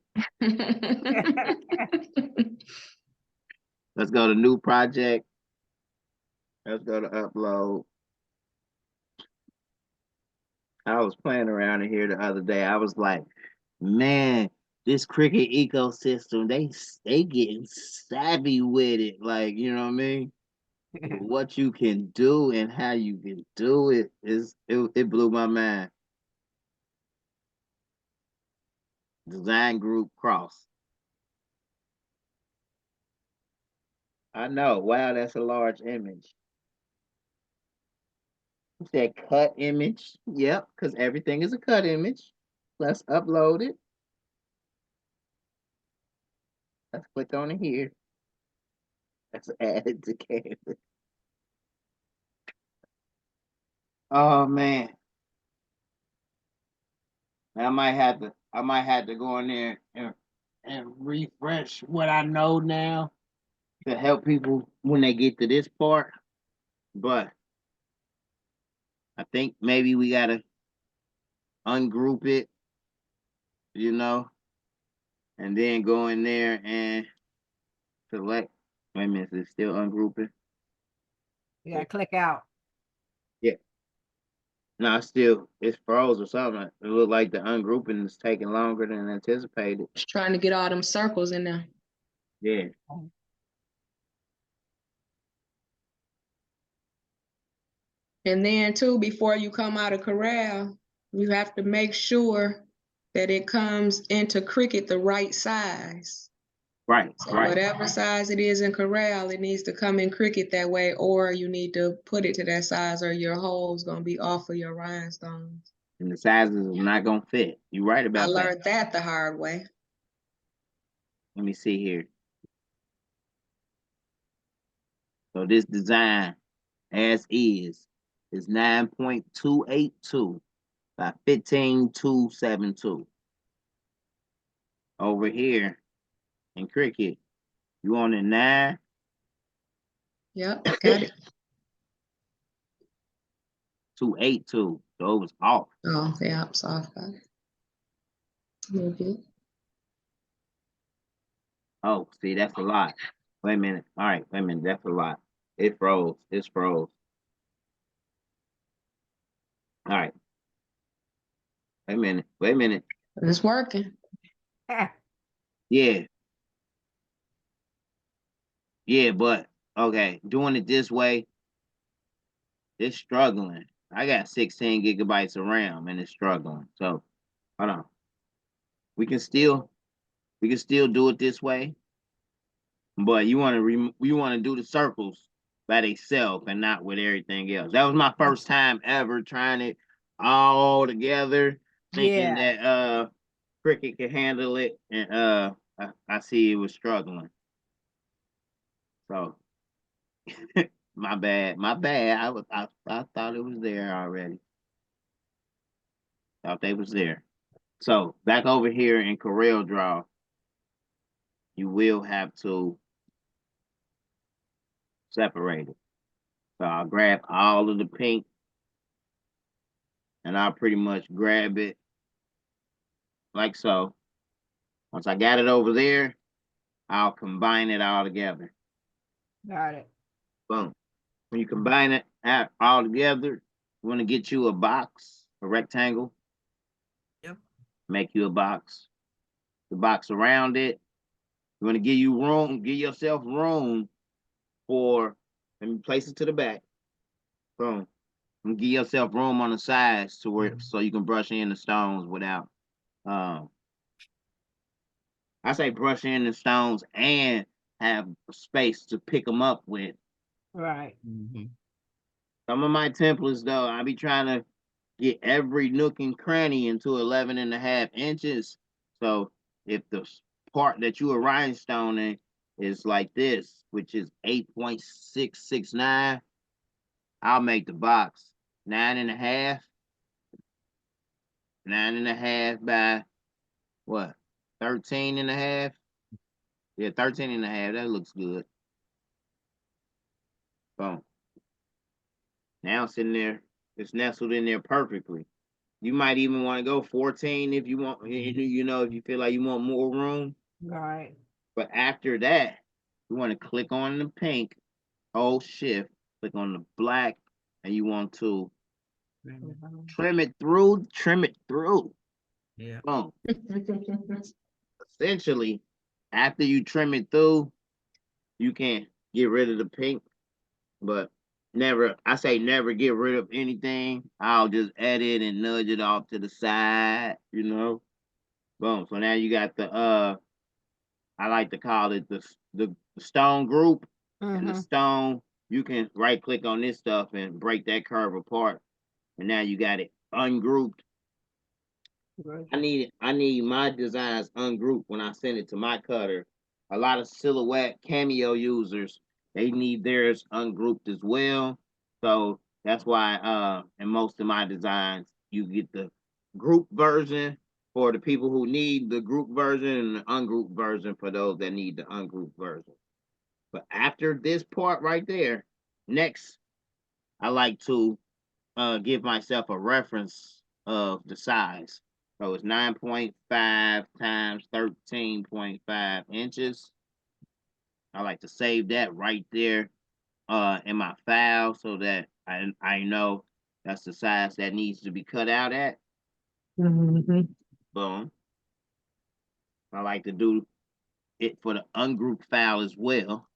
Let's go to new project. Let's go to upload. I was playing around in here the other day. I was like, man, this Cricut ecosystem, they getting savvy with it. Like, you know what I mean? What you can do and how you can do it blew my mind. Design group cross. I know. Wow, that's a large image. It said cut image. Yep, because everything is a cut image. Let's upload it. Let's click on it here. Let's add it to Canvas. Oh man. I might have to go in there and refresh what I know now to help people when they get to this part. But I think maybe we gotta ungroup it, you know, and then go in there and select. Wait a minute, is it still ungrouping? Yeah, click out. Yeah. No, it's froze or something. It looked like the ungrouping is taking longer than anticipated. Just trying to get all them circles in there. Yeah. And then too, before you come out of Corel, you have to make sure that it comes into Cricut the right size. Right, So right. whatever size it is in Corel, it needs to come in Cricut that way, or you need to put it to that size, or your hole's gonna be off of your rhinestones. And the sizes is not gonna fit. You're right I about that. learned that the hard way. Let me see here. So this design, as is 9.282 by 15.272. Over here in Cricut, you want a 9? Yep, got it. 282. So it was off. Oh, yeah, I'm sorry about it. You're good. Oh, see, that's a lot. Wait a minute. All right, wait a minute. That's a lot. It froze. It's froze. All right. Wait a minute. Wait a minute. It's working. Yeah. Yeah, but okay, doing it this way, it's struggling. I got 16 gigabytes of RAM and it's struggling. So hold on. We can still do it this way, but you want to do the circles by themselves and not with everything else. That was my first time ever trying it all together, thinking that Cricut could handle it, and I see it was struggling. So my bad. I thought it was there already. Thought they was there. So back over here in Coreldraw, you will have to separate it. So I'll grab all of the pink and I'll pretty much grab it like so. Once I got it over there, I'll combine it all together. Got it. Boom. When you combine it all together, you want to get you a box, a rectangle. Yep. Make you a box. The box around it. You want to give yourself room for, let me place it to the back. Boom. And give yourself room on the sides to where so you can brush in the stones without I say brush in the stones and have space to pick them up with. Right. Some of my templates though, I be trying to get every nook and cranny into 11.5 inches. So if the part that you are rhinestoning is like this, which is 8.669, I'll make the box 9.5 by what? 13.5? Yeah, 13.5. That looks good. Boom. Now it's in there. It's nestled in there perfectly. You might even want to go 14 if you want, you know, if you feel like you want more room. Right. But after that, you want to click on the pink, hold shift, click on the black, and you want to trim it through. Yeah. Boom. Essentially, after you trim it through, you can get rid of the pink, but I say never get rid of anything. I'll just edit and nudge it off to the side, you know. Boom. So now you got the I like to call it the stone group. And the stone, you can right click on this stuff and break that curve apart and now you got it ungrouped. I need my designs ungrouped when I send it to my cutter. A lot of Silhouette Cameo users, they need theirs ungrouped as well. So that's why in most of my designs you get the group version for the people who need the group version and the ungrouped version for those that need the ungrouped version. But after this part right there, next I like to give myself a reference of the size. So it's 9.5 times 13.5 inches. I like to save that right there in my file so that I know that's the size that needs to be cut out at. Mhm. Boom. I like to do it for the ungrouped file as well.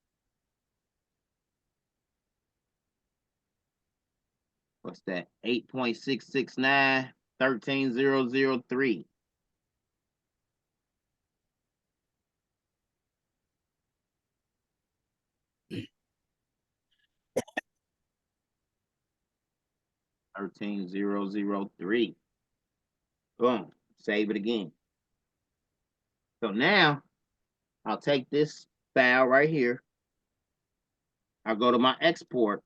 What's that? 8.669, 13003. $13,003. Boom. Save it again. So now I'll take this file right here. I'll go to my export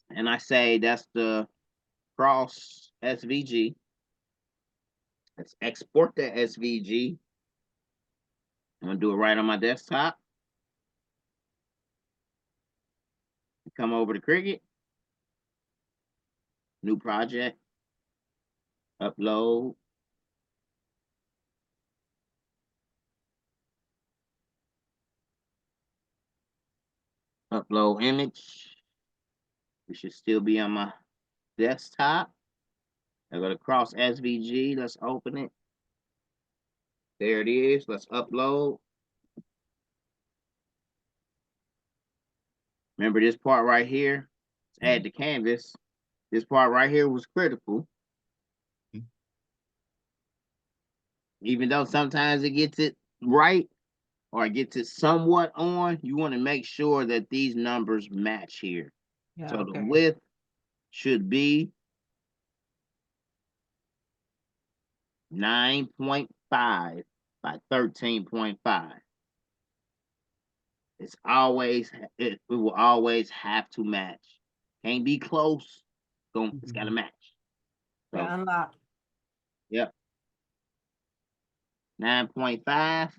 and I say that's the cross SVG. Let's export that SVG. I'm gonna do it right on my desktop. Come over to Cricut. New project. Upload. Upload image. It should still be on my desktop. I go to cross SVG. Let's open it. There it is. Let's upload. Remember this part right here? Let's add the canvas. This part right here was critical. Even though sometimes it gets it right or it gets it somewhat on, you want to make sure that these numbers match here. Yeah, So okay. the width should be 9.5 by 13.5. It will always have to match. Can't be close. It's gotta match. So, Yeah, unlock. yep. 9.5.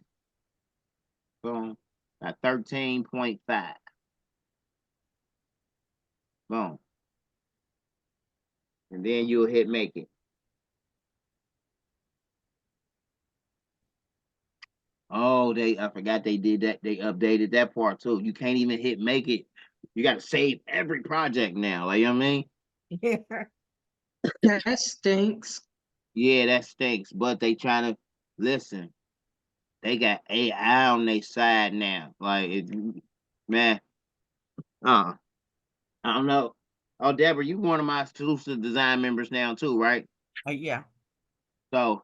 Boom. By 13.5. Boom. And then you'll hit make it. Oh, I forgot they did that. They updated that part too. You can't even hit make it. You got to save every project now. Like, you know what I mean? Yeah. That stinks. Yeah, that stinks. But they trying to listen. They got AI on their side now. Like, man, I don't know. Oh, Deborah, you one of my exclusive design members now too, right? Yeah. So,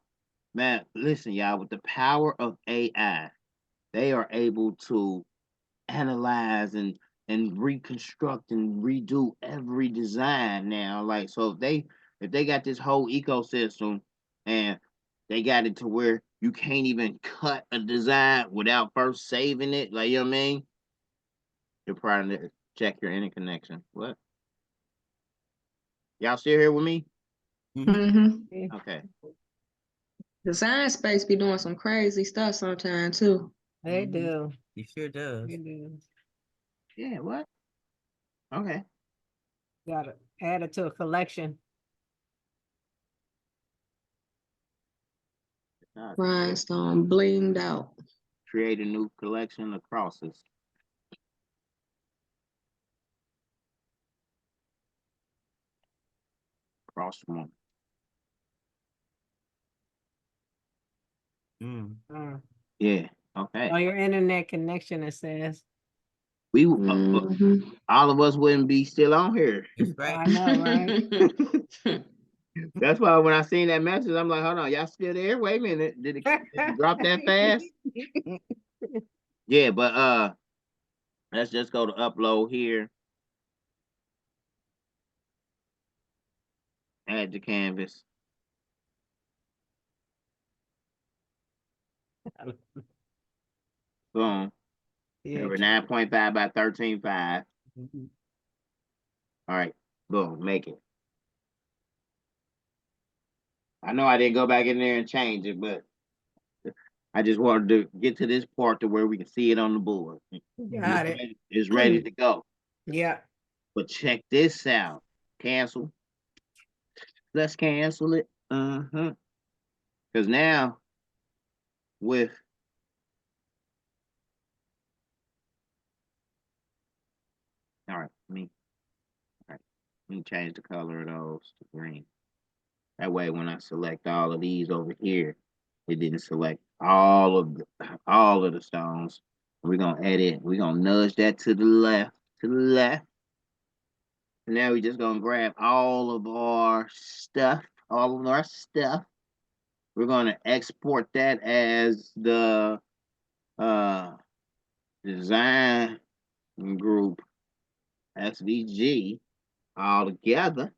man, listen, y'all, with the power of AI, they are able to analyze and reconstruct and redo every design now. Like, so if they got this whole ecosystem and they got it to where you can't even cut a design without first saving it, like, you know what I mean? You're probably to check your interconnection. What? Y'all still here with me? Mm-hmm. Okay. Design space be doing some crazy stuff sometimes too. They do. It sure does. They do. Yeah, what? Okay. Gotta add it to a collection. Rhinestone blinged out. Create a new collection of crosses. Cross one. Mm. Yeah. Okay. On your internet connection, it says. We Mhm. all of us wouldn't be still on here. That's right. I know, right? That's why when I seen that message, I'm like, hold on, y'all still there? Wait a minute. Did it drop that fast? Yeah, but let's just go to upload here. add the canvas. Boom. Yeah. Number 9.5 by 13.5. Mhm. All right, boom, make it. I know I didn't go back in there and change it, but I just wanted to get to this part to where we can see it on the board. Got it. It's ready to go. Yeah. But check this out. Cancel. Let's cancel it. Because now with all right, let me change the color of those to green. That way when I select all of these over here, it didn't select all of the stones. We're gonna edit, we're gonna nudge that to the left, Now we're just gonna grab all of our stuff, We're gonna export that as the design group SVG all together.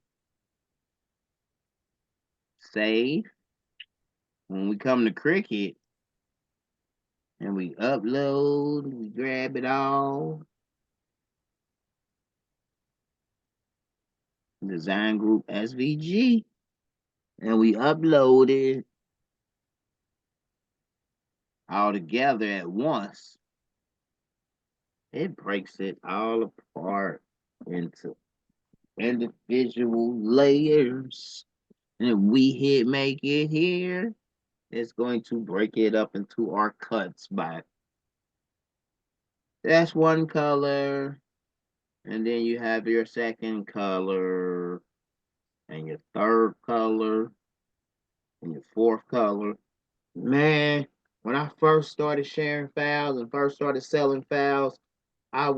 Save. When we come to Cricut and we upload, we grab it all. Design group SVG. And we upload it all together at once. It breaks it all apart into individual layers. And if we hit make it here, it's going to break it up into our cuts by that's one color. And then you have your second color and your third color and your fourth color. Man, when I first started sharing files and first started selling files, let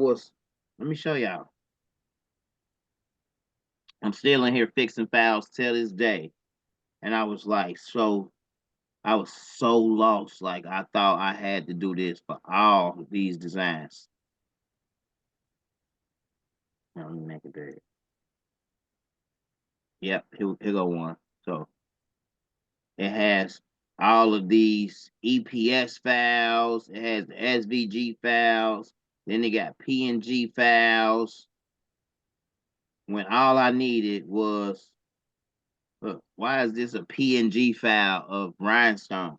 me show y'all. I'm still in here fixing files till this day. And I was so lost. Like I thought I had to do this for all these designs. Let me make it big. Yep, here go one. So it has all of these EPS files. It has the SVG files. Then they got PNG files. When all I needed was, look, why is this a PNG file of rhinestones?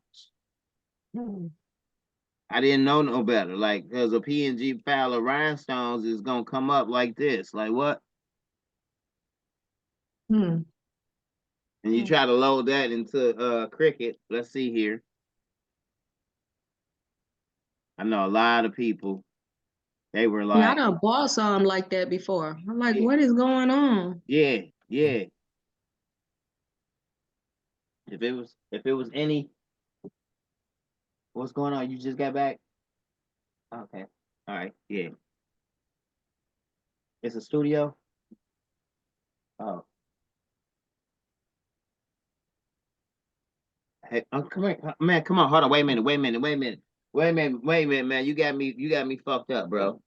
I didn't know no better. Like, because a PNG file of rhinestones is going to come up like this. Like, what? And you try to load that into Cricut. Let's see here. I know a lot of people, they were like, Yeah, I done bought some like that before. I'm like, Yeah. what is going on? yeah. If it was any, what's going on? You just got back? Okay. All right. Yeah. It's a studio? Oh. Hey, come here, man. Come on, hold on. Wait a minute, man. You got me fucked up, bro.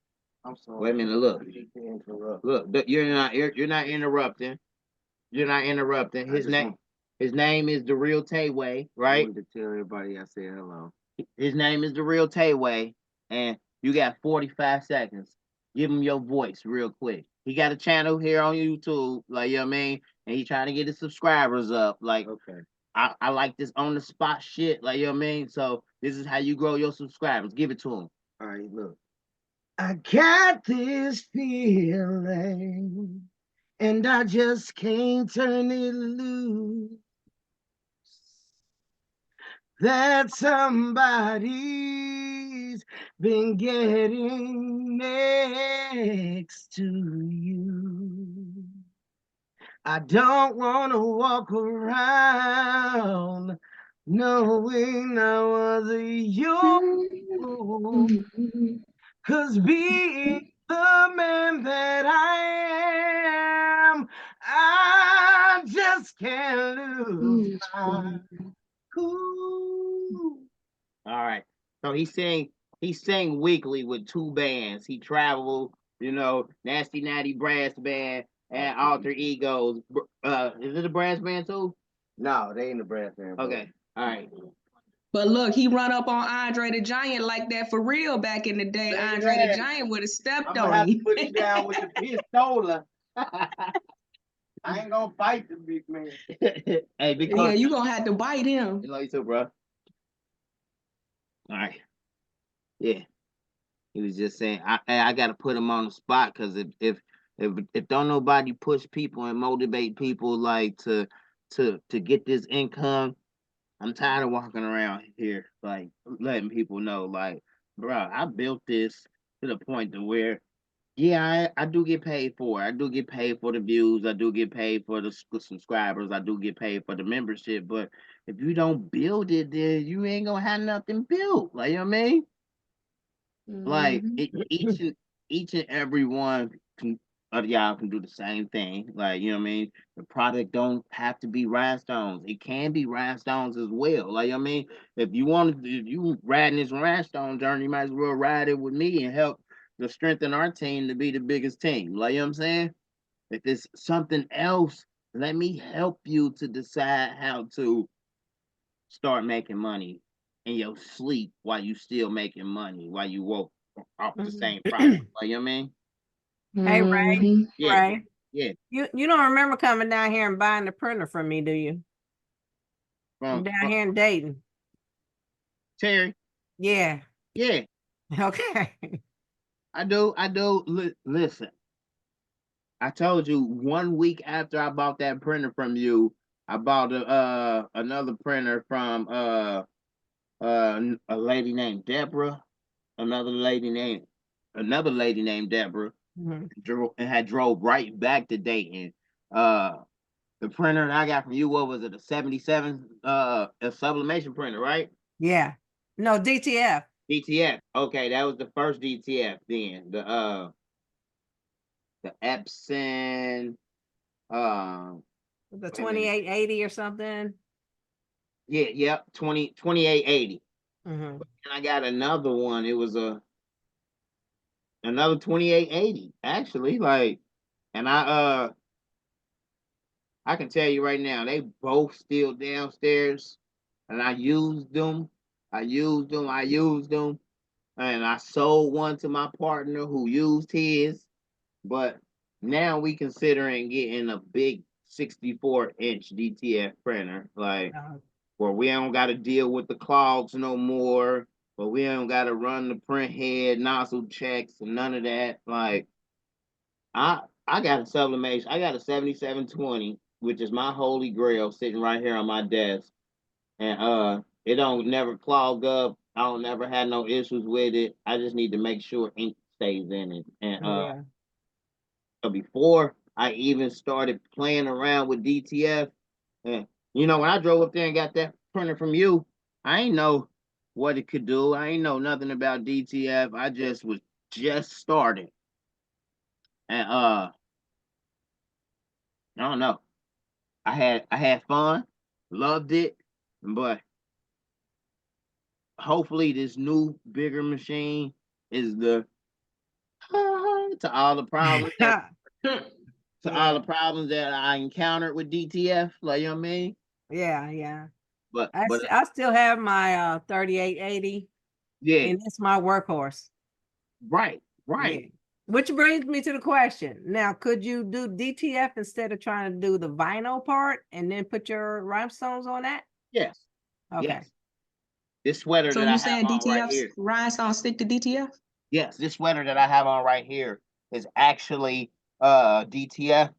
I'm sorry. Wait a minute. Look, you're not interrupting. You're not interrupting. His name is the real Tayway, right? I wanted to tell everybody I said hello. His name is the real Tayway, and you got 45 seconds. Give him your voice real quick. He got a channel here on YouTube, like, you know what I mean? And he trying to get his subscribers up. Like, okay. I like this on the spot shit, like, you know what I mean? So this is how you grow your subscribers. Give it to him. All right, look. I got this feeling, and I just can't turn it loose. That somebody's been getting next to you. I don't want to walk around knowing I was you. 'Cause being the man that I am, I just can't lose my cool. All right. So he sang weekly with two bands. He traveled, Nasty Natty Brass Band and alter egos. Is it a brass band too? No, they ain't a brass band. bro. Okay, all right. But look, he run up on Andre the Giant like that for real back in the day. Say Andre that. the Giant would have I'm stepped gonna on have to him. put him down with the pistola. I ain't gonna fight the big man. Hey, Yeah, because you gonna have to bite him. you know you too, bro. All right. Yeah. He was just saying I gotta put him on the spot because if don't nobody push people and motivate people like to get this income, I'm tired of walking around here like letting people know like, bro, I built this to the point to where yeah, I do get paid for it. I do get paid for the views. I do get paid for the subscribers. I do get paid for the membership. But if you don't build it, then you ain't gonna have nothing built. Like, you know what I mean? Like Mhm. each and every one of y'all can do the same thing. Like, you know what I mean? The product don't have to be rhinestones. It can be rhinestones as well. Like, you know what I mean? If you riding this rhinestone journey, you might as well ride it with me and help to strengthen our team to be the biggest team. Like, you know what I'm saying? If it's something else, let me help you to decide how to start making money in your sleep while you still making money while you woke off the same product. Like, you know what I mean? Hey, Ray, Mhm. Yeah, Ray, yeah. you don't remember coming down here and buying the printer from me, do you? From Down here in Dayton. Terry, Yeah. yeah, Okay. I do. Listen, I told you 1 week after I bought that printer from you, I bought another printer from a lady named Deborah, another lady named Deborah, Mhm. and had drove right back to Dayton. The printer that I got from you, what was it, a 77 a sublimation printer, right? Yeah. No, DTF. DTF. Okay, that was the first DTF then. The Epson The wait a minute. 2880 or something. Yeah, 2880. Mhm. And I got another one. It was another 2880 actually, like, and I can tell you right now, they both still downstairs, and I used them, and I sold one to my partner who used his, but now we considering getting a big 64-inch DTF printer, like Uh, where we don't got to deal with the clogs no more, but we don't got to run the print head nozzle checks and none of that. Like I got a sublimation. I got a 7720, which is my holy grail, sitting right here on my desk, and it don't never clog up. I don't never had no issues with it. I just need to make sure ink stays in it. And yeah. so before I even started playing around with DTF, and you know, when I drove up there and got that printer from you, I ain't know what it could do. I ain't know nothing about DTF. I just was just starting. And I don't know. I had fun, loved it, but hopefully this new bigger machine is the to all the problems that I encountered with DTF. Like, you know what I mean? Yeah. But I still have my 3880, yeah, and it's my workhorse. right. Yeah. Which brings me to the question. Now, could you do DTF instead of trying to do the vinyl part and then put your rhinestones on that? Yes. Okay. Yes. This sweater So that I you have saying on right DTF's here. rhinestone stick to DTF? Yes, this sweater that I have on right here is actually DTF,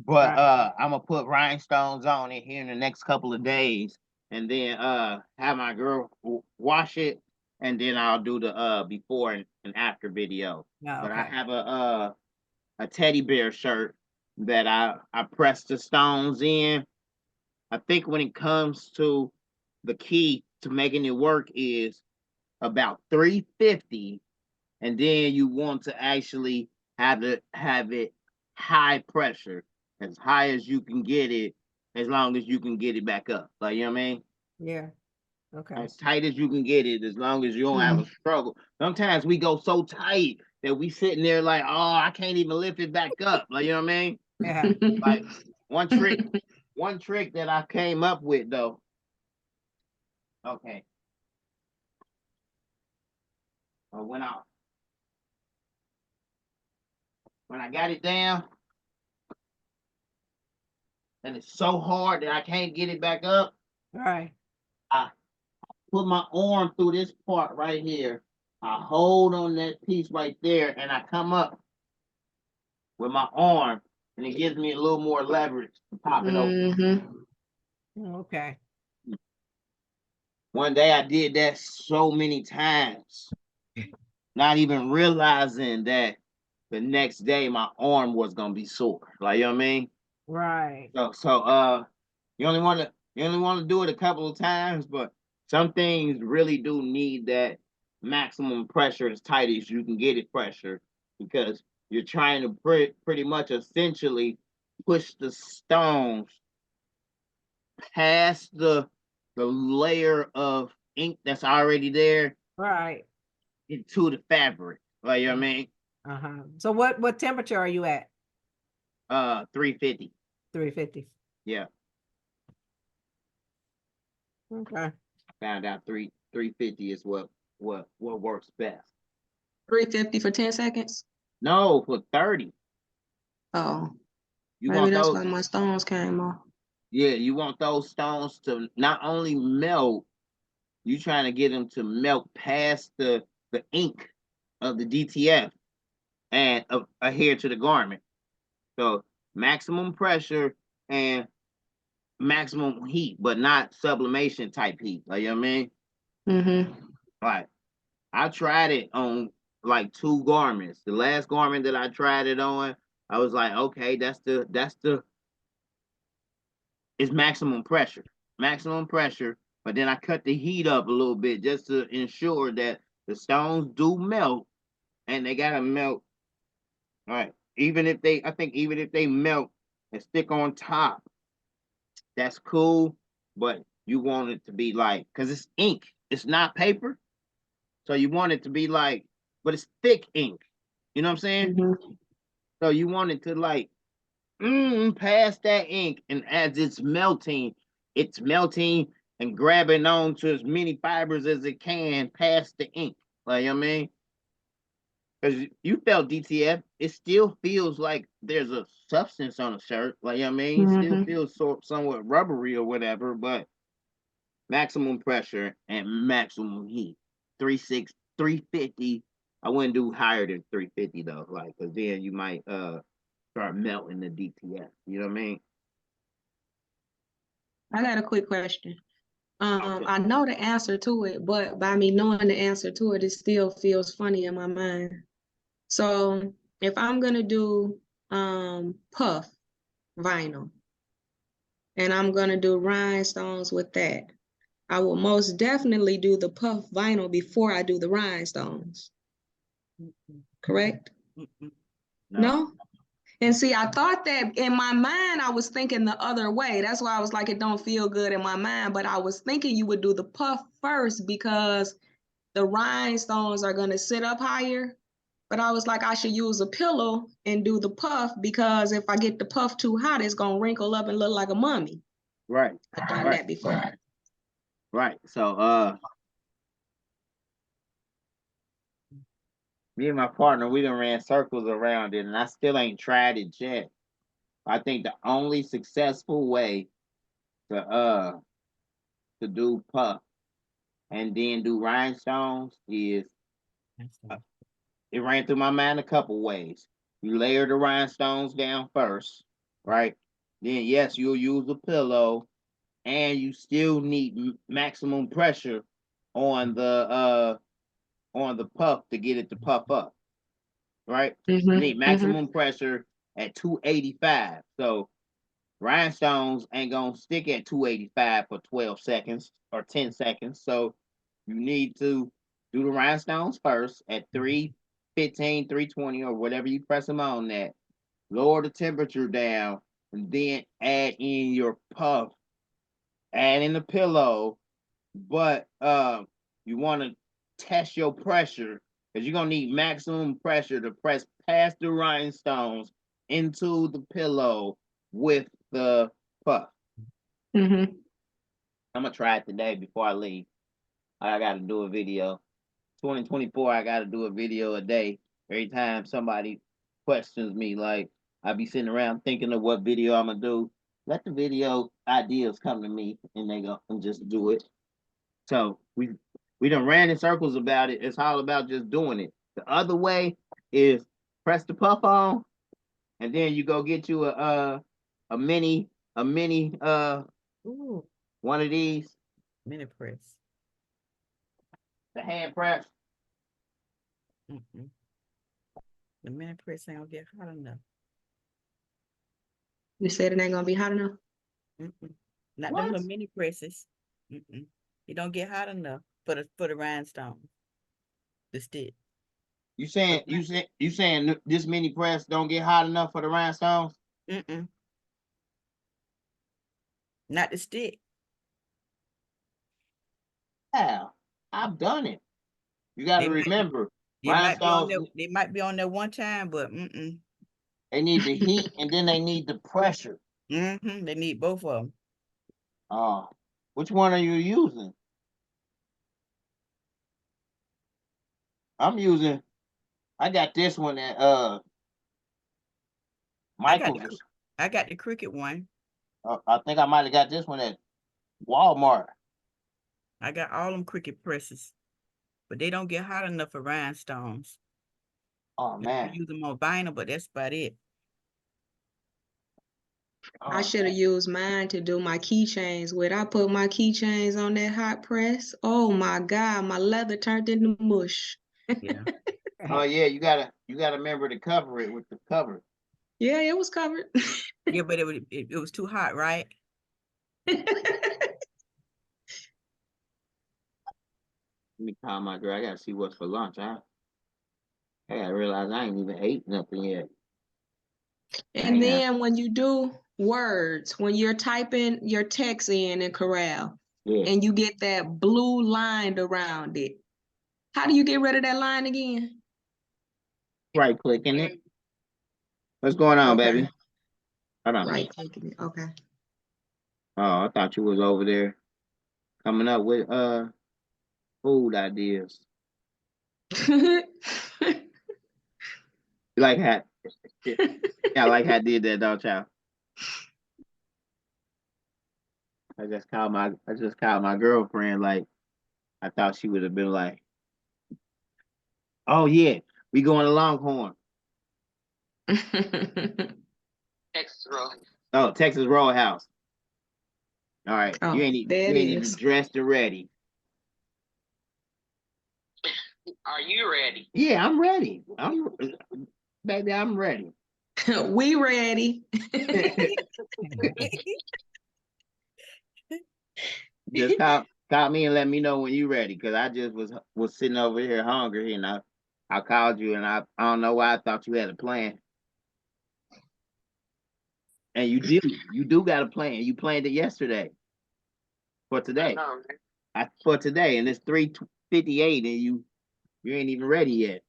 but Right. I'm gonna put rhinestones on it here in the next couple of days, and then have my girl wash it, and then I'll do the before and after video. Oh, But I okay. have a teddy bear shirt that I pressed the stones in. I think when it comes to the key to making it work is about 350, and then you want to actually have it high pressure, as high as you can get it, as long as you can get it back up. Like, you know what I mean? Yeah. Okay. As tight as you can get it, as long as you don't have a struggle. Sometimes we go so tight that we sitting there like, oh, I can't even lift it back up. Like, you know what I mean? Yeah. Like one trick that I came up with though. Okay. When I got it down, and it's so hard that I can't get it back up, Right. I put my arm through this part right here. I hold on that piece right there, and I come up with my arm, and it gives me a little more leverage to pop it open. Okay. One day I did that so many times, not even realizing that the next day my arm was gonna be sore. Like, you know what I mean? Right. So you only want to do it a couple of times, but some things really do need that maximum pressure as tight as you can get it pressure, because you're trying to pretty much essentially push the stones past the layer of ink that's already there Right. into the fabric. Like, you know what I mean? So what temperature are you at? 350. 350. Yeah. Okay. Found out 350 is what works best. 350 for 10 seconds. No, for 30. Oh, You maybe want that's those? why my stones came off. Yeah, you want those stones to not only melt, you trying to get them to melt past the ink of the DTF and adhere to the garment. So maximum pressure and maximum heat, but not sublimation type heat. Like, you know what I mean? Like, I tried it on like 2 garments. The last garment that I tried it on, I was like, okay, it's maximum pressure. But then I cut the heat up a little bit just to ensure that the stones do melt, and they gotta melt. All right. I think even if they melt and stick on top, that's cool. But you want it to be like, because it's ink, it's not paper. So you want it to be like, but it's thick ink. You know what I'm saying? So you want it to like pass that ink, and as it's melting and grabbing on to as many fibers as it can past the ink. Like, you know what I mean? Because you felt DTF, it still feels like there's a substance on a shirt. Like, you know what I mean? It still feels somewhat rubbery or whatever, but maximum pressure and maximum heat. 360, 350. I wouldn't do higher than 350 though, like, because then you might start melting the DTF. You know what I mean? I got a quick question. Okay. I know the answer to it, but by me knowing the answer to it, it still feels funny in my mind. So if I'm gonna do puff vinyl, and I'm gonna do rhinestones with that, I will most definitely do the puff vinyl before I do the rhinestones. Correct? No? And see, I thought that in my mind, I was thinking the other way. That's why I was like, it don't feel good in my mind. But I was thinking you would do the puff first because the rhinestones are gonna sit up higher. But I was like, I should use a pillow and do the puff because if I get the puff too hot, it's gonna wrinkle up and look like a mummy. Right. I've done that before. Right. So me and my partner, we done ran circles around it, and I still ain't tried it yet. I think the only successful way to do puff and then do rhinestones is it ran through my mind a couple ways. You layer the rhinestones down first, right? Then yes, you'll use a pillow, and you still need maximum pressure on the puff to get it to puff up, right? You need maximum pressure at 285. So rhinestones ain't gonna stick at 285 for 12 seconds or 10 seconds. So you need to do the rhinestones first at 315, 320, or whatever you press them on that. Lower the temperature down, and then add in your puff, add in the pillow, but you want to test your pressure because you're gonna need maximum pressure to press past the rhinestones into the pillow with the puff. Mm-hmm. I'm gonna try it today before I leave. I gotta do a video. 2024, I gotta do a video a day. Every time somebody questions me, like I be sitting around thinking of what video I'm gonna do. Let the video ideas come to me and they go and just do it. So we done ran in circles about it. It's all about just doing it. The other way is press the puff on, and then you go get you a mini Ooh, one of these, mini press. the hand press. Mm-mm. The mini press ain't gonna get hot enough. You said it ain't gonna be hot enough. Mm-mm. Not What? them little mini presses. Mm-mm. It don't get hot enough for the rhinestone. The stick. You saying this mini press don't get hot enough for the rhinestones? Mm-mm. Not the stick. Yeah, I've done it. You got They to might be- remember, They might be on rhinestones, there. They might be on there one time, but mm-mm. they need the heat and then they need the pressure. Mm-hmm. They need both of them. Which one are you using? I got this one at Michael's. I got the Cricut one. I think I might have got this one at Walmart. I got all them Cricut presses, but they don't get hot enough for rhinestones. Oh You man. use them on vinyl, but that's about it. I should have used mine to do my keychains with. I put my keychains on that hot press. Oh my God, my leather turned into mush. Yeah. Oh yeah, you gotta remember to cover it with the cover. Yeah, it was covered. Yeah, but it was too hot, right? Let me call my girl. I gotta see what's for lunch. I gotta realize I ain't even ate nothing yet. And then when you do words, when you're typing your text in Corel, Yeah. and you get that blue line around it, how do you get rid of that line again? Right clicking it. What's going on, Okay. baby? Hold on. Right clicking it. Okay. Oh, I thought you was over there coming up with food ideas. You like how yeah, I like how I did that, don't y'all? I just called my girlfriend, like I thought she would have been like, oh yeah, we going to Longhorn. Texas roll. Oh, Texas Roadhouse. All right. Oh, you ain't there it even is. dressed or ready. Are you ready? Yeah, I'm ready. Baby, I'm ready. We ready. Just call me and let me know when you ready, because I just was sitting over here hungry, and I called you, and I don't know why I thought you had a plan. And you do got a plan. You planned it yesterday for today. For today, and it's 3:58, and you ain't even ready yet.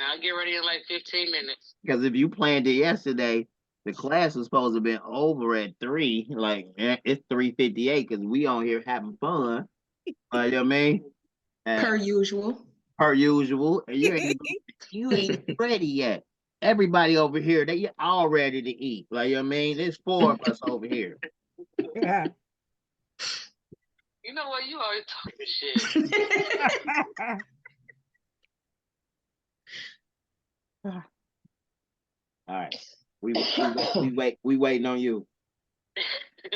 I'll get ready in like 15 minutes. Because if you planned it yesterday, the class was supposed to have been over at 3. Like, it's 3:58 because we on here having fun. You know what I mean? Per usual. Per usual. And you ain't ready yet. Everybody over here, they all ready to eat. Like, you know what I mean? There's 4 of us over here. Yeah. You know what? You always talking shit. All right. We waiting on you. All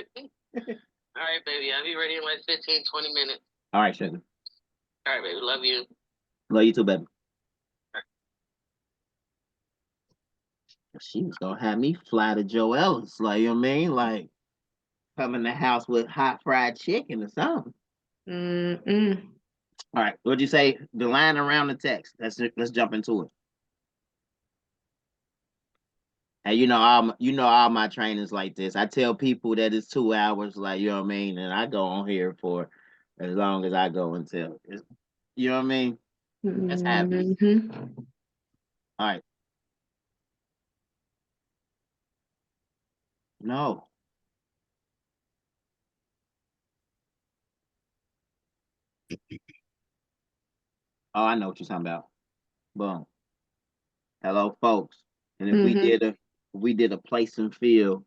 right, baby. I'll be ready in like 15, 20 minutes. All right, sugar. All right, baby. Love you. Love you too, baby. She was gonna have me fly to Joe Ellis, like, you know what I mean? Like, come in the house with hot fried chicken or something. Mm-mm. All right, what'd you say? The line around the text. Let's jump into it. And you know all my trainings like this. I tell people that it's 2 hours, like, you know what I mean, and I go on here for as long as I go until You know what I mean? That's happy. Mhm. All right. No. Oh, I know what you're talking about. Boom. Hello, folks. And if we did a place and fill,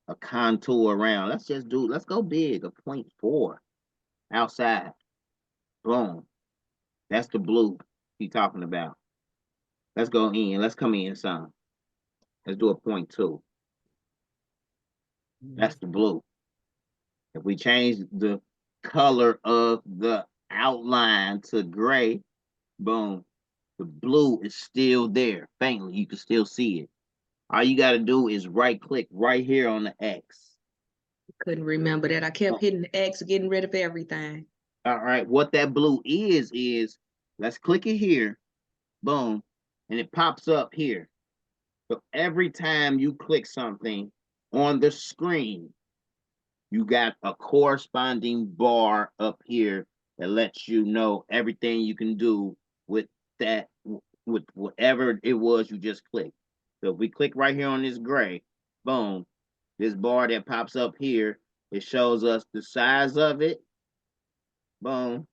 a contour around, let's go big, a 0.4 outside. Boom. That's the blue he talking about. Let's go in. Let's come in some. Let's do a 0.2. That's the blue. If we change the color of the outline to gray, boom, the blue is still there. Faintly, you can still see it. All you got to do is right click right here on the X. Couldn't remember that. I kept hitting the X, getting rid of everything. All right, what that blue is let's click it here, boom, and it pops up here. So every time you click something on the screen, you got a corresponding bar up here that lets you know everything you can do with that, with whatever it was you just clicked. So if we click right here on this gray, boom, this bar that pops up here, it shows us the size of it. Boom.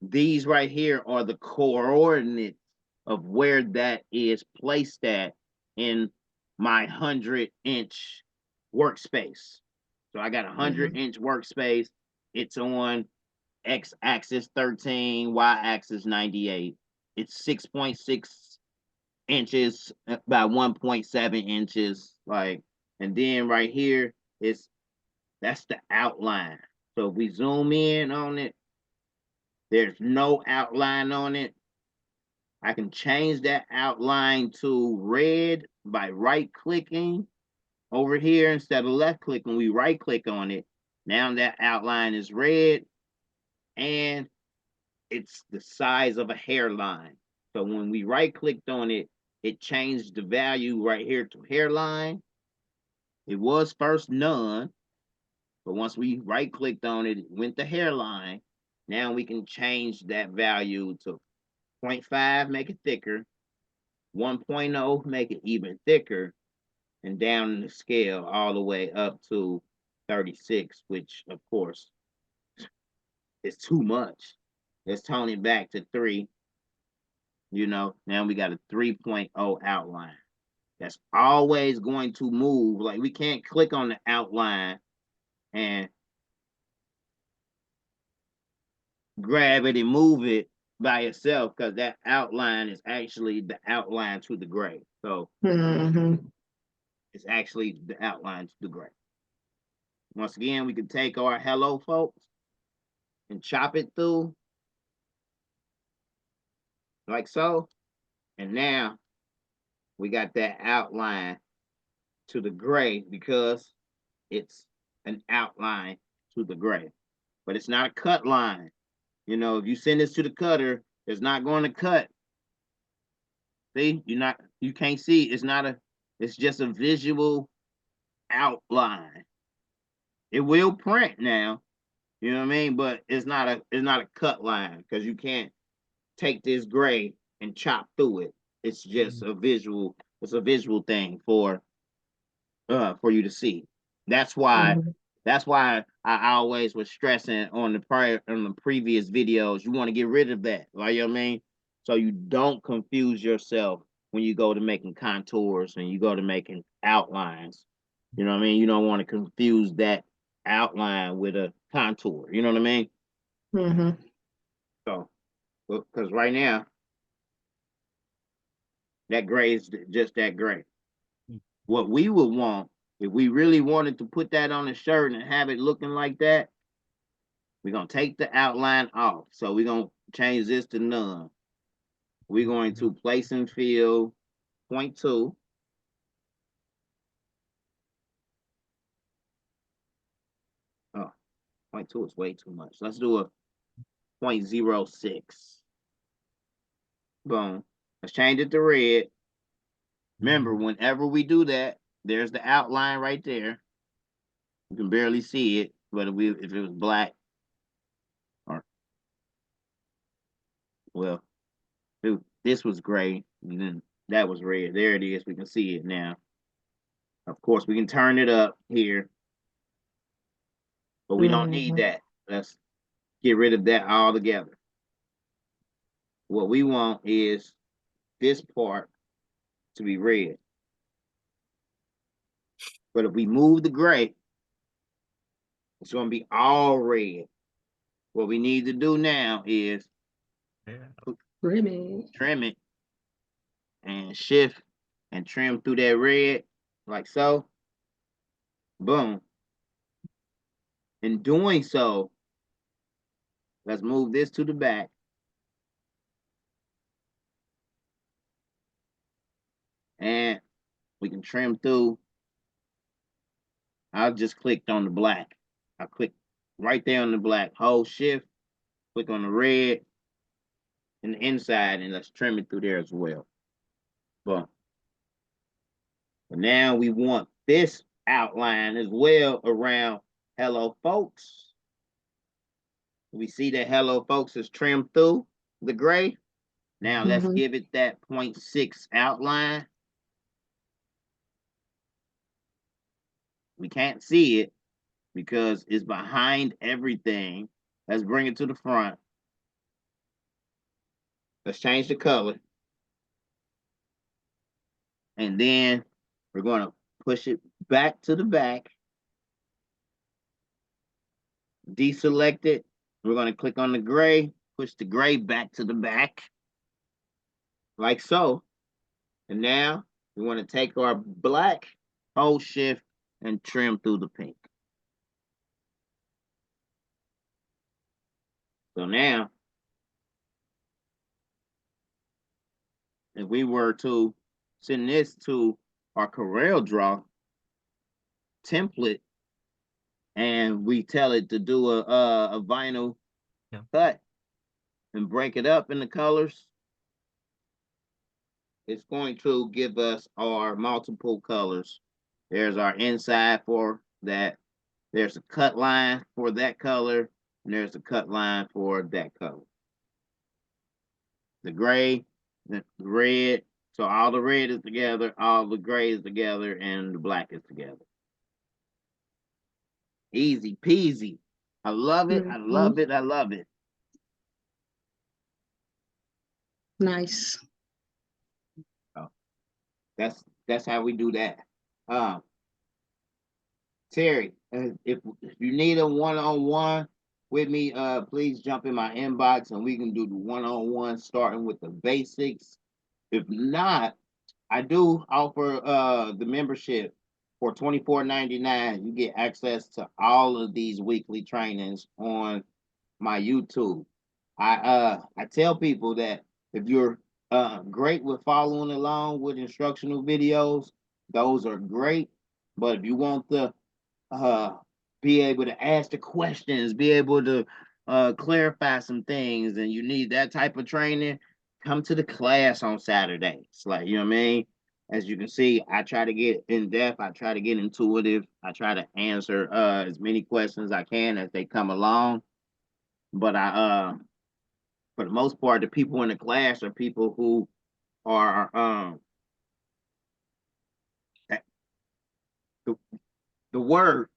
These right here are the coordinates of where that is placed at in my 100-inch workspace. So I got a 100-inch workspace. It's on X-axis 13, Y-axis 98. It's 6.6 inches by 1.7 inches. Like, and then right here that's the outline. So if we zoom in on it, there's no outline on it. I can change that outline to red by right-clicking over here instead of left-clicking. We right-click on it. Now that outline is red, and it's the size of a hairline. So when we right-clicked on it, it changed the value right here to hairline. It was first none, but once we right-clicked on it, it went to hairline. Now we can change that value to 0.5, make it thicker, 1.0, make it even thicker, and down in the scale all the way up to 36, which of course is too much. Let's tone it back to 3. You know, now we got a 3.0 outline. That's always going to move. Like, we can't click on the outline and grab it and move it by itself, because that outline is actually the outline to the gray. So it's actually the outline to the gray. Once again, we can take our hello folks and chop it through like so. And now we got that outline to the gray because it's an outline to the gray. But it's not a cut line. You know, if you send this to the cutter, it's not going to cut. See, you can't see. It's just a visual outline. It will print now, you know what I mean? But it's not a cut line, because you can't take this gray and chop through it. It's just a visual, it's a visual thing for you to see. That's why I always was stressing on the previous videos, you want to get rid of that, like, you know what I mean? So you don't confuse yourself when you go to making contours and you go to making outlines. You know what I mean? You don't want to confuse that outline with a contour. You know what I mean? So, because right now, that gray is just that gray. What we would want, if we really wanted to put that on a shirt and have it looking like that, we're going to take the outline off. So we're going to change this to none. We're going to place and fill 0.2. Oh, 0.2 is way too much. Let's do a 0.06. Boom. Let's change it to red. Remember, whenever we do that, there's the outline right there. You can barely see it, but if it was black, or well, this was gray, and then that was red. There it is. We can see it now. Of course, we can turn it up here, but we don't need that. Let's get rid of that altogether. What we want is this part to be red. But if we move the gray, it's going to be all red. What we need to do now is trim it and shift and trim through that red like so. Boom. In doing so, let's move this to the back. And we can trim through. I just clicked on the black. I click right there on the black. Hold shift, click on the red and the inside, and let's trim it through there as well. Boom. But now we want this outline as well around hello folks. We see that hello folks is trimmed through the gray. Now let's give it that 0.6 outline. We can't see it because it's behind everything. Let's bring it to the front. Let's change the color. And then we're going to push it back to the back. Deselect it. We're going to click on the gray, push the gray back to the back, like so. And now we want to take our black, hold shift, and trim through the pink. So now, if we were to send this to our Coreldraw template, and we tell it to do a vinyl cut and break it up into colors, it's going to give us our multiple colors. There's our inside for that. There's a cut line for that color, and there's a cut line for that color. The gray, the red, so all the red is together, all the gray is together, and the black is together. Easy peasy. I love it. I love it. I love it. Nice. Oh, that's how we do that. Terry, if you need a one-on-one with me, please jump in my inbox and we can do the one-on-one starting with the basics. If not, I do offer the membership for $24.99. You get access to all of these weekly trainings on my YouTube. I tell people that if you're great with following along with instructional videos, those are great. But if you want to be able to ask the questions, be able to clarify some things, and you need that type of training, come to the class on Saturdays. Like, you know what I mean? As you can see, I try to get in depth. I try to get intuitive. I try to answer as many questions I can as they come along. But I, for the most part, the people in the class are people who are the word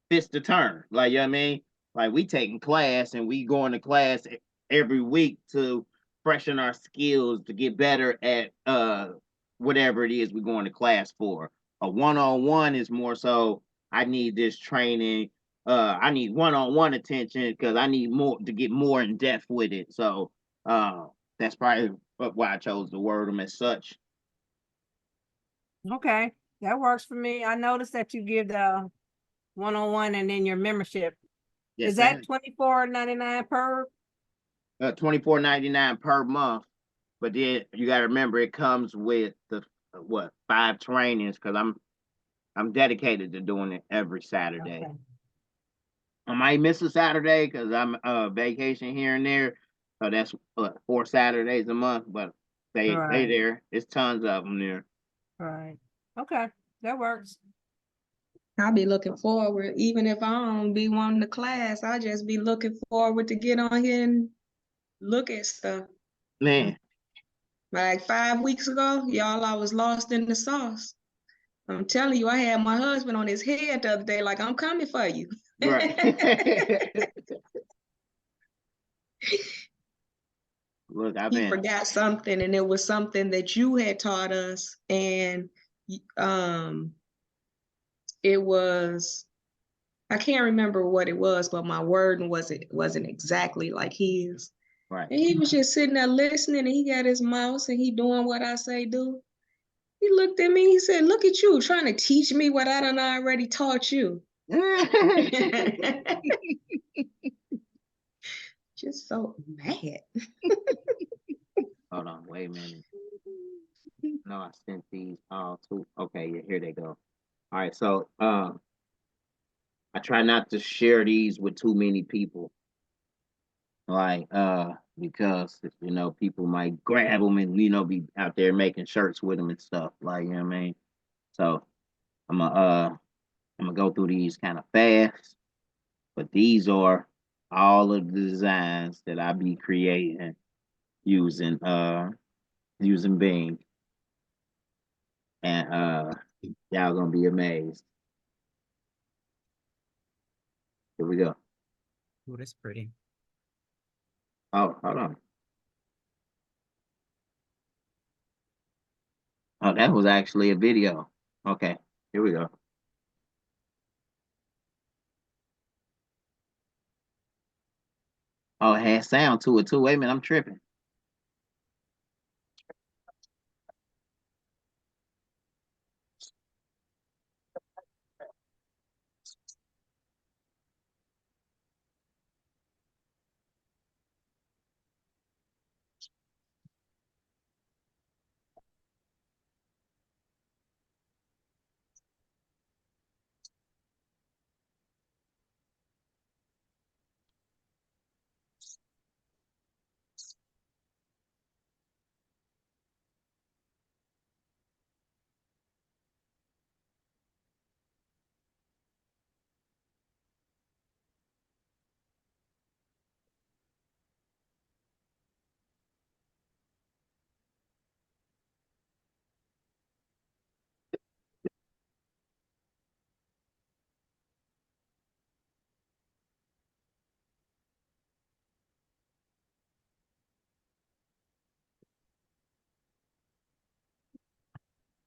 fits the turn. Like, you know what I mean? Like, we taking class and we going to class every week to freshen our skills to get better at whatever it is we're going to class for. A one-on-one is more so, I need this training. I need one-on-one attention because I need more to get more in depth with it. So that's probably why I chose to word them as such. Okay, that works for me. I noticed that you give the one-on-one and then your membership. Yes, is that $24.99 per? $24.99 per month. But then you got to remember it comes with the 5 trainings because I'm dedicated to doing it every Saturday. Okay. I might miss a Saturday because I'm vacation here and there. So that's 4 Saturdays a month, but they there. It's tons of them there. Right. Okay, that works. I'll be looking forward, even if I don't be wanting the class, I'll just be looking forward to get on here and look at stuff. Man, Like 5 weeks ago, y'all, I was lost in the sauce. I'm telling you, I had my husband on his head the other day, like, I'm coming for you. right. Look, I've He been, forgot something, and it was something that you had taught us, and it was, I can't remember what it was, but my wording wasn't exactly like his. right. And he was just sitting there listening, and he got his mouse, and he doing what I say do. He looked at me, he said, look at you, trying to teach me what I done already taught you. Just so mad. Hold on, wait a minute. No, I sent these all to, okay, yeah, here they go. All right, so I try not to share these with too many people. Like, because you know, people might grab them and be out there making shirts with them and stuff. Like, you know what I mean? So I'm gonna go through these kind of fast, but these are all of the designs that I be creating using Bing. And y'all gonna be amazed. Here we go. Oh, that's pretty. Oh, hold on. Oh, that was actually a video. Okay, here we go. Oh, it had sound to it too. Wait a minute, I'm tripping.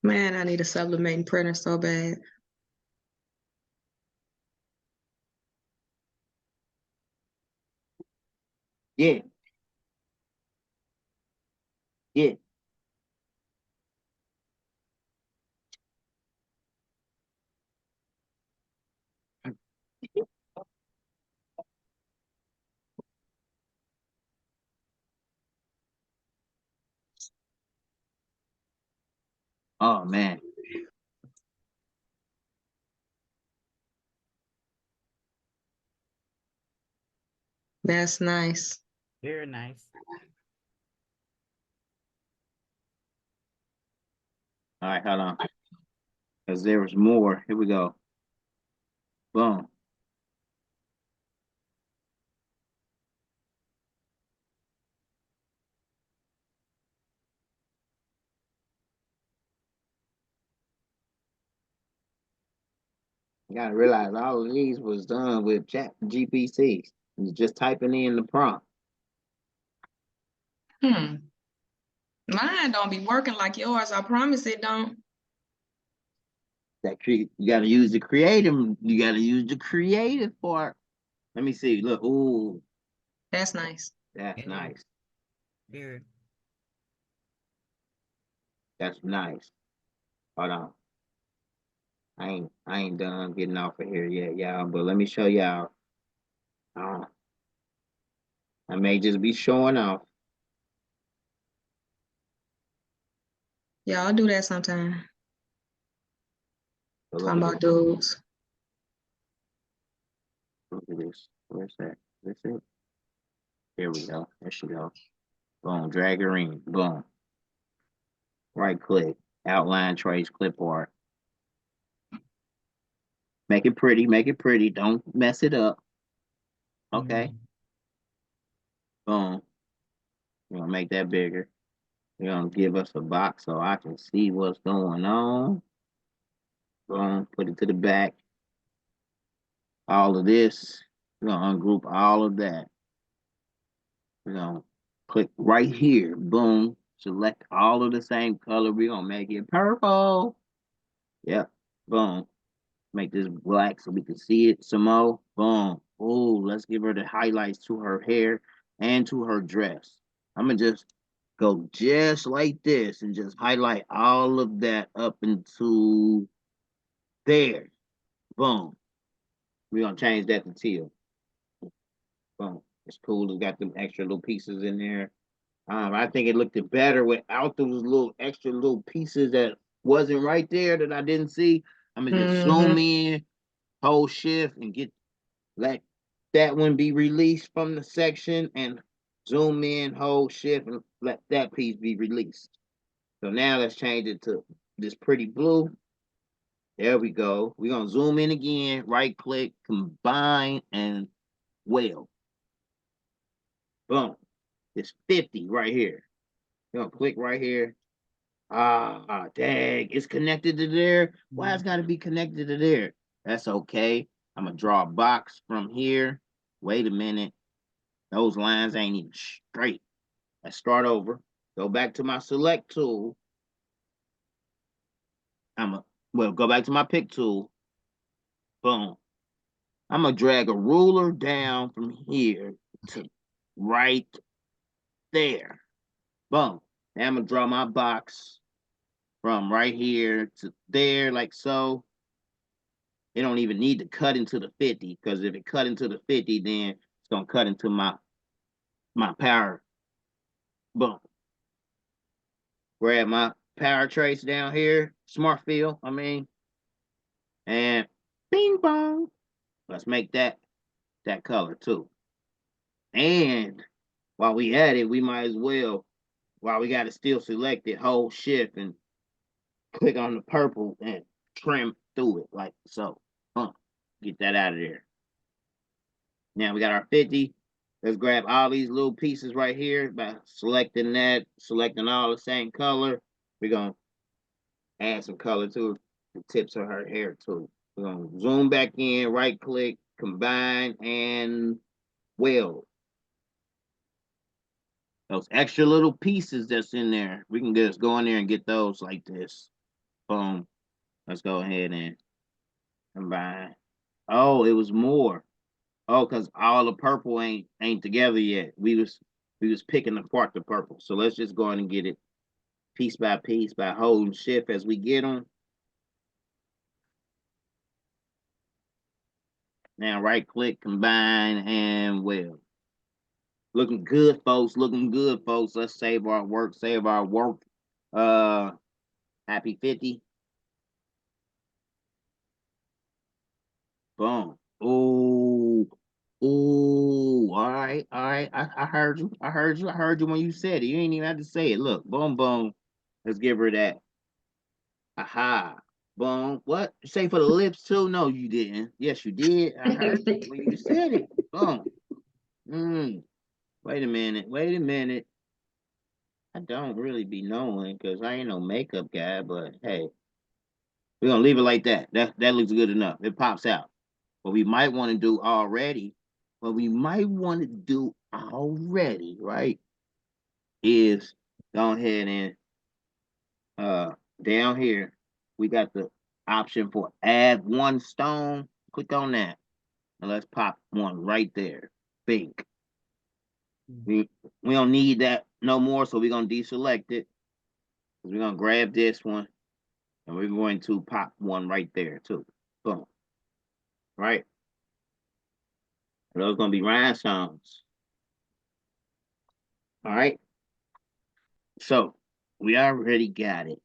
Man, I need a sublimating printer so bad. Yeah, yeah. Oh man. That's nice. Very nice. All right, hold on. Because there was more. Here we go. Boom. You gotta realize all of these was done with Chat GPT. You just typing in the prompt. Mine don't be working like yours. I promise it don't. You gotta use the creative. You gotta use the creative part. Let me see. Look. Ooh, That's nice. that's Yeah. nice. Very. That's nice. Hold on. I ain't done getting off of here yet, y'all. But let me show y'all. I may just be showing off. Yeah, I'll do that sometime. But Talking about dudes. look at this. Where's that? That's it. Here we go. There she go. Boom. Drag her in. Boom. Right click. Outline trace clipboard. Make it pretty. Make it pretty. Don't mess it up. Okay. Mhm. Boom. We're gonna make that bigger. We're gonna give us a box so I can see what's going on. Boom, put it to the back. All of this, we're gonna ungroup all of that. We're gonna click right here. Boom, select all of the same color. We're gonna make it purple. Yep, boom. Make this black so we can see it some more. Boom. Oh, let's give her the highlights to her hair and to her dress. I'm gonna just go just like this and just highlight all of that up into there. Boom. We're gonna change that to teal. Boom. It's cool. It's got them extra little pieces in there. I think it looked better without those little extra little pieces that wasn't right there that I didn't see. I'm gonna just zoom in, hold shift, and let that one be released from the section, and zoom in, hold shift, and let that piece be released. So now let's change it to this pretty blue. There we go. We're gonna zoom in again, right click, combine, and weld. Boom. It's 50 right here. You're gonna click right here. Ah, dang, it's connected to there. Why it's gotta be connected to there? That's okay. I'm gonna draw a box from here. Wait a minute. Those lines ain't even straight. Let's start over. Go back to my select tool. Go back to my pick tool. Boom. I'm gonna drag a ruler down from here to right there. Boom. Now I'm gonna draw my box from right here to there, like so. It don't even need to cut into the 50, because if it cut into the 50, then it's gonna cut into my power. Boom. Grab my power trace down here, smart fill, and bing bong. Let's make that color too. And while we at it, we might as well, while we got it still selected, hold shift and click on the purple and trim through it like so. Get that out of there. Now we got our 50. Let's grab all these little pieces right here by selecting that, selecting all the same color. We're gonna add some color to the tips of her hair too. We're gonna zoom back in, right click, combine, and weld. Those extra little pieces that's in there, we can just go in there and get those like this. Boom. Let's go ahead and combine. Oh, it was more. Oh, because all the purple ain't together yet. We was picking apart the purple. So let's just go ahead and get it piece by piece by holding shift as we get them. Now right click, combine, and weld. Looking good, folks. Looking good, folks. Let's save our work. Save our work. Happy 50. Boom. Ooh. Ooh. All right. All right. I heard you. I heard you. I heard you when you said it. You ain't even have to say it. Look. Boom, boom. Let's give her that. Aha. Boom. What? Say for the lips too? No, you didn't. Yes, you did. I heard you when you said it. Boom. Wait a minute. Wait a minute. I don't really be knowing because I ain't no makeup guy, but hey, we're gonna leave it like that. That looks good enough. It pops out. What we might want to do already, right, is go ahead and down here, we got the option for add one stone. Click on that. And let's pop one right there. Pink. We don't need that no more, so we're gonna deselect it. We're gonna grab this one and we're going to pop one right there too. Boom. Right? Those gonna be rhinestones. All right. So we already got it.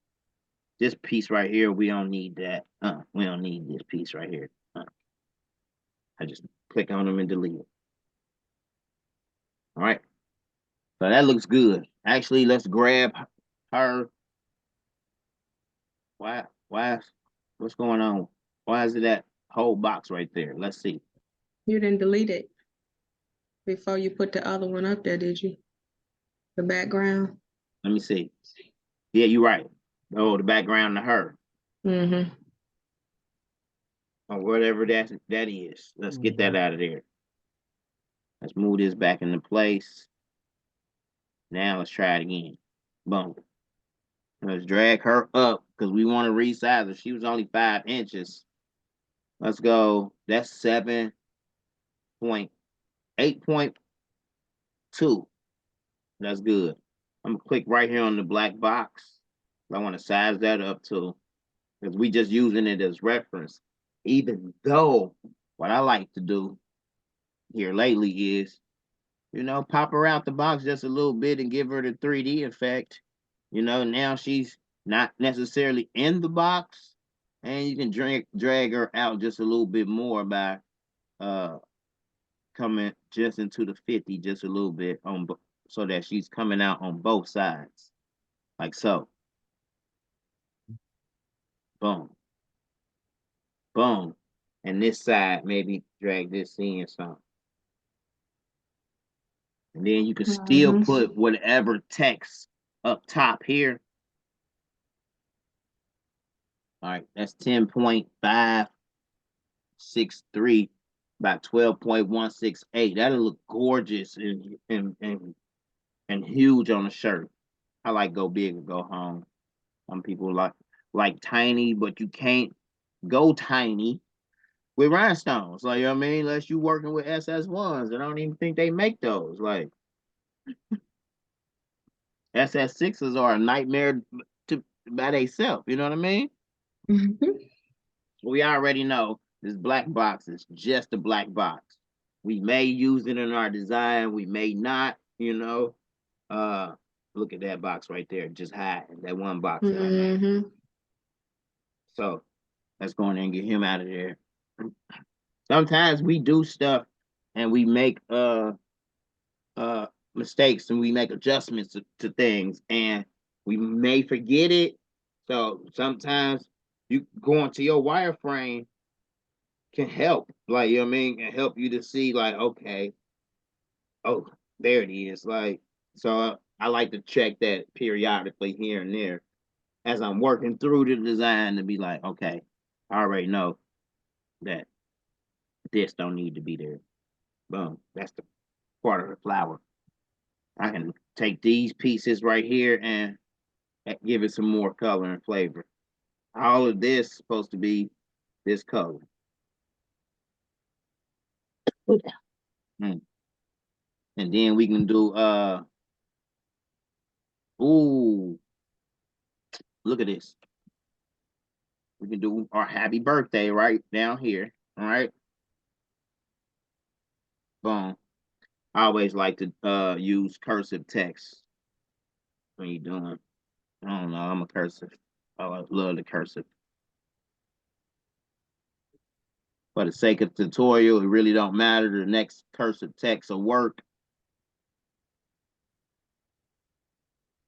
This piece right here, we don't need that. We don't need this piece right here. I just click on them and delete it. All right. So that looks good. Actually, let's grab her. What's going on? Why is it that whole box right there? Let's see. You didn't delete it before you put the other one up there, did you? The background. Let me see. Yeah, you're right. Oh, the background to her. Mm-hmm. Or whatever that is. Let's get that out of there. Let's move this back into place. Now let's try it again. Boom. Let's drag her up because we want to resize her. She was only 5 inches. Let's go. That's 8.2. That's good. I'm gonna click right here on the black box. I want to size that up too, because we just using it as reference. Even though what I like to do here lately is, pop her out the box just a little bit and give her the 3D effect. Now she's not necessarily in the box, and you can drag her out just a little bit more by coming just into the 50 just a little bit so that she's coming out on both sides, like so. Boom, boom, and this side maybe drag this in some. And then you can still put whatever text up top here. All right, that's 10.563 by 12.168. That'll look gorgeous and huge on a shirt. I like go big or go home. Some people like tiny, but you can't go tiny with rhinestones. Like, you know what I mean? Unless you working with SS1s. I don't even think they make those. Like, SS6s are a nightmare by themselves. You know what I mean? We already know this black box is just a black box. We may use it in our design. We may not, Look at that box right there. Just hiding that one box. So let's go in there and get him out of there. Sometimes we do stuff and we make mistakes and we make adjustments to things and we may forget it. So sometimes you going to your wireframe can help, like, you know what I mean, can help you to see, like, okay, oh, there it is. Like, so I like to check that periodically here and there as I'm working through the design to be like, okay, I already know that this don't need to be there. Boom, that's the part of the flower. I can take these pieces right here and give it some more color and flavor. All of this is supposed to be this color. And then we can do ooh, look at this. We can do our happy birthday right down here. All right. Boom. I always like to use cursive text when you're doing. I don't know, I'm a cursive. I love the cursive. For the sake of the tutorial, it really don't matter. The next cursive text will work.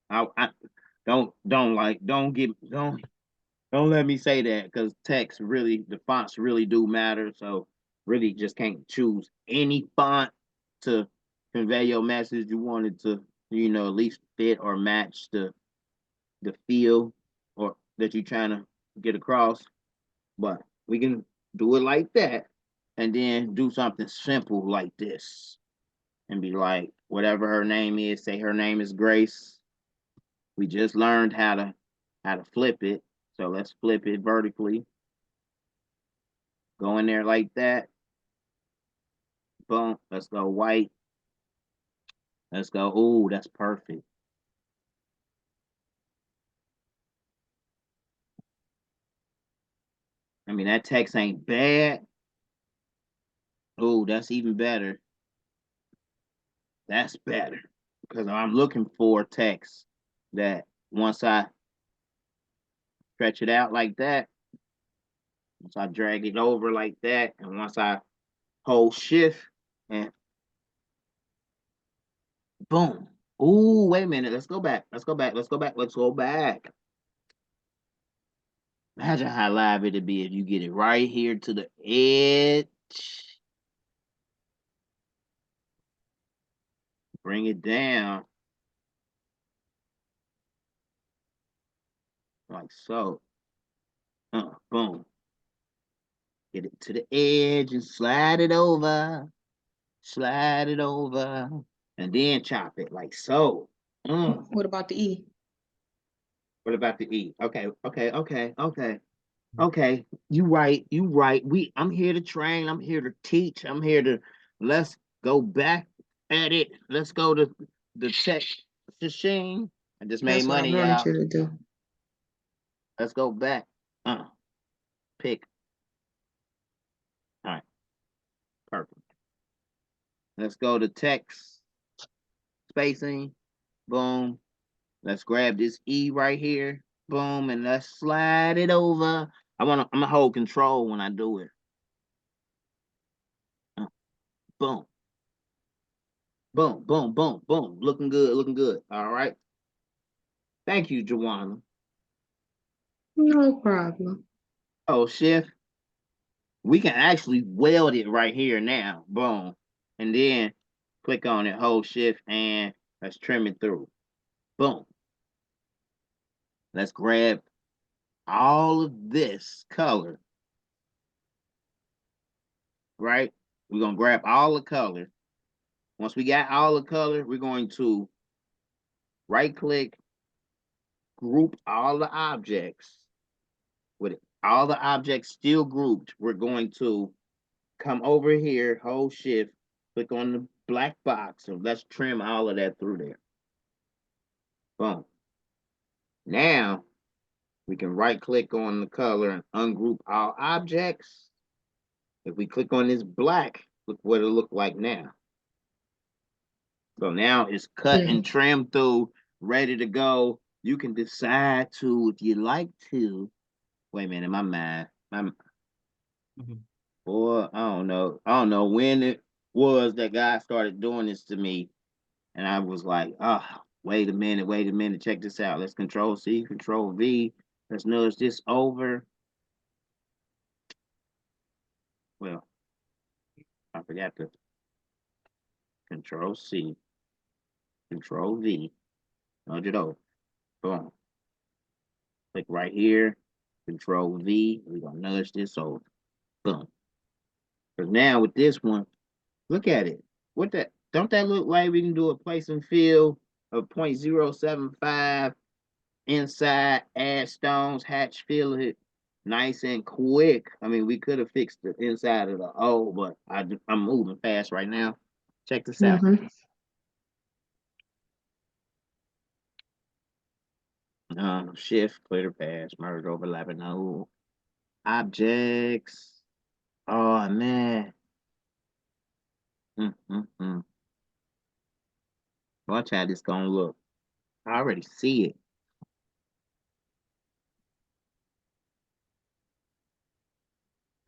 I don't let me say that, because text really, the fonts really do matter. So really just can't choose any font to convey your message. You want it to, at least fit or match the feel or that you're trying to get across. But we can do it like that and then do something simple like this and be like, whatever her name is, say her name is Grace. We just learned how to flip it. So let's flip it vertically. Go in there like that. Boom. Let's go white. Let's go. Ooh, that's perfect. I mean, that text ain't bad. Ooh, that's even better. That's better. Because I'm looking for text that once I stretch it out like that, once I drag it over like that, and once I hold shift and boom. Ooh, wait a minute. Let's go back. Let's go back. Let's go back. Let's go back. Imagine how live it'd be if you get it right here to the edge. Bring it down. like so. Boom. Get it to the edge and slide it over. Slide it over. And then chop it like so. What about the E? What about the E? Okay. Okay. You right. I'm here to train. I'm here to teach. I'm here to let's go back at it. Let's go to the tech machine. I just made That's what I money, wanted y'all. you to do. Let's go back. Pick. All right. Perfect. Let's go to text spacing. Boom. Let's grab this E right here. Boom. And let's slide it over. I'm gonna hold control when I do it. Boom. Boom, boom, boom, boom. Looking good, looking good. All right. Thank you, Joanna. No problem. Oh, Chef, we can actually weld it right here now. Boom. And then click on it, hold shift, and let's trim it through. Boom. Let's grab all of this color. Right? We're going to grab all the color. Once we got all the color, we're going to right click, group all the objects. With all the objects still grouped, we're going to come over here, hold shift, click on the black box, and let's trim all of that through there. Boom. Now we can right click on the color and ungroup all objects. If we click on this black, look what it'll look like now. So now it's cut and trimmed through, ready to go. You can decide to, if you like to. Wait a minute, my mind. Boy, I don't know when it was that God started doing this to me. And I was like, wait a minute, check this out. Let's Control C, Control V. Let's nudge this over. Well, I forgot to Control C, Control V, nudge it over. Boom. Click right here, Control V. We're gonna nudge this over. Boom. Because now with this one, look at it. Don't that look like we can do a place and fill of 0.075 inside, add stones, hatch fill it nice and quick. I mean, we could have fixed the inside of the O, but I'm moving fast right now. Check this out. Shift, clear pass, merge, overlapping, no objects. Oh man. Watch how this gonna look. I already see it.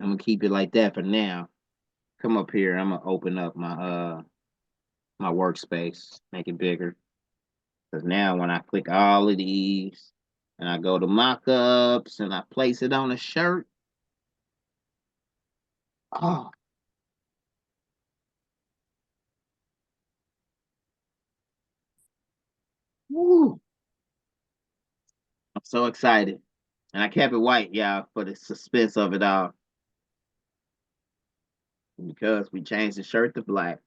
I'm gonna keep it like that for now. Come up here. I'm gonna open up my my workspace, make it bigger. Because now when I click all of these and I go to mockups and I place it on a shirt. Oh. Woo. I'm so excited. And I kept it white, y'all, for the suspense of it all. Because we changed the shirt to black.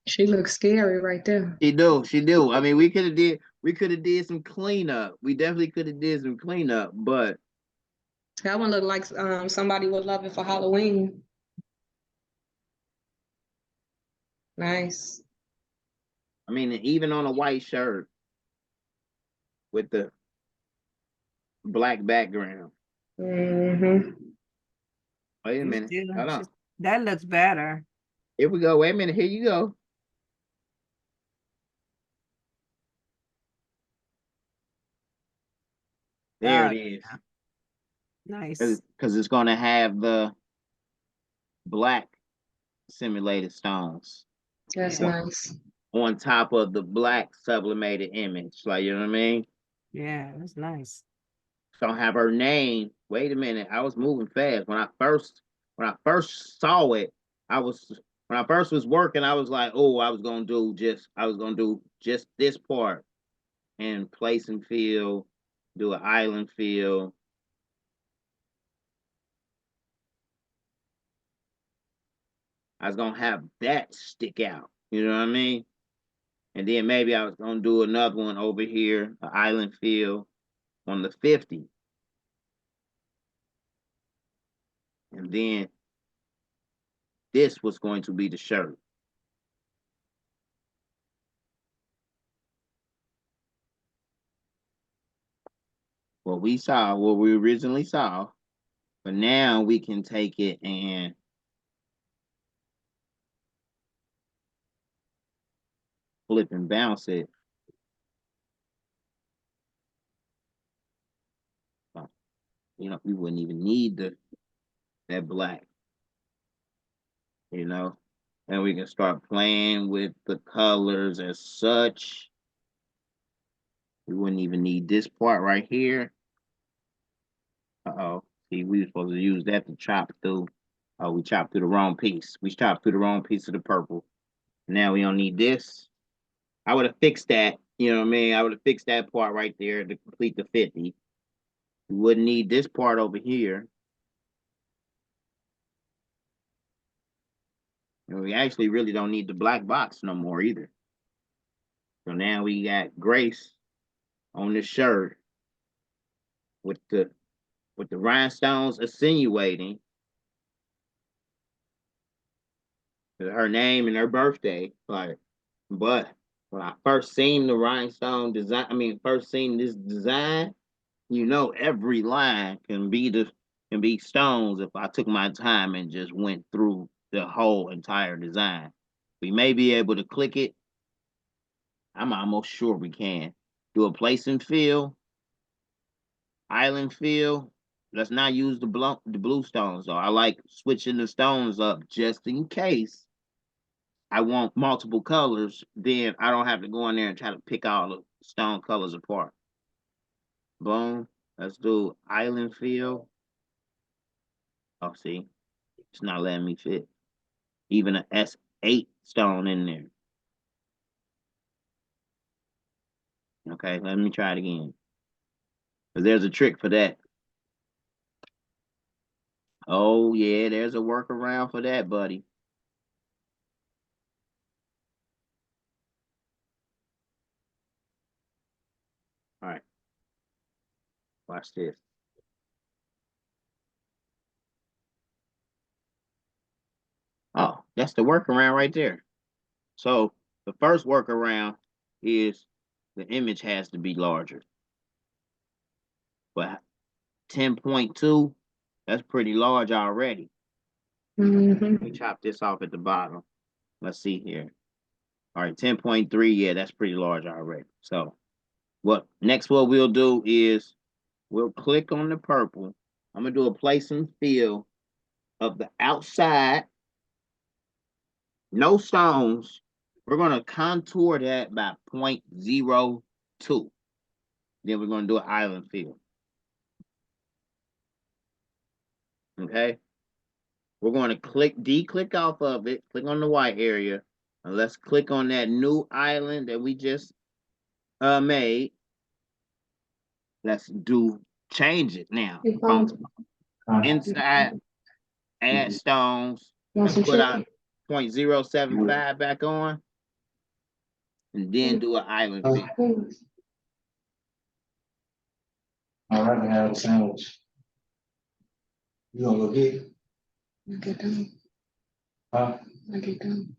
She looks scary right there. She do. I mean, we could have did some cleanup. We definitely could have did some cleanup, but That one looked like somebody would love it for Halloween. Nice. I mean, even on a white shirt with the black background. Mm-hmm. Wait a minute. Hold on. That looks better. Here we go. Wait a minute. Here you go. There it is. Nice. Because it's going to have the black simulated stones. That's nice. On top of the black sublimated image. Like, you know what I mean? Yeah, that's nice. Don't have her name. Wait a minute. I was moving fast. When I first saw it, when I first was working, I was like, oh, I was gonna do just this part. and place and fill, do an island fill. I was gonna have that stick out, you know what I mean? And then maybe I was gonna do another one over here, an island fill on the 50. And then this was going to be the shirt. What we saw, what we originally saw, but now we can take it and flip and bounce it. You know, we wouldn't even need that black, you know, and we can start playing with the colors as such. We wouldn't even need this part right here. Uh-oh. See, we were supposed to use that to chop through. Oh, we chopped through the wrong piece. We chopped through the wrong piece of the purple. Now we don't need this. I would have fixed that. You know what I mean? I would have fixed that part right there to complete the 50. We wouldn't need this part over here. And we actually really don't need the black box no more either. So now we got Grace on the shirt with the rhinestones insinuating her name and her birthday. Like, but when I first seen the rhinestone design, first seen this design, you know, every line can be stones if I took my time and just went through the whole entire design. We may be able to click it. I'm almost sure we can. Do a place and fill, island fill. Let's not use the blue stones though. I like switching the stones up just in case I want multiple colors. Then I don't have to go in there and try to pick all the stone colors apart. Boom. Let's do island fill. Oh, see, it's not letting me fit even an S8 stone in there. Okay, let me try it again. Because there's a trick for that. Oh, yeah, there's a workaround for that, buddy. All right. Watch this. Oh, that's the workaround right there. So the first workaround is the image has to be larger. But 10.2, that's pretty large already. Mm-hmm. We chop this off at the bottom. Let's see here. All right, 10.3, yeah, that's pretty large already. So what we'll do is we'll click on the purple. I'm gonna do a place and fill of the outside. No stones. We're gonna contour that by 0.02. Then we're gonna do an island fill. Okay. We're going to declick off of it, click on the white area, and let's click on that new island that we just made. Let's change it now. Inside, add stones, let's put our 0.075 back on, and then do an island fill. All right, I have a sandwich. You gonna go get? I get done. Huh? I get done.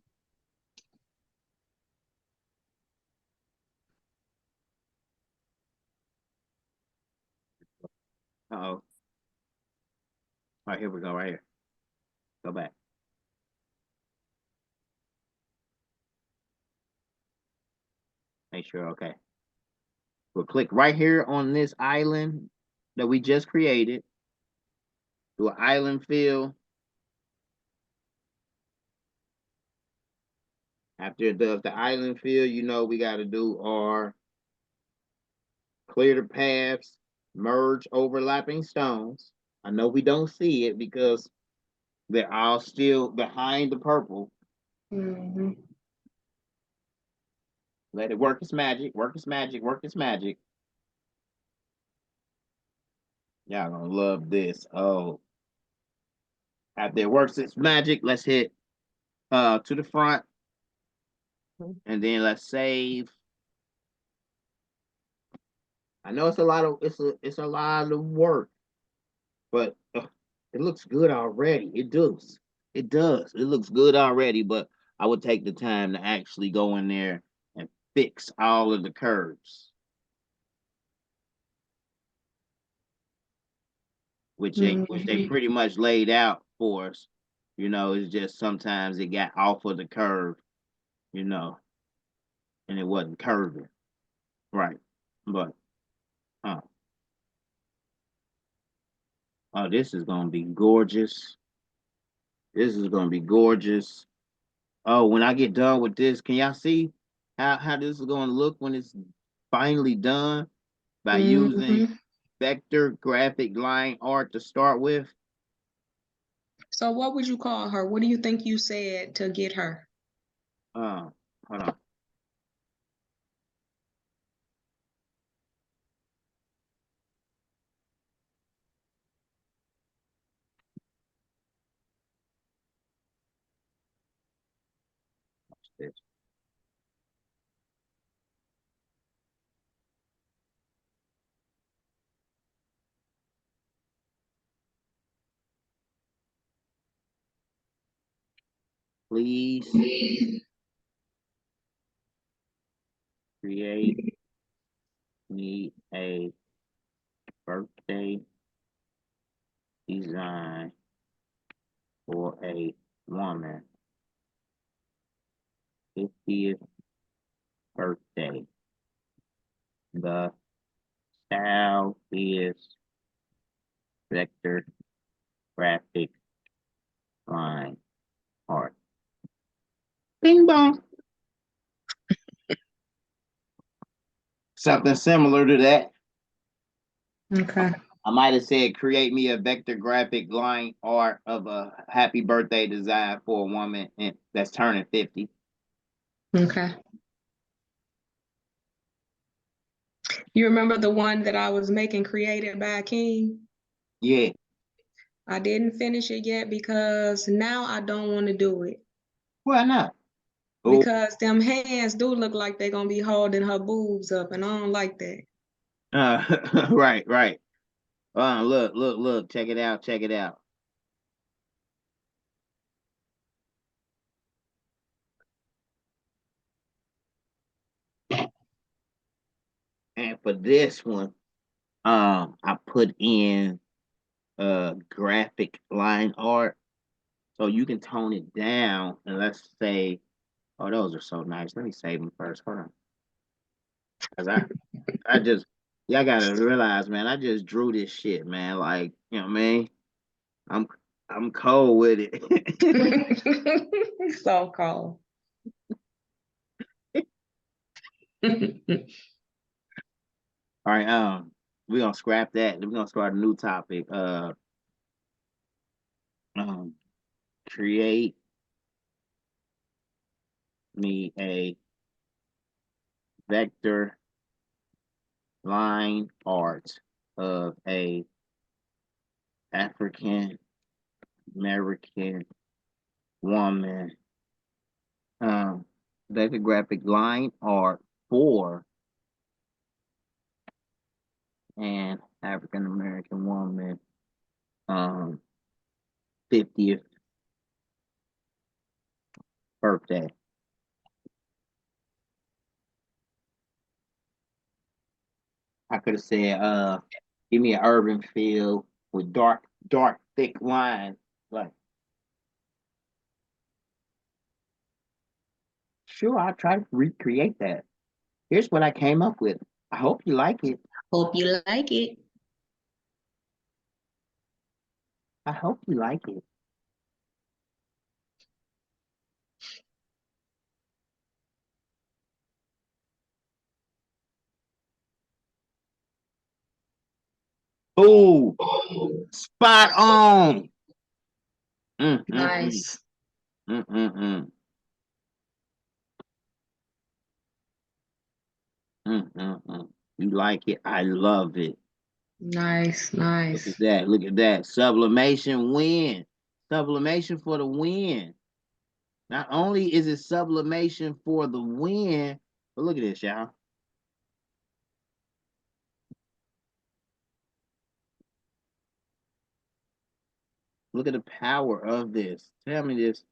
Uh-oh. All right, here we go, right here. Go back. Make sure, okay. We'll click right here on this island that we just created. Do an island fill. After it does the island fill, you know we got to do our clear the paths, merge overlapping stones. I know we don't see it because they're all still behind the purple. Mm-hmm. Let it work its magic, work its magic, work its magic. Y'all gonna love this. Oh. After it works its magic, let's hit to the front. And then let's save. I know it's a lot of it's a lot of work, but it looks good already. It does. It does. It looks good already, but I would take the time to actually go in there and fix all of the curves. Which they pretty much laid out for us. You know, it's just sometimes it got off of the curve, you know, and it wasn't curving. Right. But oh, this is gonna be gorgeous. This is gonna be gorgeous. Oh, when I get done with this, can y'all see how this is gonna look when it's finally done by using vector graphic line art to start with? So what would you call her? What do you think you said to get her? Hold on. Watch this. Please create me a birthday design for a woman. 50th birthday. The style is vector graphic line art. Bing bong. Something similar to that. Okay. I might have said, create me a vector graphic line art of a happy birthday design for a woman that's turning 50. Okay. You remember the one that I was making created by King? Yeah. I didn't finish it yet because now I don't want to do it. Why not? Oh, Because them hands do look like they're gonna be holding her boobs up, and I don't like that. right, right. Look, check it out, check it out. And for this one, I put in graphic line art. So you can tone it down, and let's say, oh, those are so nice. Let me save them first. Hold on. Cause I just, y'all gotta realize, man, I just drew this shit, man. Like, you know what I mean? I'm cold with it. So cold. All right, we're gonna scrap that. We're gonna start a new topic. Create me a vector line art of a African American woman. Vector graphic line art for an African American woman. 50th birthday. I could have said, give me an urban feel with dark, thick lines. Like, sure, I'll try to recreate that. Here's what I came up with. I hope you like it. Hope you like it. I hope you like it. Ooh, spot on. Nice. You like it? I love it. Nice, Look nice. at that. Look at that. Sublimation win. Sublimation for the win. Not only is it sublimation for the win, but look at this, y'all. Look at the power of this. Tell me this.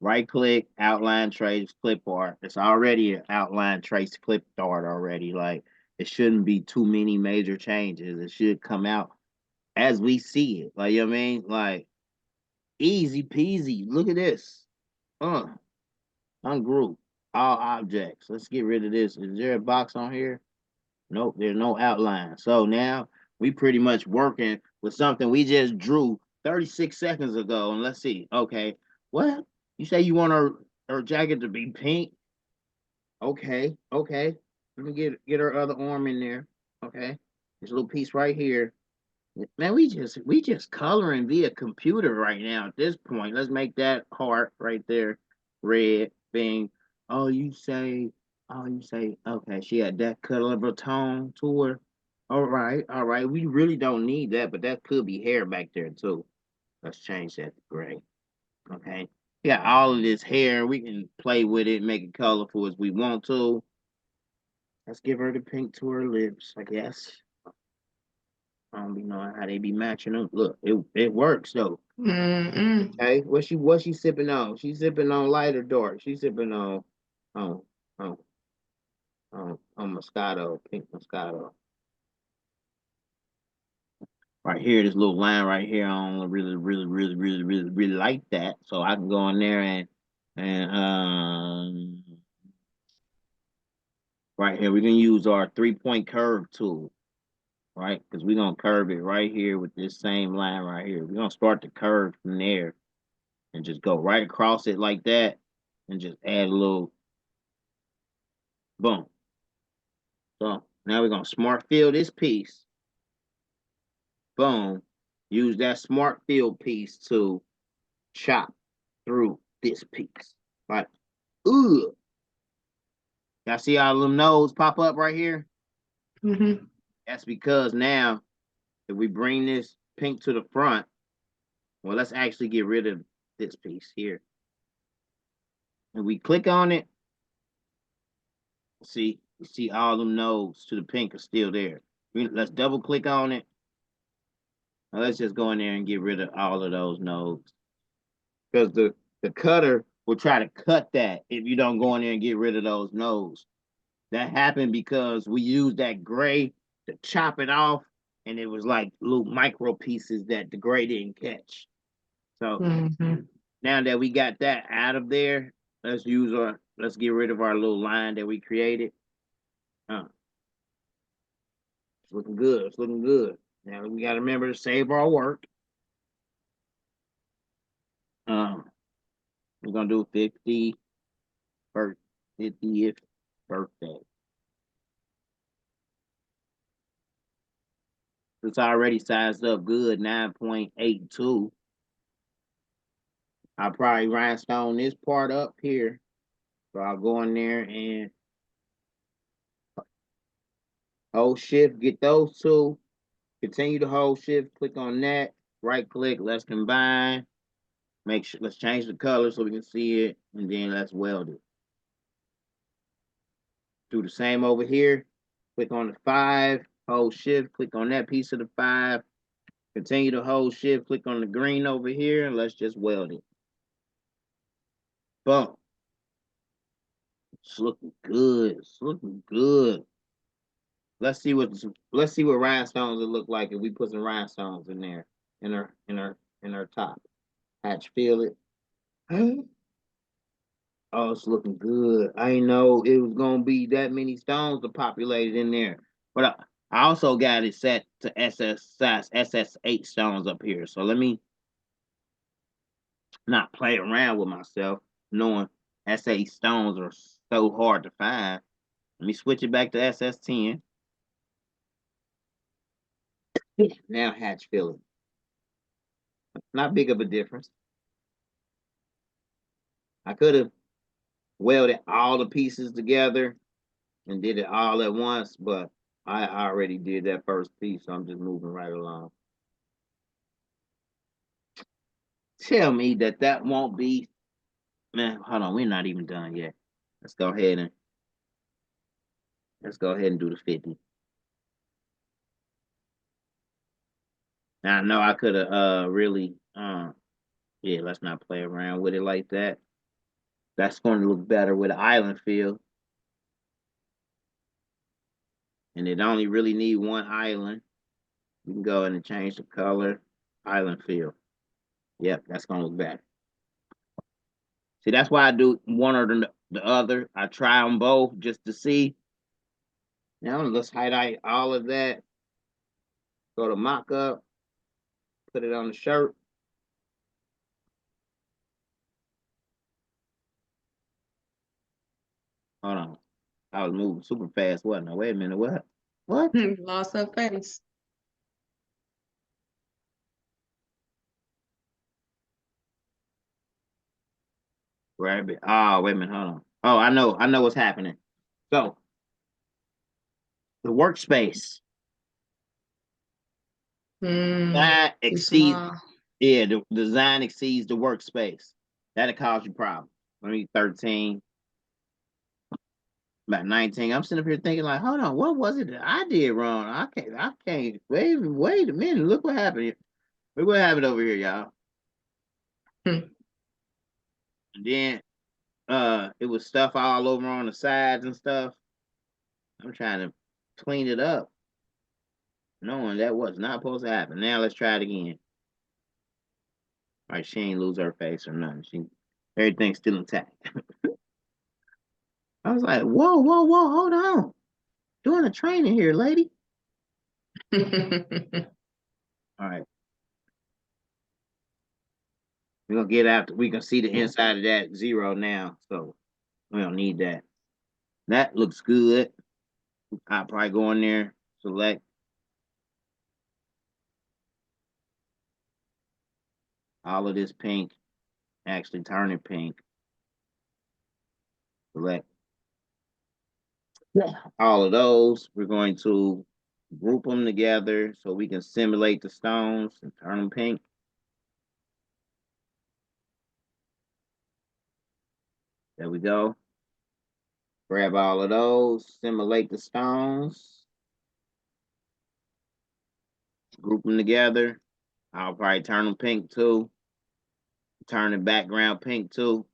Right click, outline trace, clip art. It's already an outline trace clip art already. Like, it shouldn't be too many major changes. It should come out as we see it. Like, you know what I mean? Like, easy peasy. Look at this. Ungroup all objects. Let's get rid of this. Is there a box on here? Nope, there's no outline. So now we pretty much working with something we just drew 36 seconds ago. And let's see. Okay, what? You say you want her jacket to be pink? Okay, okay. Let me get her other arm in there. Okay, this little piece right here. Man, we just coloring via computer right now at this point. Let's make that heart right there red. Bing. Oh, you say, okay, she had that color of a tone to her. All right. We really don't need that, but that could be hair back there too. Let's change that to gray. Okay. We got all of this hair. We can play with it, make it colorful as we want to. Let's give her the pink to her lips, I guess. I don't be knowing how they be matching them. Look, it works though. Okay, what she sipping on? She's sipping on light or dark? She's sipping on on on on Moscato, pink Moscato. Right here, this little line right here, I don't really like that. So I can go in there and right here we can use our 3-point curve tool. Right? Because we're gonna curve it right here with this same line right here. We're gonna start the curve from there and just go right across it like that and just add a little boom. So now we're gonna smart fill this piece. Boom. Use that smart fill piece to chop through this piece. Like, ooh. Y'all see all them nodes pop up right here? That's because now if we bring this pink to the front, well, let's actually get rid of this piece here. And we click on it. See, you see all them nodes to the pink are still there. Let's double click on it. Now let's just go in there and get rid of all of those nodes. Because the cutter will try to cut that if you don't go in there and get rid of those nodes. That happened because we used that gray to chop it off, and it was like little micro pieces that the gray didn't catch. So now that we got that out of there, let's get rid of our little line that we created. It's looking good. It's looking good. Now we got to remember to save our work. We're gonna do 50th birthday. It's already sized up good, 9.82. I'll probably rhinestone this part up here. So I'll go in there and hold shift, get those two. Continue to hold shift, click on that, right click, let's combine. Make sure, let's change the color so we can see it, and then let's weld it. Do the same over here. Click on the 5, hold shift, click on that piece of the 5. Continue to hold shift, click on the green over here, and let's just weld it. Boom. It's looking good. It's looking good. Let's see what rhinestones will look like if we put some rhinestones in there in our top. Hatch feel it. Oh, it's looking good. I didn't know it was gonna be that many stones to populate in there. But I also got it set to size SS8 stones up here. So let me not play around with myself, knowing SS8 stones are so hard to find. Let me switch it back to SS10. Now hatch filling. Not big of a difference. I could have welded all the pieces together and did it all at once, but I already did that first piece, so I'm just moving right along. Tell me that that won't be, man, hold on, we're not even done yet. Let's go ahead and do the 50. Now I know I could have really yeah, let's not play around with it like that. That's going to look better with an island feel. And it only really need one island. You can go in and change the color, island feel. Yep, that's gonna look better. See, that's why I do one or the other. I try them both just to see. Now let's highlight all of that. Go to mock up, put it on the shirt. Hold on. I was moving super fast, wasn't I? Wait a minute, what? What? Lost her face. Rabbit. Oh, wait a minute, hold on. Oh, I know what's happening. So the workspace that Too exceeds, small. yeah, the design exceeds the workspace. That'll cause you problems. Let me 13, about 19. I'm sitting up here thinking like, hold on, what was it that I did wrong? I can't wait a minute. Look what happened here. Look what happened over here, y'all. Hmm. And then it was stuff all over on the sides and stuff. I'm trying to clean it up, knowing that was not supposed to happen. Now let's try it again. All right, she ain't lose her face or nothing. Everything's still intact. I was like, whoa, hold on. Doing a training here, lady. All right. We're gonna get after, we can see the inside of that 0 now, so we don't need that. That looks good. I'll probably go in there, select all of this pink, actually turn it pink. Select all of those. We're going to group them together so we can simulate the stones and turn them pink. There we go. Grab all of those, simulate the stones, group them together. I'll probably turn them pink too. Turn the background pink too.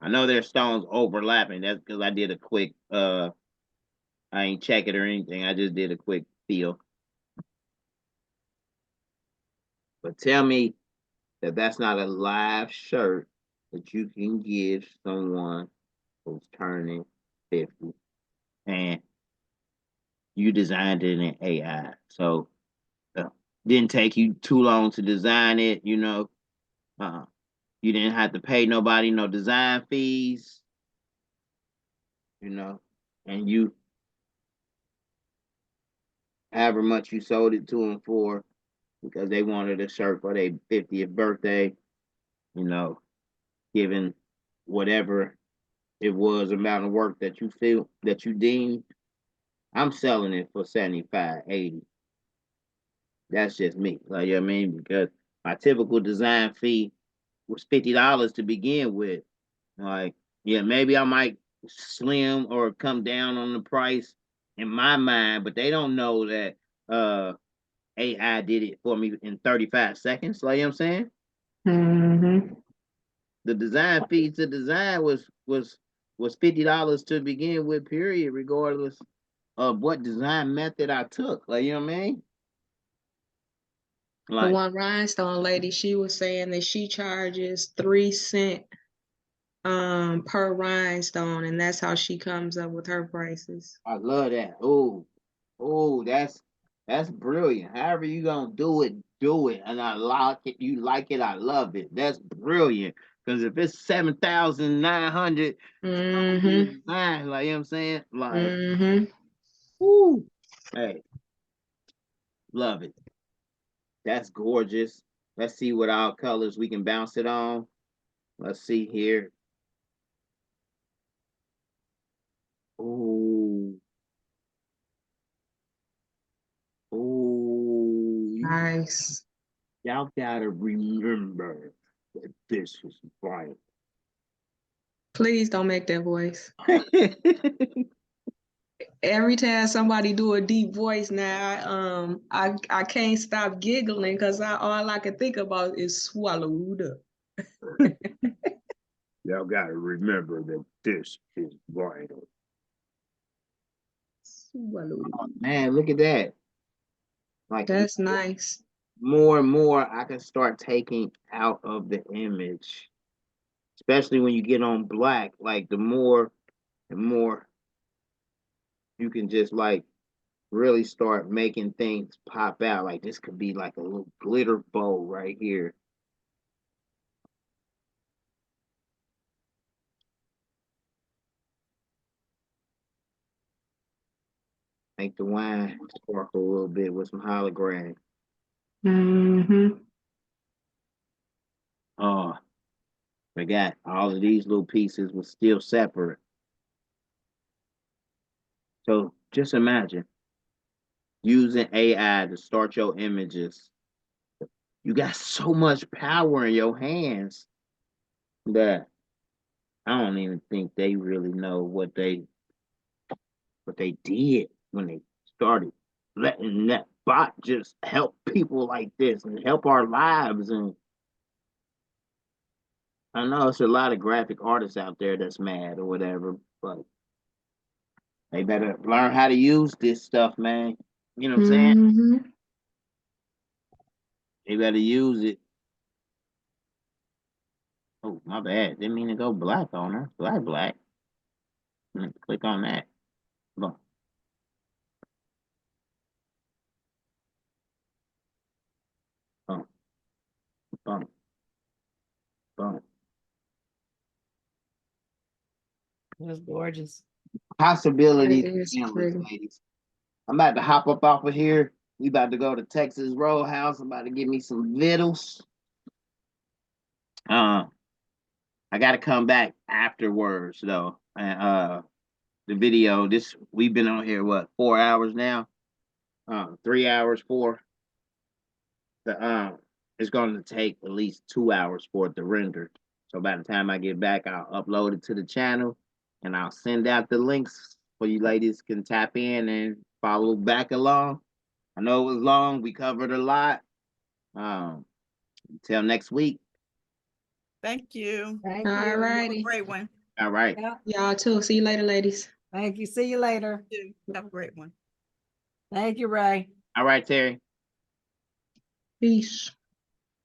I know there's stones overlapping. That's because I did a quick, I ain't check it or anything. I just did a quick feel. But tell me that that's not a live shirt that you can give someone who's turning 50 and you designed it in AI. So didn't take you too long to design it, you know. You didn't have to pay nobody no design fees, you know, and you however much you sold it to them for because they wanted a shirt for their 50th birthday, you know, given whatever it was amount of work that you feel that you deemed. I'm selling it for 75, 80. That's just me. Like, you know what I mean? Because my typical design fee was $50 to begin with. Like, yeah, maybe I might slim or come down on the price in my mind, but they don't know that AI did it for me in 35 seconds. Like, you know what I'm saying? Mm-hmm. The design fee to design was $50 to begin with, period, regardless of what design method I took. Like, you know what I mean? The Like, one rhinestone lady, she was saying that she charges 3 cents per rhinestone, and that's how she comes up with her prices. I love that. Oh, that's brilliant. However you gonna do it, do it. And I like it. You like it, I love it. That's brilliant. Because if it's 7,900 Mm-hmm. design, like you know what I'm saying? Like, Mm-hmm. woo. Hey, love it. That's gorgeous. Let's see what all colors we can bounce it on. Let's see here. Oh. Oh. Nice. Y'all gotta remember that this is vinyl. Please don't make that voice. Every time somebody do a deep voice now, I can't stop giggling because all I can think about is swallowed up. Y'all gotta remember that this is vinyl. Swallowed up. Oh, man, look at that. Like That's nice. more and more I can start taking out of the image. Especially when you get on black, like the more and more you can just like really start making things pop out. Like this could be like a little glitter bow right here. Make the wine sparkle a little bit with some hologram. Mm-hmm. Oh, forgot all of these little pieces were still separate. So just imagine using AI to start your images. You got so much power in your hands that I don't even think they really know what they did when they started letting that bot just help people like this and help our lives. And I know it's a lot of graphic artists out there that's mad or whatever, but they better learn how to use this stuff, man. You know what I'm saying? Mm-hmm. They better use it. Oh, my bad. Didn't mean to go black on her. Black. Click on that. Boom. Boom. Boom. Boom. That's gorgeous. Possibilities That is endless, pretty. ladies. I'm about to hop up off of here. We about to go to Texas Roadhouse. I'm about to get me some vittles. I gotta come back afterwards though. And the video, we've been on here what, 4 hours now? 3 hours, 4. The it's gonna take at least 2 hours for it to render. So by the time I get back, I'll upload it to the channel and I'll send out the links for you ladies can tap in and follow back along. I know it was long, we covered a lot. Until next week. Thank you. Thank All you. Have a righty. great one. All right. Yeah, Y'all too. See you later, ladies. thank you. See you later. Have a great one. Thank you, Ray. All right, Terry. Peace.